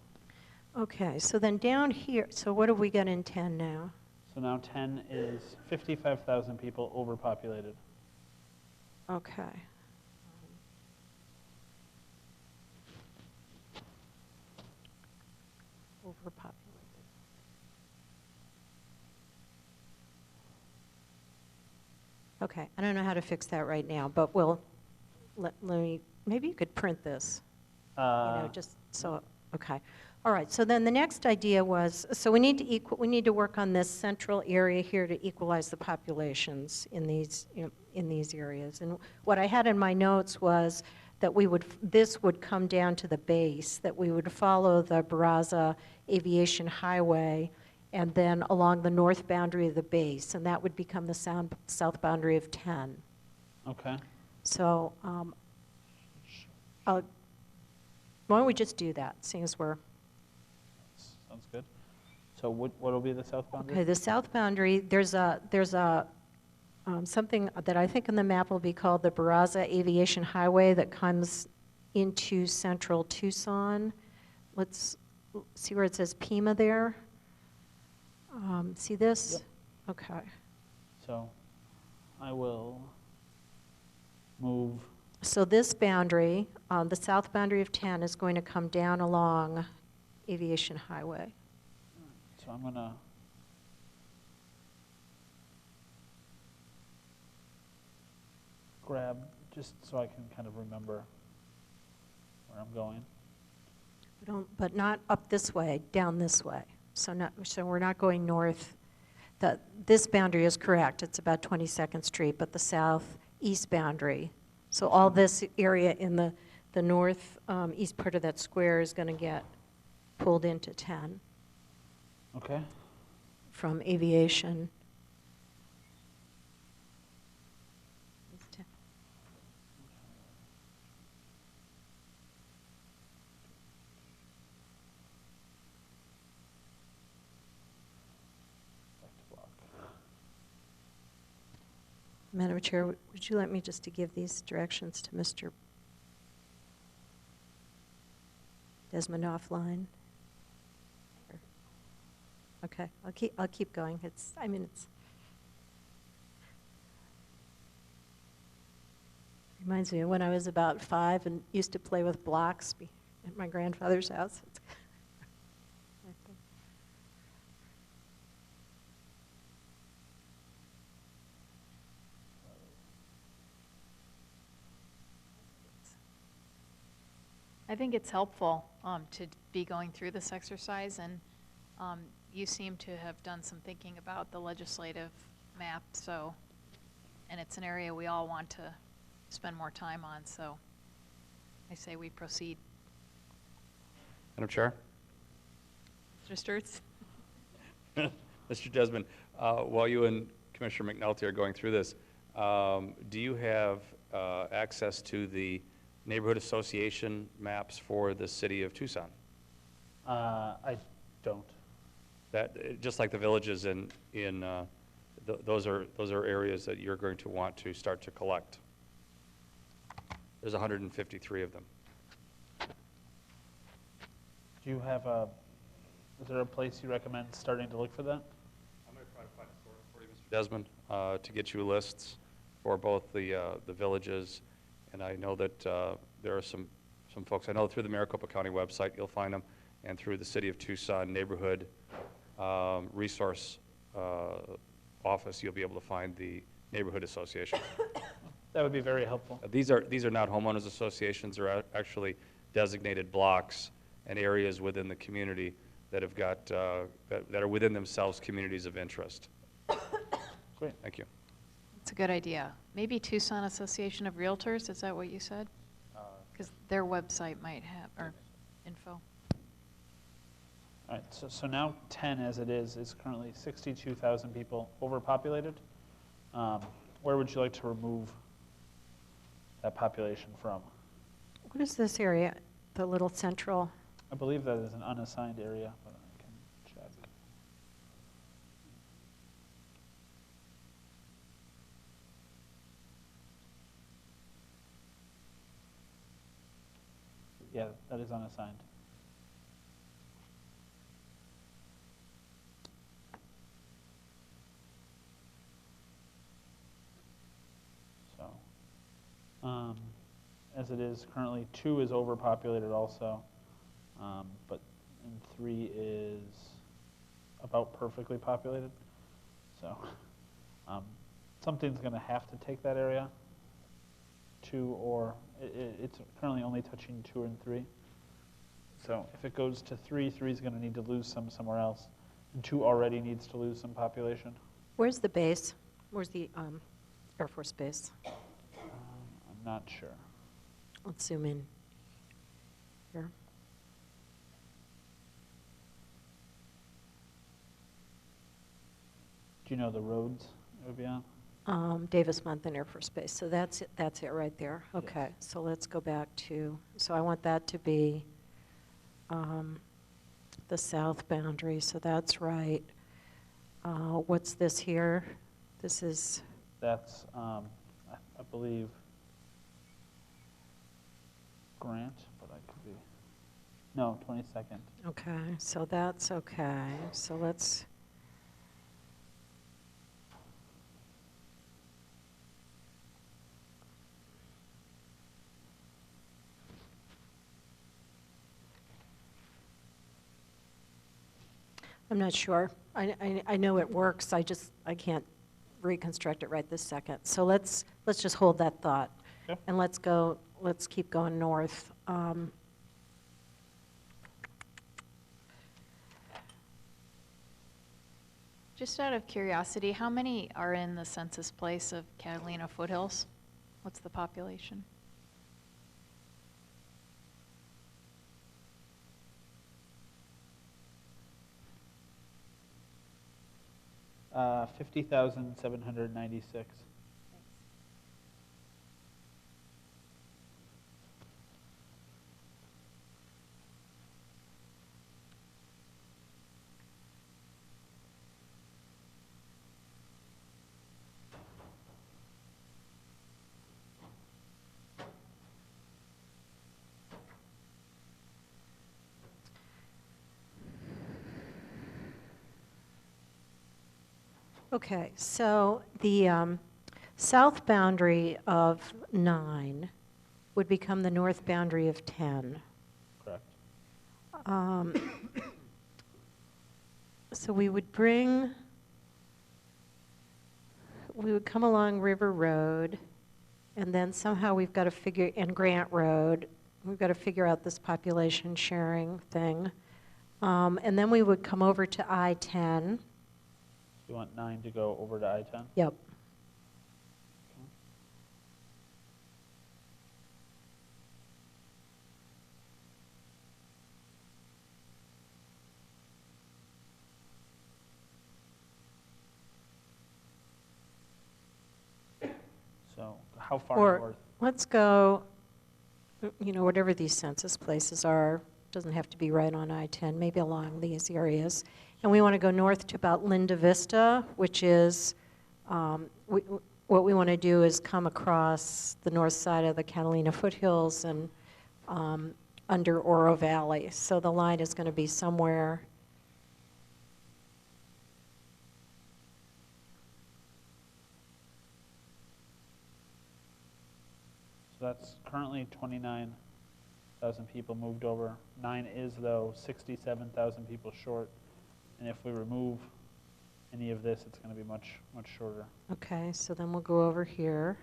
Okay, so then down here, so what have we got in 10 now? So now 10 is 55,000 people overpopulated. Okay. Overpopulated. Okay, I don't know how to fix that right now, but let me, maybe you could print this, just so, okay. All right, so then the next idea was, so we need to work on this central area here to equalize the populations in these, in these areas. And what I had in my notes was that this would come down to the base, that we would follow the Barraza Aviation Highway and then along the north boundary of the base, and that would become the south boundary of 10. Okay. So why don't we just do that, seeing as we're... Sounds good. So what will be the south boundary? Okay, the south boundary, there's something that I think in the map will be called the Barraza Aviation Highway that comes into central Tucson. Let's see where it says Pima there. See this? Yep. Okay. So I will move. So this boundary, the south boundary of 10 is going to come down along Aviation Highway. So I'm going to grab, just so I can kind of remember where I'm going. But not up this way, down this way. So we're not going north. This boundary is correct. It's about 22nd Street, but the southeast boundary. So all this area in the north east part of that square is going to get pulled into 10. Okay. From aviation. Madam Chair, would you let me just to give these directions to Mr. Desmond offline? Okay, I'll keep going. It's reminds me of when I was about 5 and used to play with blocks at my grandfather's house. I think it's helpful to be going through this exercise, and you seem to have done some thinking about the legislative map, and it's an area we all want to spend more time on, so I say we proceed. Madam Chair? Mr. Sturts? Mr. Desmond, while you and Commissioner McNulty are going through this, do you have access to the neighborhood association maps for the city of Tucson? I don't. That just like the villages those are areas that you're going to want to start to collect. There's 153 of them. Do you have is there a place you recommend starting to look for that? I'm going to try to find a source for you, Mr. Desmond, to get you lists for both the villages, and I know that there are some folks, I know through the Maricopa County website you'll find them, and through the City of Tucson neighborhood resource office you'll be able to find the neighborhood association. That would be very helpful. These are not homeowners associations, they're actually designated blocks and areas within the community that have got, that are within themselves communities of interest. Great. Thank you. It's a good idea. Maybe Tucson Association of Realtors, is that what you said? Because their website might have, or info. All right, so now 10 as it is currently 62,000 people overpopulated. Where would you like to remove that population from? What is this area, the little central? I believe that is an unassigned area, but I can check. Yeah, that is unassigned. as it is currently. 2 is overpopulated also, but and 3 is about perfectly populated. So something's going to have to take that area. 2 or it's currently only touching 2 and 3. So if it goes to 3, 3 is going to need to lose some somewhere else, and 2 already needs to lose some population. Where's the base? Where's the Air Force Base? I'm not sure. Let's zoom in here. Do you know the roads it would be on? Davis-Monthan Air Force Base, so that's it right there. Okay, Yes. so let's go back to, so I want that to be the south boundary, so that's right. What's this here? This is, That's, I believe, Grant, but I could be, no, 22nd. okay, so that's okay. So let's, I'm not sure. I know it works, I can't reconstruct it right this second. So let's just hold that thought. Okay. And let's keep going north. Just out of curiosity, how many are in the census place of Catalina Foothills? What's the population? 50,796. Okay, so the south boundary of 9 would become the north boundary of 10. Correct. So we would come along River Road, and then somehow we've got to figure, and Grant Road, we've got to figure out this population sharing thing. And then we would come over to I-10. You want 9 to go over to I-10? Yep. So how far Or north? let's go, whatever these census places are, doesn't have to be right on I-10, maybe along these areas. And we want to go north to about Linda Vista, which is, what we want to do is come across the north side of the Catalina foothills and under Oro Valley. So the line is going to be somewhere. So that's currently 29,000 people moved over. 9 is, though, 67,000 people short. And if we remove any of this, it's going to be much, much shorter. Okay, so then we'll go over here.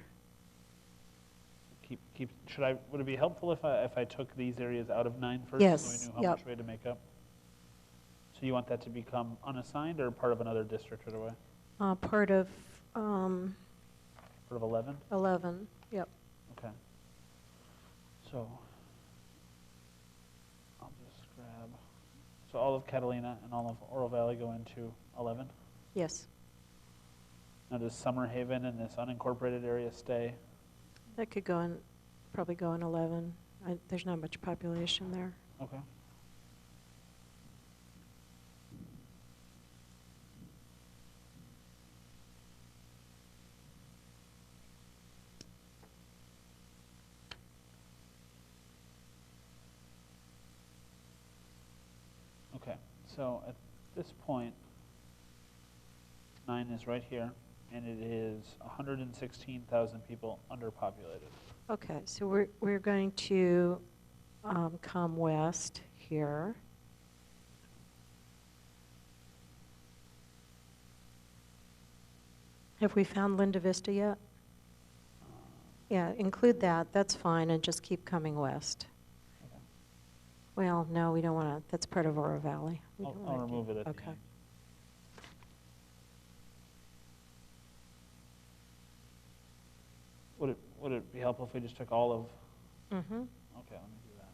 Would it be helpful if I took these areas out of 9 first? Yes, So we knew how yep. much we had to make up? So you want that to become unassigned or part of another district right away? Part of Part of 11? 11, yep. Okay. So I'll just grab, so all of Catalina and all of Oro Valley go into 11? Yes, Now does Summer Haven and this unincorporated area stay? that could probably go in 11. There's not much population there. Okay. Okay, so at this point, 9 is right here, and it is 116,000 people underpopulated. Okay, so we're going to come west here. Have we found Linda Vista yet? Yeah, include that, that's fine, and just keep coming west. Well, no, we don't want to, that's part of Oro Valley. We don't I'll wanna do- remove it at the Okay. end. Would it be helpful if we just took all of, Mm-hmm. okay, let me do that.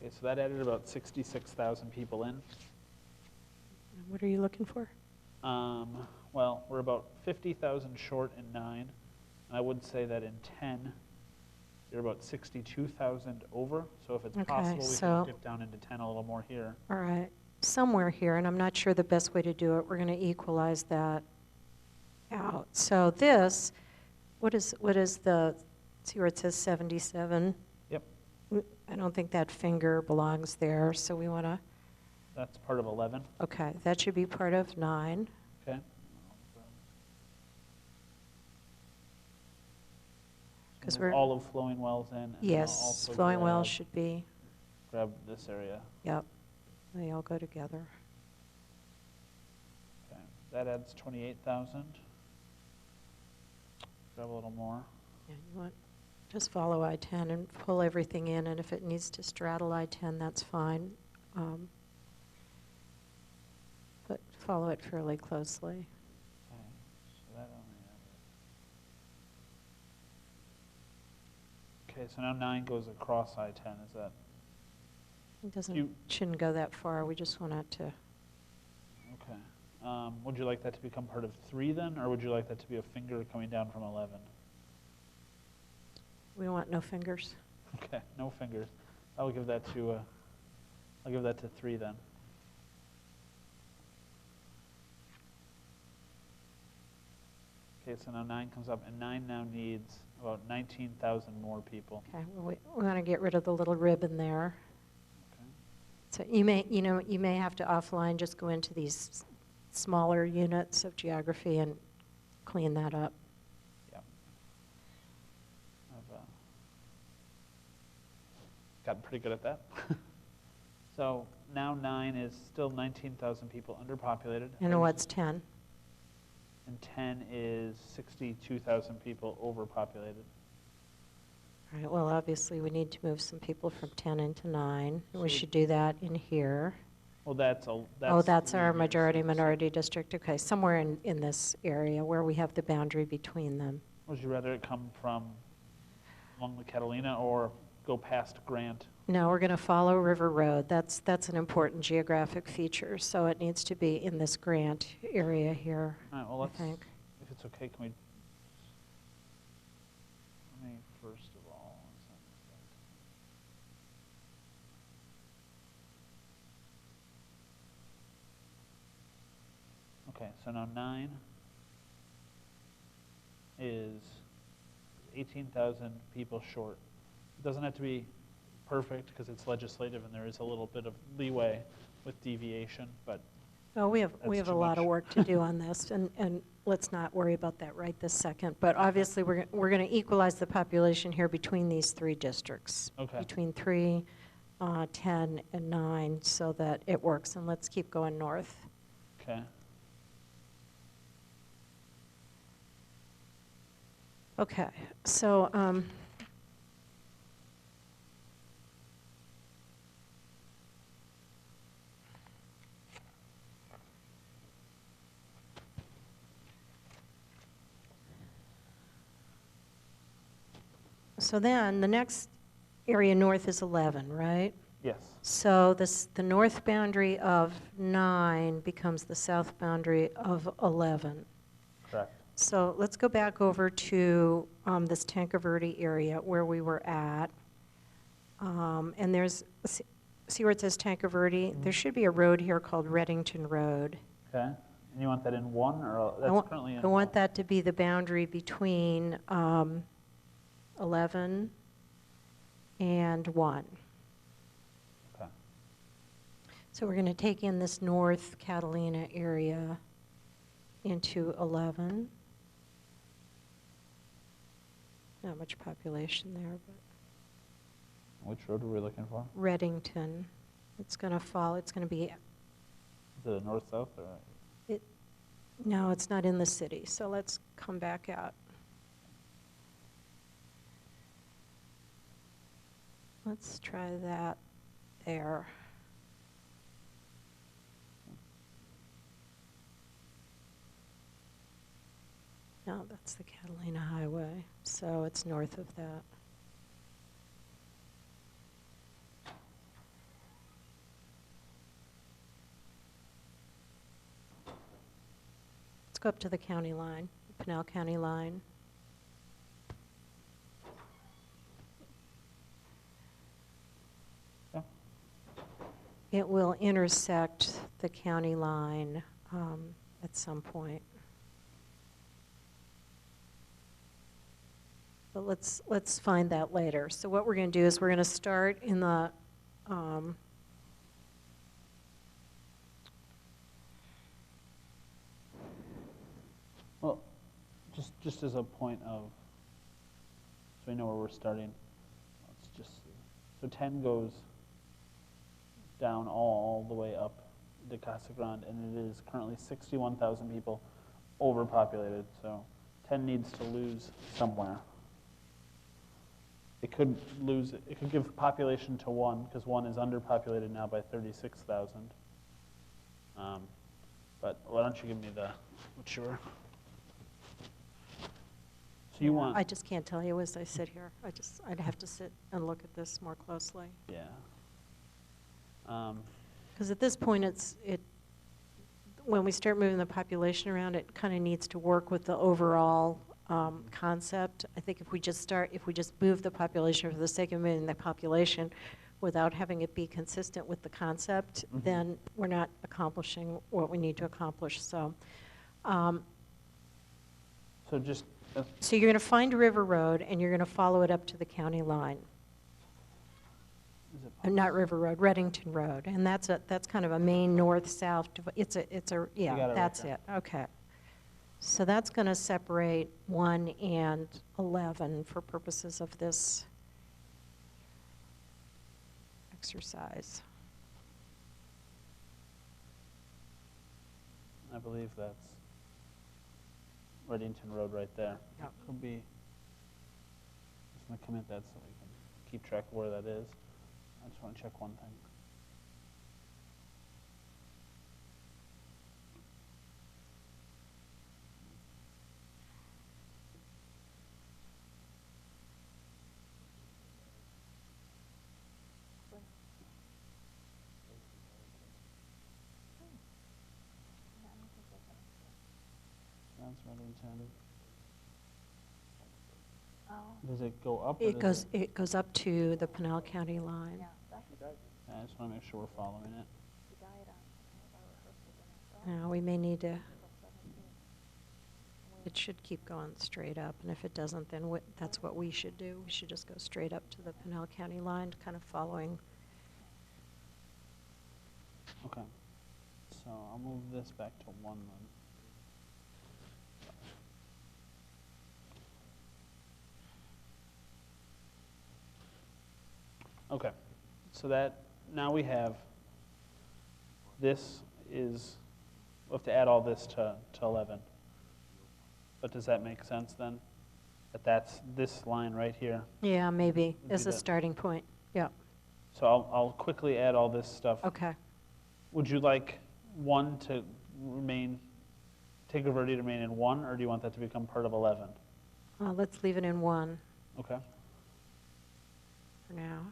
Okay, so that added about 66,000 people in. What are you looking for? Well, we're about 50,000 short in 9, and I would say that in 10, you're about 62,000 over. So if it's Okay, possible, we so- can dip down into 10 a little more here. All right, somewhere here, and I'm not sure the best way to do it, we're going to equalize that out. So this, what is the, see where it says 77? Yep, I don't think that finger belongs there, so we want to, that's part of 11. okay, that should be part of 9. Okay. Because Move we're, all of flowing wells in. And then I'll yes, also flowing wells grab- should be, Grab this area. yep, they all go together. Okay, that adds 28,000. Grab a little more. Yeah, you want, just follow I-10 and pull everything in, and if it needs to straddle I-10, that's fine. But follow it fairly closely. Okay, so that only added. Okay, so now 9 goes across I-10, is that, It doesn't, You- shouldn't go that far, we just want it to, okay. Would you like that to become part of 3 then, or would you like that to be a finger coming down from 11? we want no fingers. Okay, no fingers. I'll give that to 3 then. Okay, so now 9 comes up, and 9 now needs about 19,000 more people. Okay, well, we want to get rid of the little ribbon there. Okay. So you may have to offline just go into these smaller units of geography and clean that up. Yep. I've gotten pretty good at that. So now 9 is still 19,000 people underpopulated. And what's 10? And 10 is 62,000 people overpopulated. All right, well, obviously, we need to move some people from 10 into 9. We So- should do that in here. Well, that's Oh, 3 that's our here, majority-minority district. Okay, somewhere in this area where we have the boundary between them. Would you rather it come from along the Catalina or go past Grant? No, we're going to follow River Road. That's an important geographic feature, so it needs to be in this Grant area here, All right, well, I let's, think. if it's okay, can we, let me first of all, okay, so now 9 is 18,000 people short. It doesn't have to be perfect because it's legislative and there is a little bit of leeway with deviation, but Well, we have That's a too lot of much. work to do on this, and let's not worry about that right this second. But obviously, we're going to equalize the population here between these 3 districts. Okay. Between 3, 10, and 9, so that it works. And let's keep going north. okay. Okay, so so then the next area north is 11, right? Yes. So the north boundary of 9 becomes the south boundary of 11. Correct. So let's go back over to this Tanque Verde area where we were at. And there's, see where it says Tanque Verde? There should be a road here called Reddington Road. Okay. And you want that in 1 or I want- that's currently in I want 1? that to be the boundary between 11 and 1. Okay. So we're going to take in this North Catalina area into 11. Not much population there, but Which road are we looking for? Reddington. It's going to fall, it's going to be, Is it a north-south or? no, it's not in the city, so let's come back out. Let's try that there. No, that's the Catalina Highway, so it's north of that. Let's go up to the county line, Pinal County line. Yeah. It will intersect the county line at some point. But let's find that later. So what we're going to do is we're going to start in the Well, just as a point of, so we know where we're starting, let's just see. So 10 goes down all the way up to Casa Grande, and it is currently 61,000 people overpopulated, so 10 needs to lose somewhere. It could give population to 1, because 1 is underpopulated now by 36,000. But why don't you give me what you were? So you want? I just can't tell you as I sit here. I'd have to sit and look at this more closely. Yeah. Because at this point, when we start moving the population around, it kind of needs to work with the overall concept. I think if we just move the population for the sake of moving the population without having it be consistent with the concept, then we're not accomplishing what we need to accomplish. So, So just. so you're going to find River Road and you're going to follow it up to the county line. Is it Not River Road, Reddington Road, and that's kind of a main north-south. Yeah, got it right that's there. it. Okay. So that's going to separate 1 and 11 for purposes of this exercise. I believe that's Reddington Road right there. Yep. Could be. Just going to commit that so we can keep track of where that is. I just want to check one thing. That's Reddington. Does it go up? Or does It goes up to the Pinal County line. I just want to make sure we're following it. Now, we may need to, it should keep going straight up, and if it doesn't, then that's what we should do. We should just go straight up to the Pinal County line, kind of following. Okay. So I'll move this back to 1 then. Okay, so now we have, this is, we'll have to add all this to 11. But does that make sense then? That's this line right here. Yeah, maybe, Would as be a that. starting point. Yeah, So I'll quickly add all this stuff. okay. Would you like 1 to Tegra Verde to remain in 1, or do you want that to become part of 11? Let's leave it in 1 Okay. for now.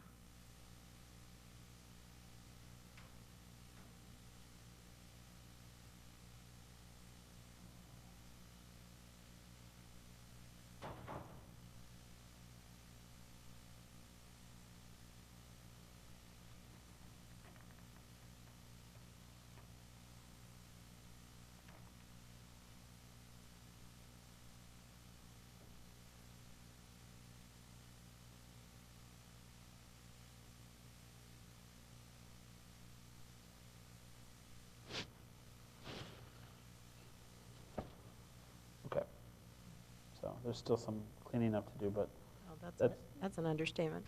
there's still some cleaning up to do, but Oh, That's- that's an understatement.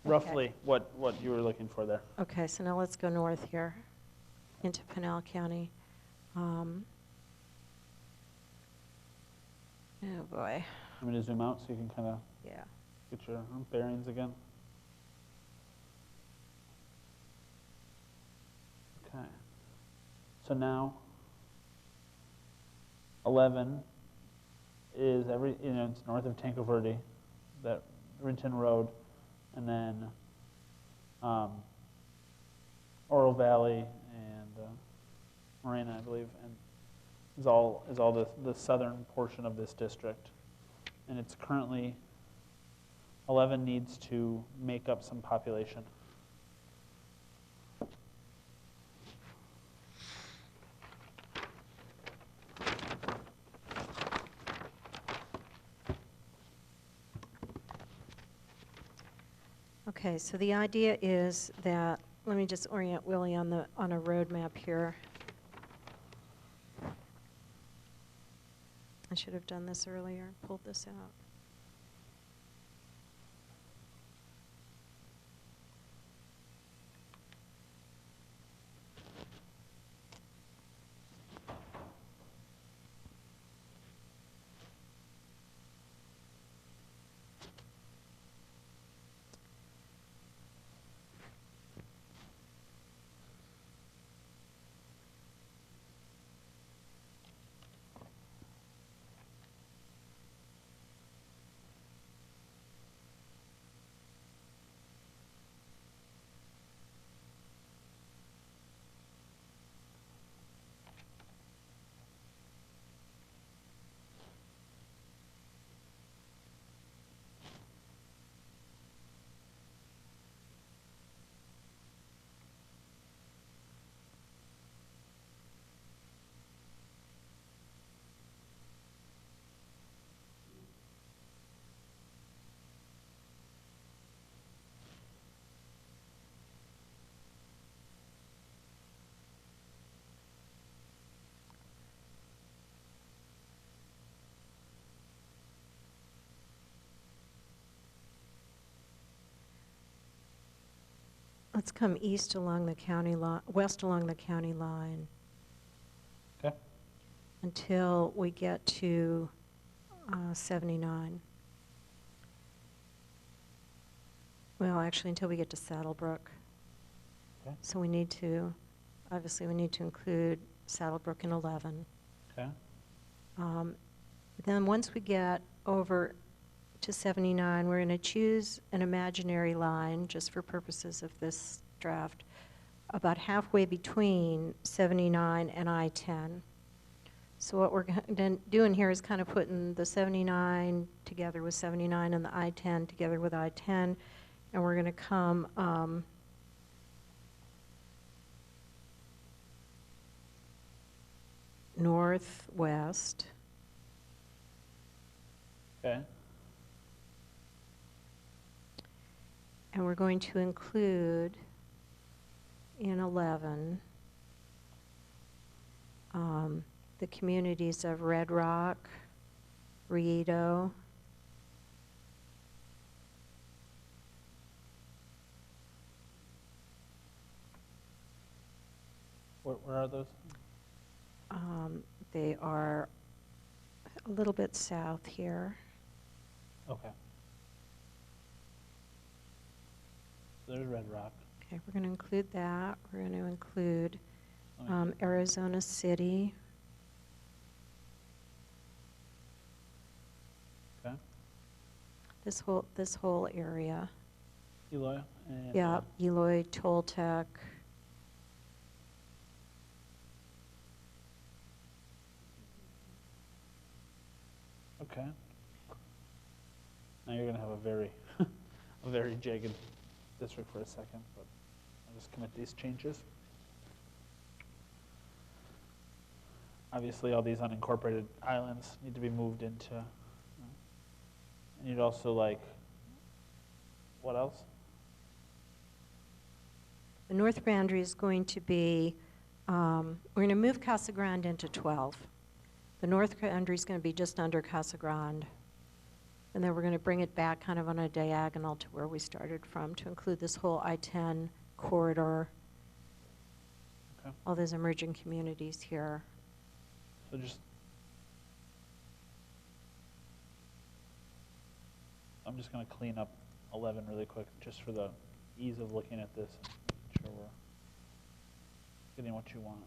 roughly what you were looking for there. Okay, so now let's go north here into Pinal County. Oh, boy, I'm going to zoom out so you can kind of yeah. get your bearings again. Okay. So now, 11 is it's north of Tanco Verde, that Renton Road, and then Oro Valley and Morena, I believe, and is all the southern portion of this district. And it's currently, 11 needs to make up some population. Okay, so the idea is that, let me just orient Willie on a road map here. I should have done this earlier, pulled this out. Let's come east along the county line, west along the county line. Okay. Until we get to 79. Well, actually, until we get to Saddlebrook. Okay. So we need to, obviously, we need to include Saddlebrook in 11. Okay. Then once we get over to 79, we're going to choose an imaginary line, just for purposes of this draft, about halfway between 79 and I-10. So what we're doing here is kind of putting the 79 together with 79 and the I-10 together with I-10, and we're going to come northwest. Okay. And we're going to include in 11 the communities of Red Rock, Riedo, Where are those? they are a little bit south here. Okay. There's Red Rock. Okay, we're going to include that. We're going to include Let me- Arizona City. Okay. This whole area. Eloy. And, Yeah, Eloy, Toltec. Okay. Now you're going to have a very, a very jagged district for a second, but I'll just commit these changes. Obviously, all these unincorporated islands need to be moved into, and you'd also like, what else? The north boundary is going to be, we're going to move Casa Grande into 12. The north boundary is going to be just under Casa Grande. And then we're going to bring it back kind of on a diagonal to where we started from to include this whole I-10 corridor, Okay. all those emerging communities here. So just, I'm just going to clean up 11 really quick, just for the ease of looking at this and making sure we're getting what you want.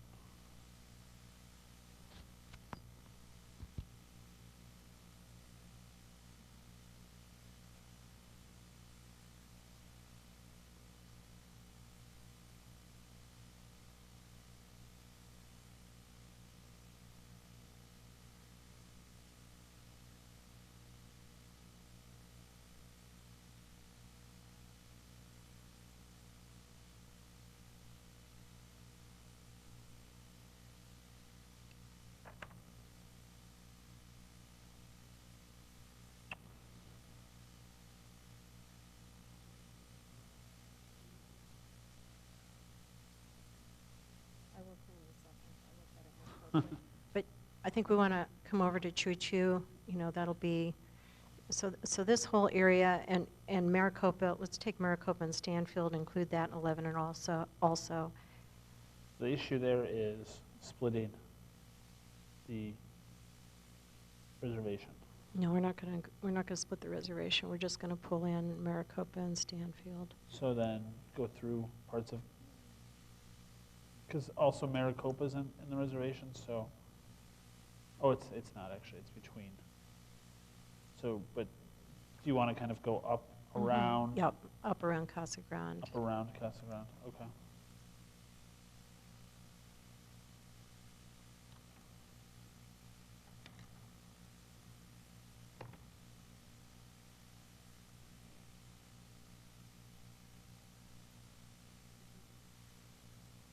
But I think we want to come over to Choo Choo, you know, that'll be, so this whole area and Maricopa, let's take Maricopa and Stanfield, include that in 11 and also. The issue there is splitting the reservation. No, we're not going to split the reservation. We're just going to pull in Maricopa and Stanfield. So then go through parts of, because also Maricopa's in the reservation, so, oh, it's not actually, it's between. So, but do you want to kind of go up around? Yep, up around Casa Grande. Up around Casa Grande, okay.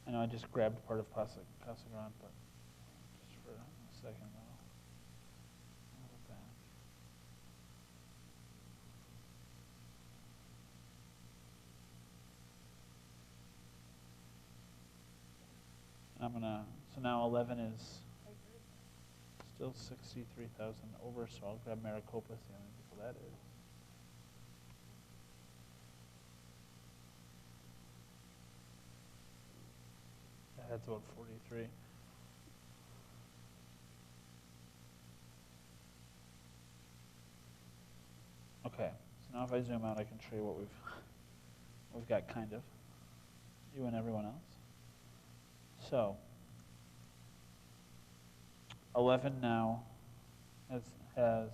I know I just grabbed part of Casa Grande, but just for a second though. I'll go back. I'm gonna, so now 11 is still 63,000 over, so I'll grab Maricopa, see how many people that is. That's about 43. Okay, so now if I zoom out, I can show you what we've got kind of, you and everyone else. So, 11 now has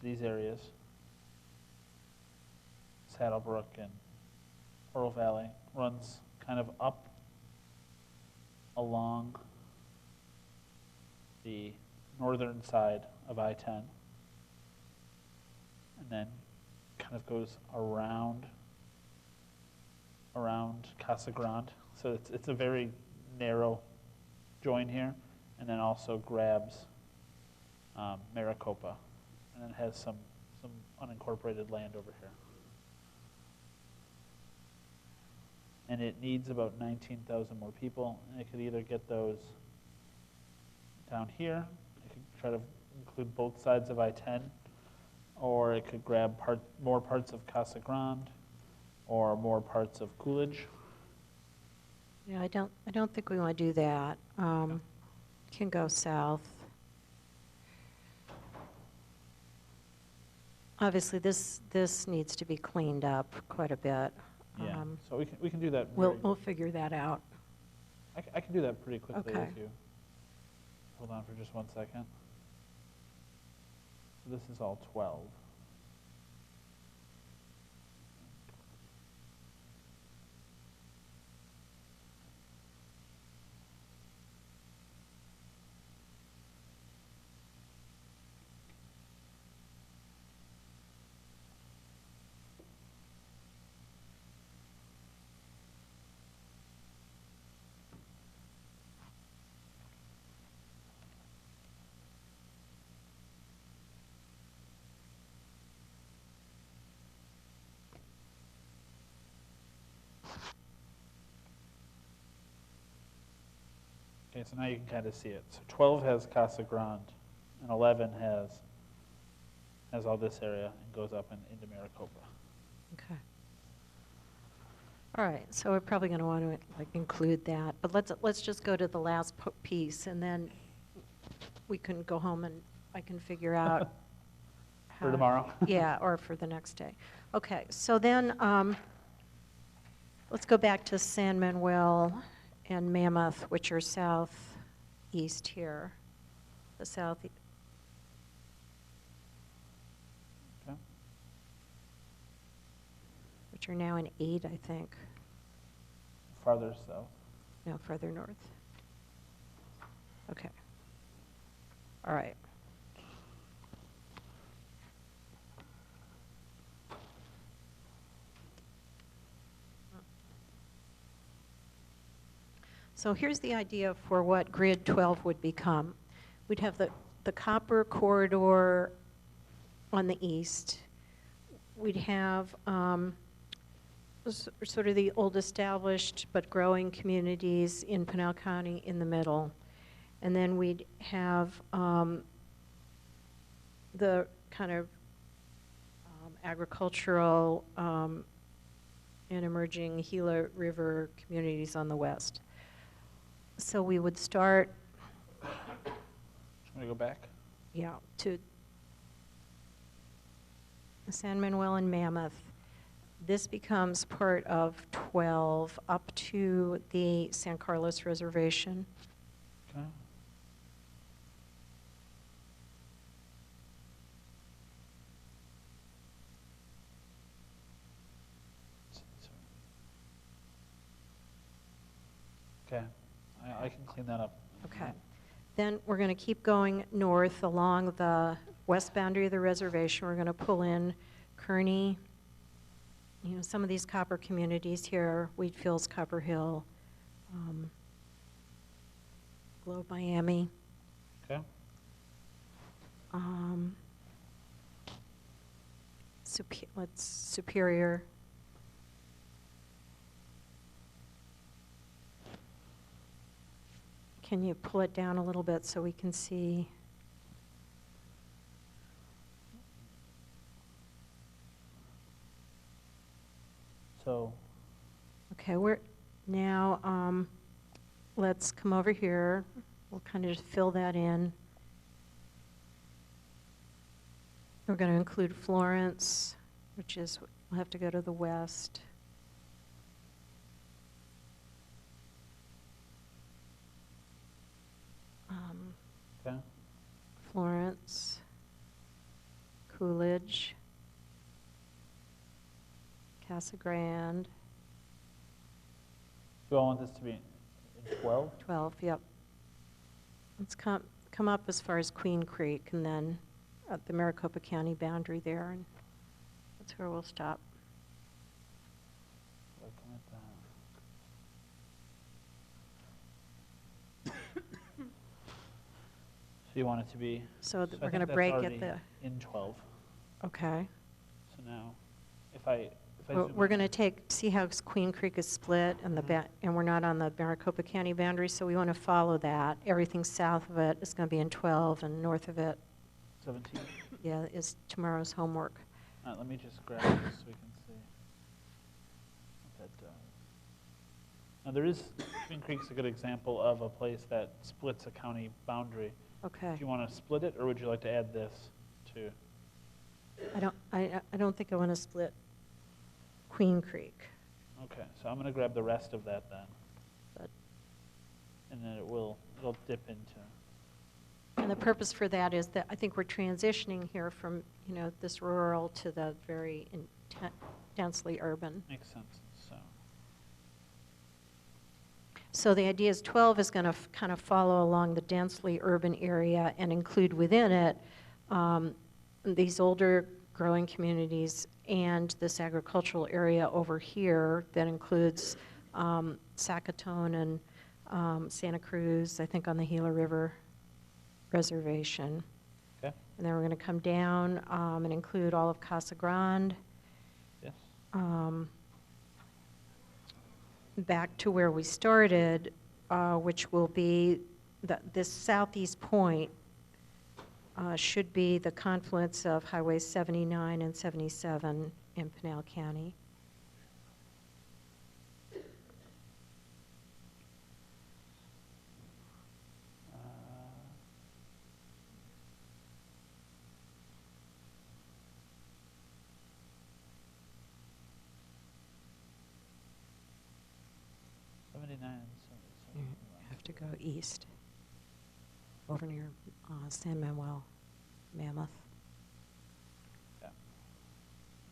these areas, Saddlebrook and Oro Valley, runs kind of up along the northern side of I-10, and then kind of goes around Casa Grande. So it's a very narrow join here, and then also grabs Maricopa, and then has some unincorporated land over here. And it needs about 19,000 more people, and it could either get those down here, it could try to include both sides of I-10, or it could grab more parts of Casa Grande, or more parts of Coolidge. Yeah, I don't think we want to do that. Can go south. Obviously, this needs to be cleaned up quite a bit. Yeah, so we can do that. We'll figure that out. I can do that pretty quickly Okay. if you hold on for just 1 second. So this is all 12. Okay, so now you can kind of see it. So 12 has Casa Grande, and 11 has all this area and goes up into Maricopa. Okay. All right, so we're probably going to want to like include that, but let's just go to the last piece, and then we can go home and I can figure out For tomorrow? Yeah, or for the next day. Okay, so then let's go back to San Manuel and Mammoth, which are southeast here, the south. Okay. Which are now in 8, I think. Farther south. No, further north. Okay. All right. So here's the idea for what Grid 12 would become. We'd have the copper corridor on the east. We'd have sort of the old established but growing communities in Pinal County in the middle. And then we'd have the kind of agricultural and emerging Gila River communities on the west. So we would start, Want to go back? yeah, to San Manuel and Mammoth. This becomes part of 12 up to the San Carlos Reservation. Okay. Okay, I can clean that up. Okay. Then we're going to keep going north along the west boundary of the reservation. We're going to pull in Kearney, you know, some of these copper communities here, Wheatfields, Copper Hill, Globe, Miami. Okay. Superior. Can you pull it down a little bit so we can see? So, Okay, we're now, let's come over here. We'll kind of just fill that in. We're going to include Florence, which is, we'll have to go to the west. okay. Florence, Coolidge, Casa Grande, You all want this to be in 12? 12, yep. Let's come up as far as Queen Creek and then at the Maricopa County boundary there, and that's where we'll stop. Looking at that. So you want it to be, So so I we're going to think break that's at the, already in 12. okay. So now, if I Well, zoom we're in- going to see how Queen Creek is split and and we're not on the Maricopa County boundary, so we want to follow that. Everything south of it is going to be in 12 and north of it, 17. yeah, is tomorrow's homework. Let me just grab this so we can see what that does. Now there is, Queen Creek's a good example of a place that splits a county boundary. Okay. Do you want to split it, or would you like to add this to? I don't think I want to split Queen Creek. Okay, so I'm going to grab the rest of that then. But- And then it'll dip into. And the purpose for that is that I think we're transitioning here from, you know, this rural to the very densely urban. Makes sense, so. So the idea is 12 is going to kind of follow along the densely urban area and include within it these older growing communities and this agricultural area over here that includes Zacatone and Santa Cruz, I think on the Gila River Reservation. Okay. And then we're going to come down and include all of Casa Grande. Yes. Back to where we started, which will be, this southeast point should be the confluence of Highways 79 and 77 in Pinal County. You have to go east, over near San Manuel, Mammoth. Yeah.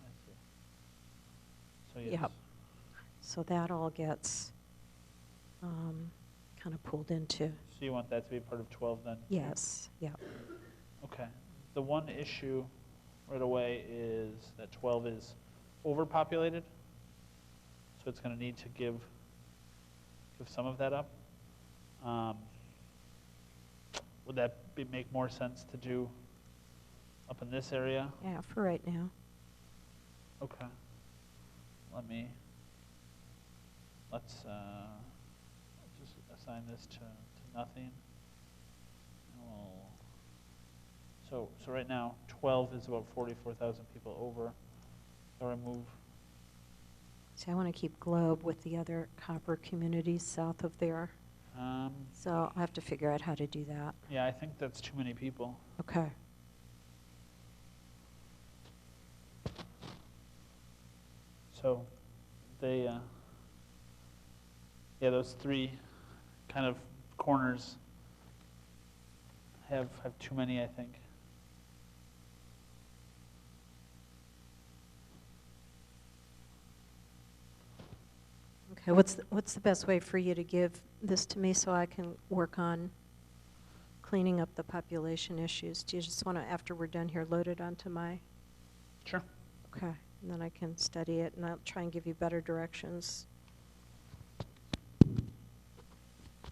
I see. So yes. Yep. So that all gets kind of pulled into, So you want that to be part of 12 then? yes, yeah. Okay. The one issue right away is that 12 is overpopulated. So it's going to need to give some of that up. Would that make more sense to do up in this area? Yeah, for right now. Okay. Let's just assign this to nothing. So right now, 12 is about 44,000 people over. So remove. So I want to keep Globe with the other copper communities south of there. So I have to figure out how to do that. Yeah, I think that's too many people. Okay. So they, yeah, those three kind of corners have too many, I think. Okay, what's the best way for you to give this to me so I can work on cleaning up the population issues? Do you just want to, after we're done here, load it onto my? Sure. Okay, and then I can study it and I'll try and give you better directions.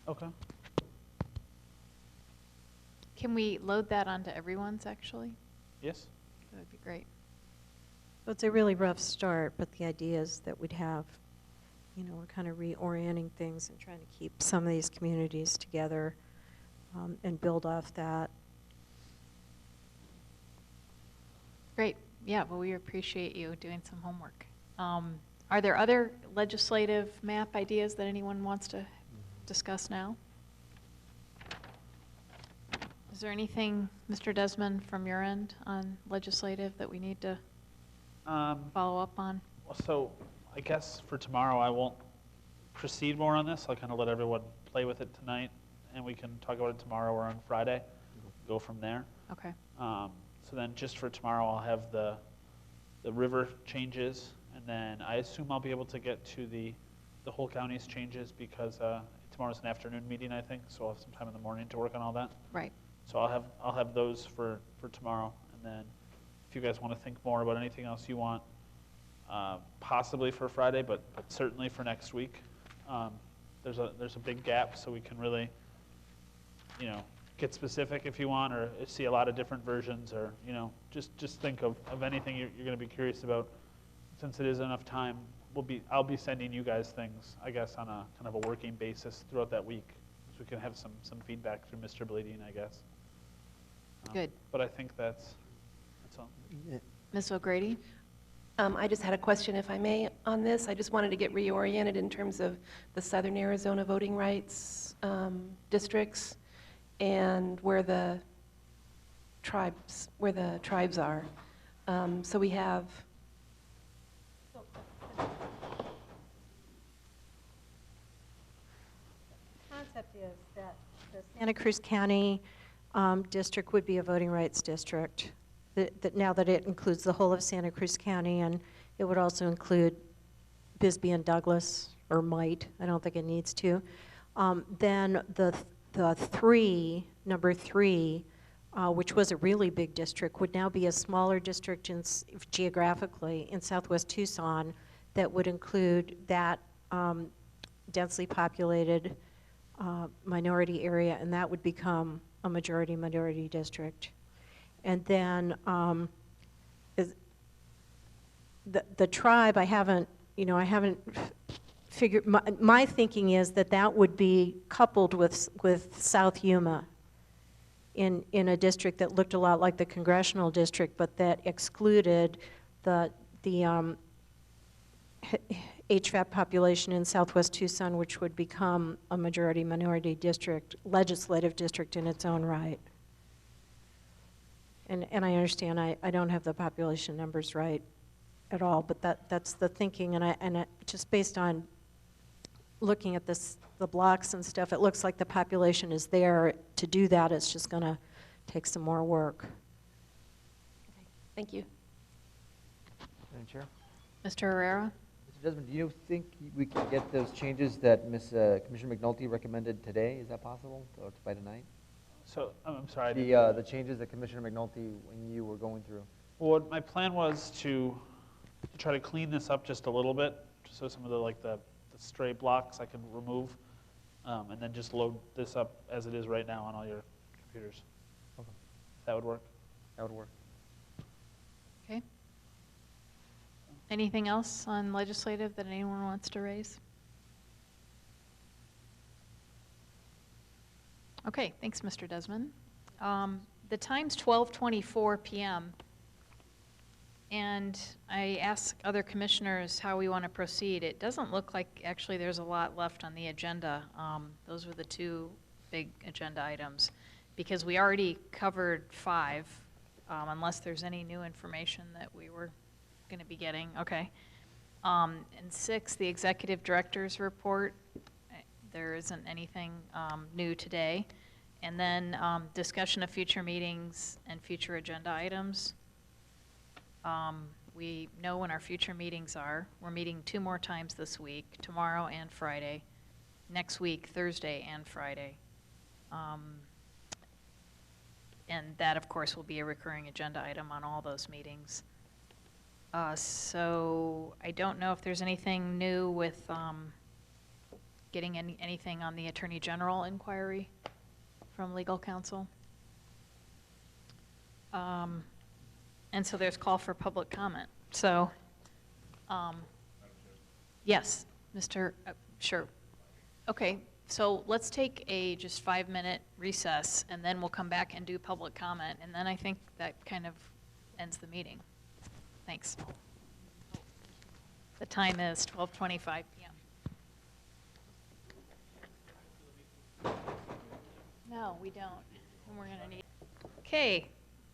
Okay. Can we load that onto everyone's, actually? Yes? That would be great. So it's a really rough start, but the idea is that we'd have, we're kind of reorienting things and trying to keep some of these communities together and build off that. Great. Yeah, well, we appreciate you doing some homework. Are there other legislative map ideas that anyone wants to discuss now? Is there anything, Mr. Desmond, from your end on legislative that we need to follow up on? So I guess for tomorrow, I won't proceed more on this. I'll kind of let everyone play with it tonight, and we can talk about it tomorrow or on Friday, go from there. Okay. So then just for tomorrow, I'll have the river changes, and then I assume I'll be able to get to the whole county's changes because tomorrow's an afternoon meeting, I think, so I'll have some time in the morning to work on all that. Right. So I'll have those for tomorrow, and then if you guys want to think more about anything else you want, possibly for Friday, but certainly for next week. There's a big gap, so we can really, get specific if you want, or see a lot of different versions, or just think of anything you're going to be curious about. Since it is enough time, I'll be sending you guys things, I guess, on a kind of a working basis throughout that week, so we can have some feedback through Mr. Bleeding, I guess. Good. But I think that's all. Ms. O'Grady? I just had a question, if I may, on this. I just wanted to get reoriented in terms of the Southern Arizona voting rights districts and where the tribes are. So we have. The concept is that the Santa Cruz County district would be a voting rights district. That now that it includes the whole of Santa Cruz County, and it would also include Bisbee and Douglas, or might. I don't think it needs to. Then the number three, which was a really big district, would now be a smaller district geographically in southwest Tucson that would include that densely populated minority area, and that would become a majority district. And then the tribe, I haven't figure, my thinking is that that would be coupled with South Yuma in a district that looked a lot like the congressional district, but that excluded the HVAC population in Southwest Tucson, which would become a majority-minority district, legislative district in its own right. And I understand I don't have the population numbers right at all, but that's the thinking, and just based on looking at the blocks and stuff, it looks like the population is there to do that. It's just going to take some more work. Thank you. Madam Chair? Mr. Herrera? Mr. Desmond, do you think we can get those changes that Commissioner McNulty recommended today? Is that possible, or by tonight? So, I'm sorry. I didn't- The changes that Commissioner McNulty and you were going through. Well, what my plan was to try to clean this up just a little bit, so some of the stray blocks I can remove, and then just load this up as it is right now on all your computers. Okay. That would work? That would work. Okay. Anything else on legislative that anyone wants to raise? Okay, thanks, Mr. Desmond. The time's 12:24 p.m. And I asked other commissioners how we want to proceed. It doesn't look like actually there's a lot left on the agenda. Those were the two big agenda items, because we already covered 5, unless there's any new information that we were going to be getting. Okay. And 6, the executive director's report. There isn't anything new today. And then discussion of future meetings and future agenda items. We know when our future meetings are. We're meeting 2 more times this week, tomorrow and Friday. Next week, Thursday and Friday. And that, of course, will be a recurring agenda item on all those meetings. So I don't know if there's anything new with getting anything on the Attorney General inquiry from legal counsel. And so there's call for public comment. So, yes, Mr. Sure. Okay, so let's take a just 5-minute recess, and then we'll come back and do public comment, and then I think that kind of ends the meeting. Thanks. The time is 12:25 p.m. No, we don't. And we're going to need. Okay.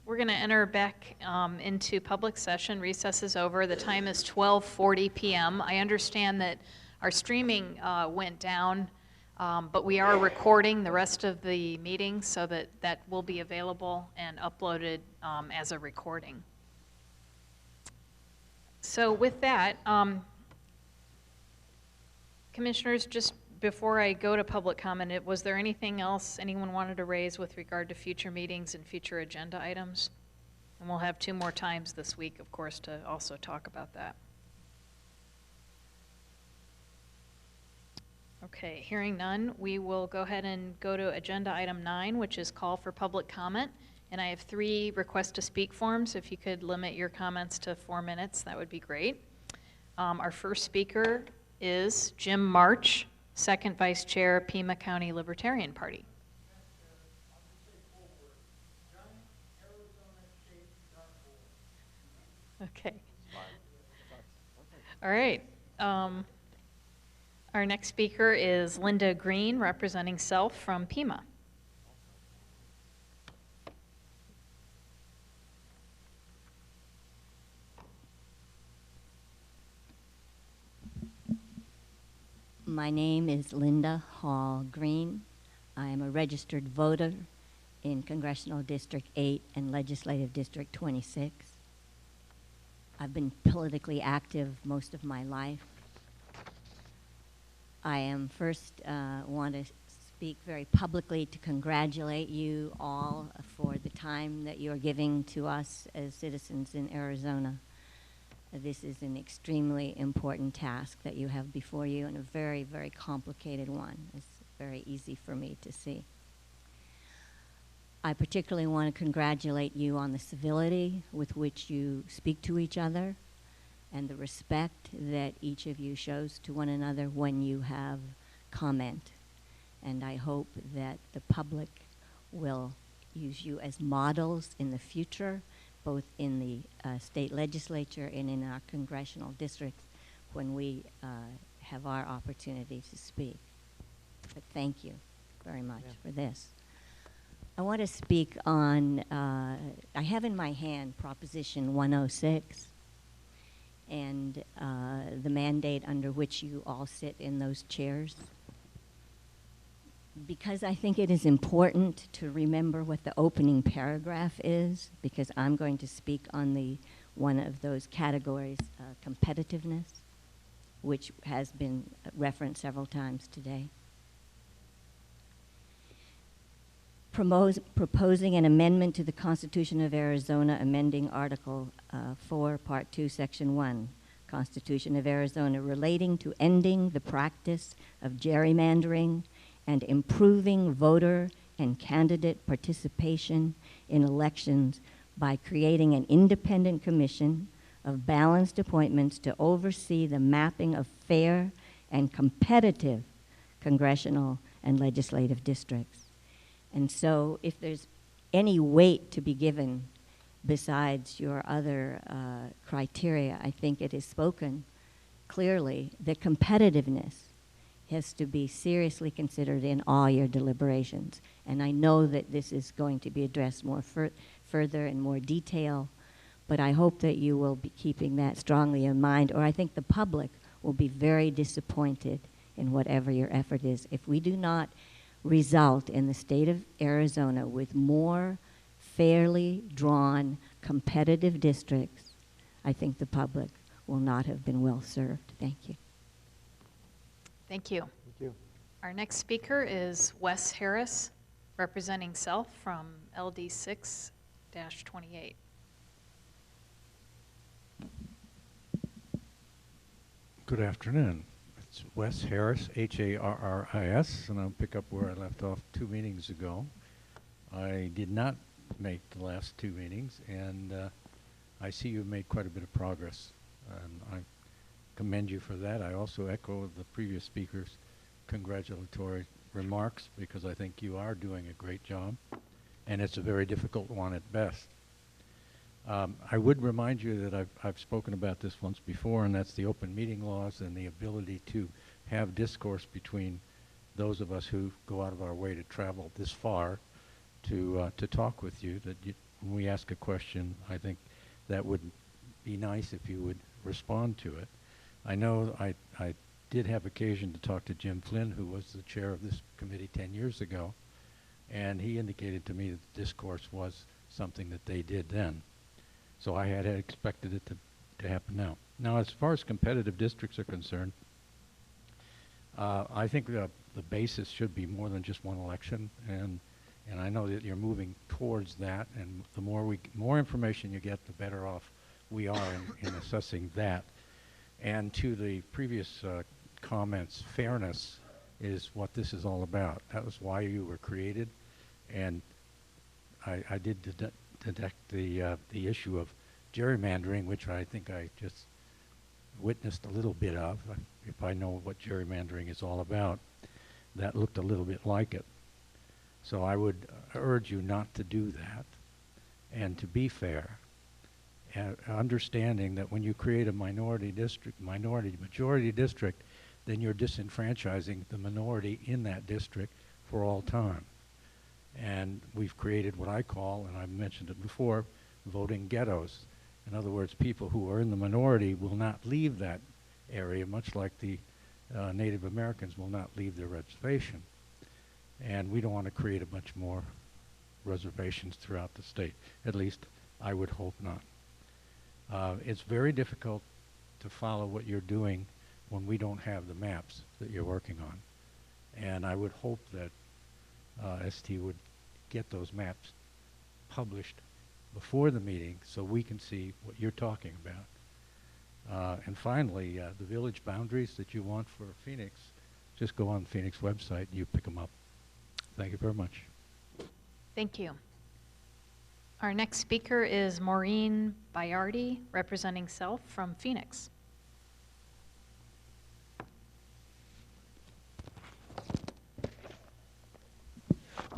We're going to enter back into public session. Recess is over. The time is 12:40 p.m. I understand that our streaming went down, but we are recording the rest of the meeting so that will be available and uploaded as a recording. So with that, commissioners, just before I go to public comment, was there anything else anyone wanted to raise with regard to future meetings and future agenda items? And we'll have 2 more times this week, of course, to also talk about that. Okay, hearing none, we will go ahead and go to agenda item 9, which is call for public comment. And I have 3 request to speak forms. If you could limit your comments to 4 minutes, that would be great. Our first speaker is Jim March, Second Vice Chair, Pima County Libertarian Party. Okay. All right. Our next speaker is Linda Green, representing Self from Pima. My name is Linda Hall Green. I am a registered voter in Congressional District 8 and Legislative District 26. I've been politically active most of my life. I am first want to speak very publicly to congratulate you all for the time that you're giving to us as citizens in Arizona. This is an extremely important task that you have before you, and a very, very complicated one. It's very easy for me to see. I particularly want to congratulate you on the civility with which you speak to each other and the respect that each of you shows to one another when you have comment. And I hope that the public will use you as models in the future, both in the state legislature and in our congressional districts when we have our opportunity to speak. But thank you very much for this. I want to speak on, I have in my hand Proposition 106 and the mandate under which you all sit in those chairs. Because I think it is important to remember what the opening paragraph is, because I'm going to speak on one of those categories, competitiveness, which has been referenced several times today. Proposing an amendment to the Constitution of Arizona, amending Article 4, Part 2, Section 1, Constitution of Arizona, relating to ending the practice of gerrymandering and improving voter and candidate participation in elections by creating an independent commission of balanced appointments to oversee the mapping of fair and competitive congressional and legislative districts. And so if there's any weight to be given besides your other criteria, I think it is spoken clearly that competitiveness has to be seriously considered in all your deliberations. And I know that this is going to be addressed more further in more detail, but I hope that you will be keeping that strongly in mind, or I think the public will be very disappointed in whatever your effort is. If we do not result in the state of Arizona with more fairly drawn competitive districts, I think the public will not have been well served. Thank you. Thank you. Thank you. Our next speaker is Wes Harris, representing Self from LD 6-28. Good afternoon. It's Wes Harris, Harris, and I'll pick up where I left off 2 meetings ago. I did not make the last 2 meetings, and I see you've made quite a bit of progress, and I commend you for that. I also echo the previous speaker's congratulatory remarks, because I think you are doing a great job, and it's a very difficult one at best. I would remind you that I've spoken about this once before, and that's the open meeting laws and the ability to have discourse between those of us who go out of our way to travel this far to talk with you. That when we ask a question, I think that would be nice if you would respond to it. I know I did have occasion to talk to Jim Flynn, who was the chair of this committee 10 years ago, and he indicated to me that the discourse was something that they did then. So I had expected it to happen now. Now, as far as competitive districts are concerned, I think the basis should be more than just one election, and I know that you're moving towards that, and the more information you get, the better off we are in assessing that. And to the previous comments, fairness is what this is all about. That was why you were created, and I did detect the issue of gerrymandering, which I think I just witnessed a little bit of. If I know what gerrymandering is all about, that looked a little bit like it. So I would urge you not to do that, and to be fair, and understanding that when you create a majority district, then you're disenfranchising the minority in that district for all time. And we've created what I call, and I've mentioned it before, voting ghettos. In other words, people who are in the minority will not leave that area, much like the Native Americans will not leave their reservation. And we don't want to create a bunch more reservations throughout the state. At least I would hope not. It's very difficult to follow what you're doing when we don't have the maps that you're working on. And I would hope that ST would get those maps published before the meeting so we can see what you're talking about. And finally, the village boundaries that you want for Phoenix, just go on the Phoenix website and you pick them up. Thank you very much. Thank you. Our next speaker is Maureen Bayardi, representing Self from Phoenix.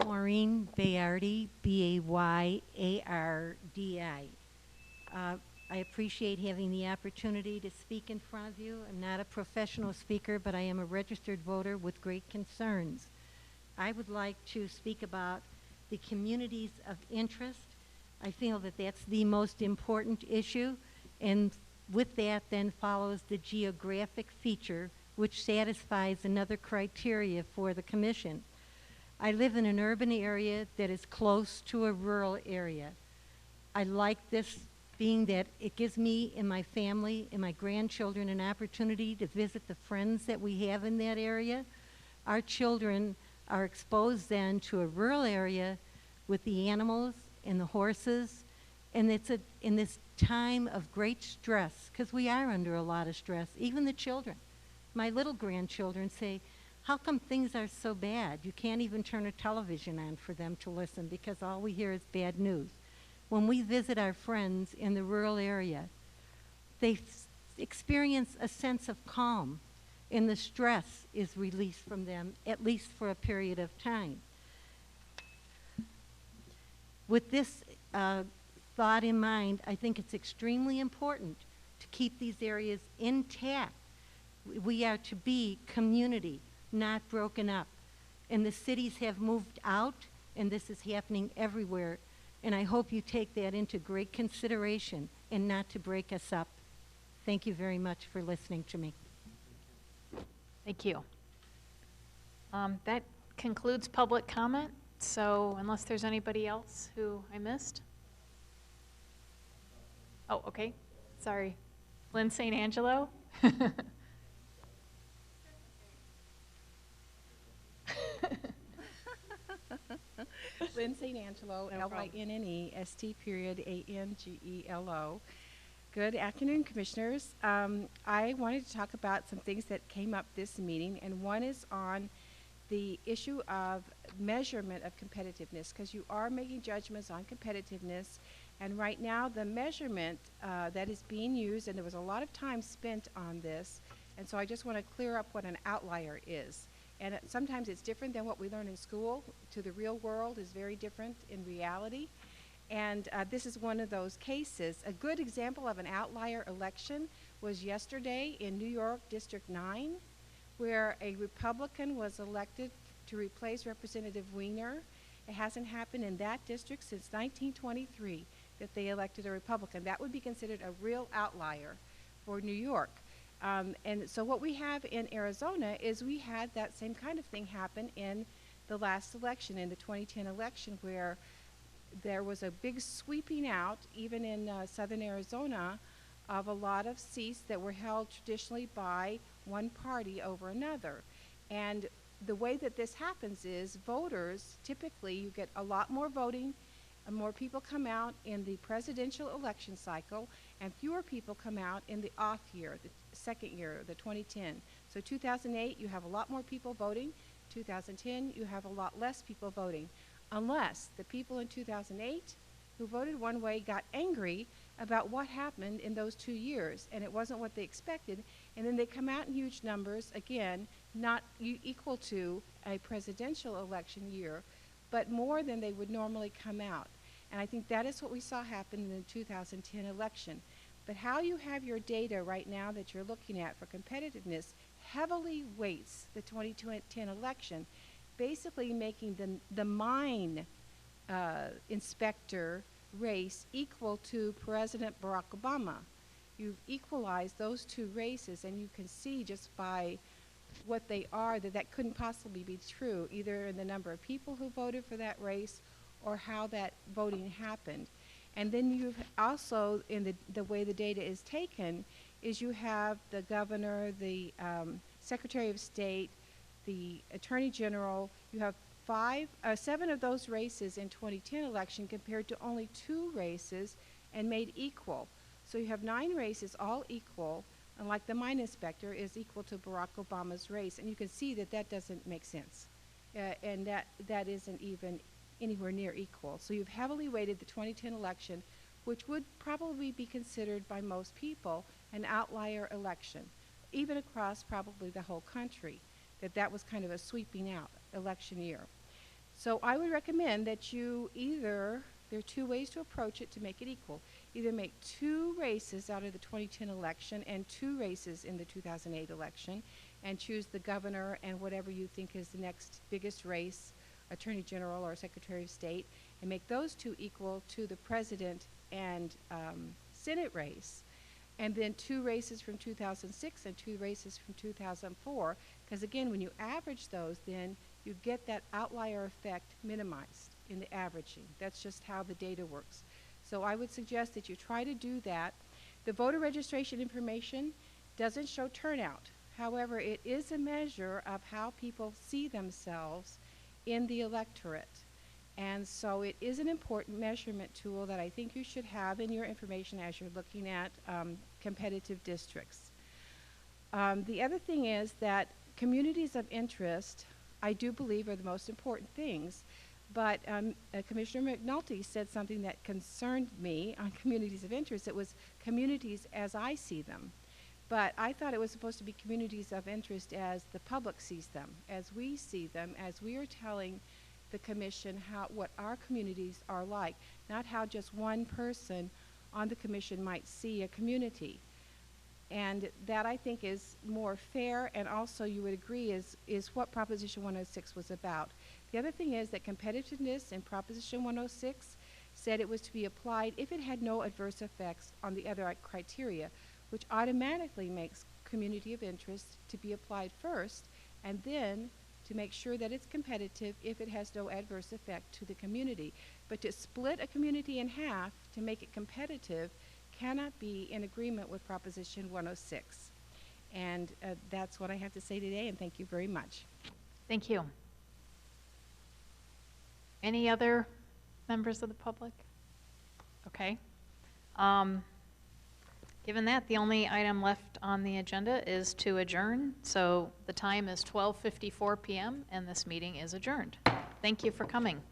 Maureen Bayardi, B-A-Y-A-R-D-I. I appreciate having the opportunity to speak in front of you. I'm not a professional speaker, but I am a registered voter with great concerns. I would like to speak about the communities of interest. I feel that that's the most important issue, and with that then follows the geographic feature, which satisfies another criteria for the commission. I live in an urban area that is close to a rural area. I like this being that it gives me and my family and my grandchildren an opportunity to visit the friends that we have in that area. Our children are exposed then to a rural area with the animals and the horses, and it's in this time of great stress, because we are under a lot of stress, even the children. My little grandchildren say, how come things are so bad? You can't even turn a television on for them to listen because all we hear is bad news. When we visit our friends in the rural area, they experience a sense of calm, and the stress is released from them, at least for a period of time. With this thought in mind, I think it's extremely important to keep these areas intact. We are to be community, not broken up. And the cities have moved out, and this is happening everywhere. And I hope you take that into great consideration and not to break us up. Thank you very much for listening to me. Thank you. That concludes public comment. So unless there's anybody else who I missed. Oh, okay. Sorry. Lynn St. Angelo. Lynn St. Angelo, No problem. L-Y-N-N-E-S-T period A-N-G-E-L-O. Good afternoon, Commissioners. I wanted to talk about some things that came up this meeting, and one is on the issue of measurement of competitiveness, because you are making judgments on competitiveness, and right now the measurement that is being used, and there was a lot of time spent on this, and so I just want to clear up what an outlier is. And sometimes it's different than what we learn in school. To the real world is very different in reality. And this is one of those cases. A good example of an outlier election was yesterday in New York District 9, where a Republican was elected to replace Representative Wiener. It hasn't happened in that district since 1923 that they elected a Republican. That would be considered a real outlier for New York. And so what we have in Arizona is we had that same kind of thing happen in the last election, in the 2010 election, where there was a big sweeping out, even in southern Arizona, of a lot of seats that were held traditionally by one party over another. And the way that this happens is voters, typically you get a lot more voting, and more people come out in the presidential election cycle, and fewer people come out in the off year, the second year, the 2010. So 2008, you have a lot more people voting. 2010, you have a lot less people voting, unless the people in 2008 who voted one way got angry about what happened in those 2 years, and it wasn't what they expected, and then they come out in huge numbers, again, not equal to a presidential election year, but more than they would normally come out. And I think that is what we saw happen in the 2010 election. But how you have your data right now that you're looking at for competitiveness heavily weights the 2010 election, basically making the mine inspector race equal to President Barack Obama. You've equalized those two races, and you can see just by what they are that that couldn't possibly be true, either in the number of people who voted for that race or how that voting happened. And then you've also, in the way the data is taken, is you have the governor, the Secretary of State, the Attorney General. You have 7 of those races in 2010 election compared to only 2 races and made equal. So you have 9 races all equal, and like the mine inspector is equal to Barack Obama's race. And you can see that that doesn't make sense. And that isn't even anywhere near equal. So you've heavily weighted the 2010 election, which would probably be considered by most people an outlier election, even across probably the whole country, that was kind of a sweeping out election year. So I would recommend that you there are two ways to approach it to make it equal. Either make 2 races out of the 2010 election and 2 races in the 2008 election, and choose the governor and whatever you think is the next biggest race, Attorney General or Secretary of State, and make those 2 equal to the president and Senate race, and then 2 races from 2006 and 2 races from 2004, because again, when you average those, then you get that outlier effect minimized in the averaging. That's just how the data works. So I would suggest that you try to do that. The voter registration information doesn't show turnout. However, it is a measure of how people see themselves in the electorate. And so it is an important measurement tool that I think you should have in your information as you're looking at competitive districts. The other thing is that communities of interest, I do believe, are the most important things. But Commissioner McNulty said something that concerned me on communities of interest. It was communities as I see them. But I thought it was supposed to be communities of interest as the public sees them, as we see them, as we are telling the commission what our communities are like, not how just one person on the commission might see a community. And that, I think, is more fair, and also you would agree is what Proposition 106 was about. The other thing is that competitiveness in Proposition 106 said it was to be applied if it had no adverse effects on the other criteria, which automatically makes community of interest to be applied first, and then to make sure that it's competitive if it has no adverse effect to the community. But to split a community in half to make it competitive cannot be in agreement with Proposition 106. And that's what I have to say today, and thank you very much. Thank you. Any other members of the public? Okay. Given that, the only item left on the agenda is to adjourn. So the time is 12:54 p.m. and this meeting is adjourned. Thank you for coming.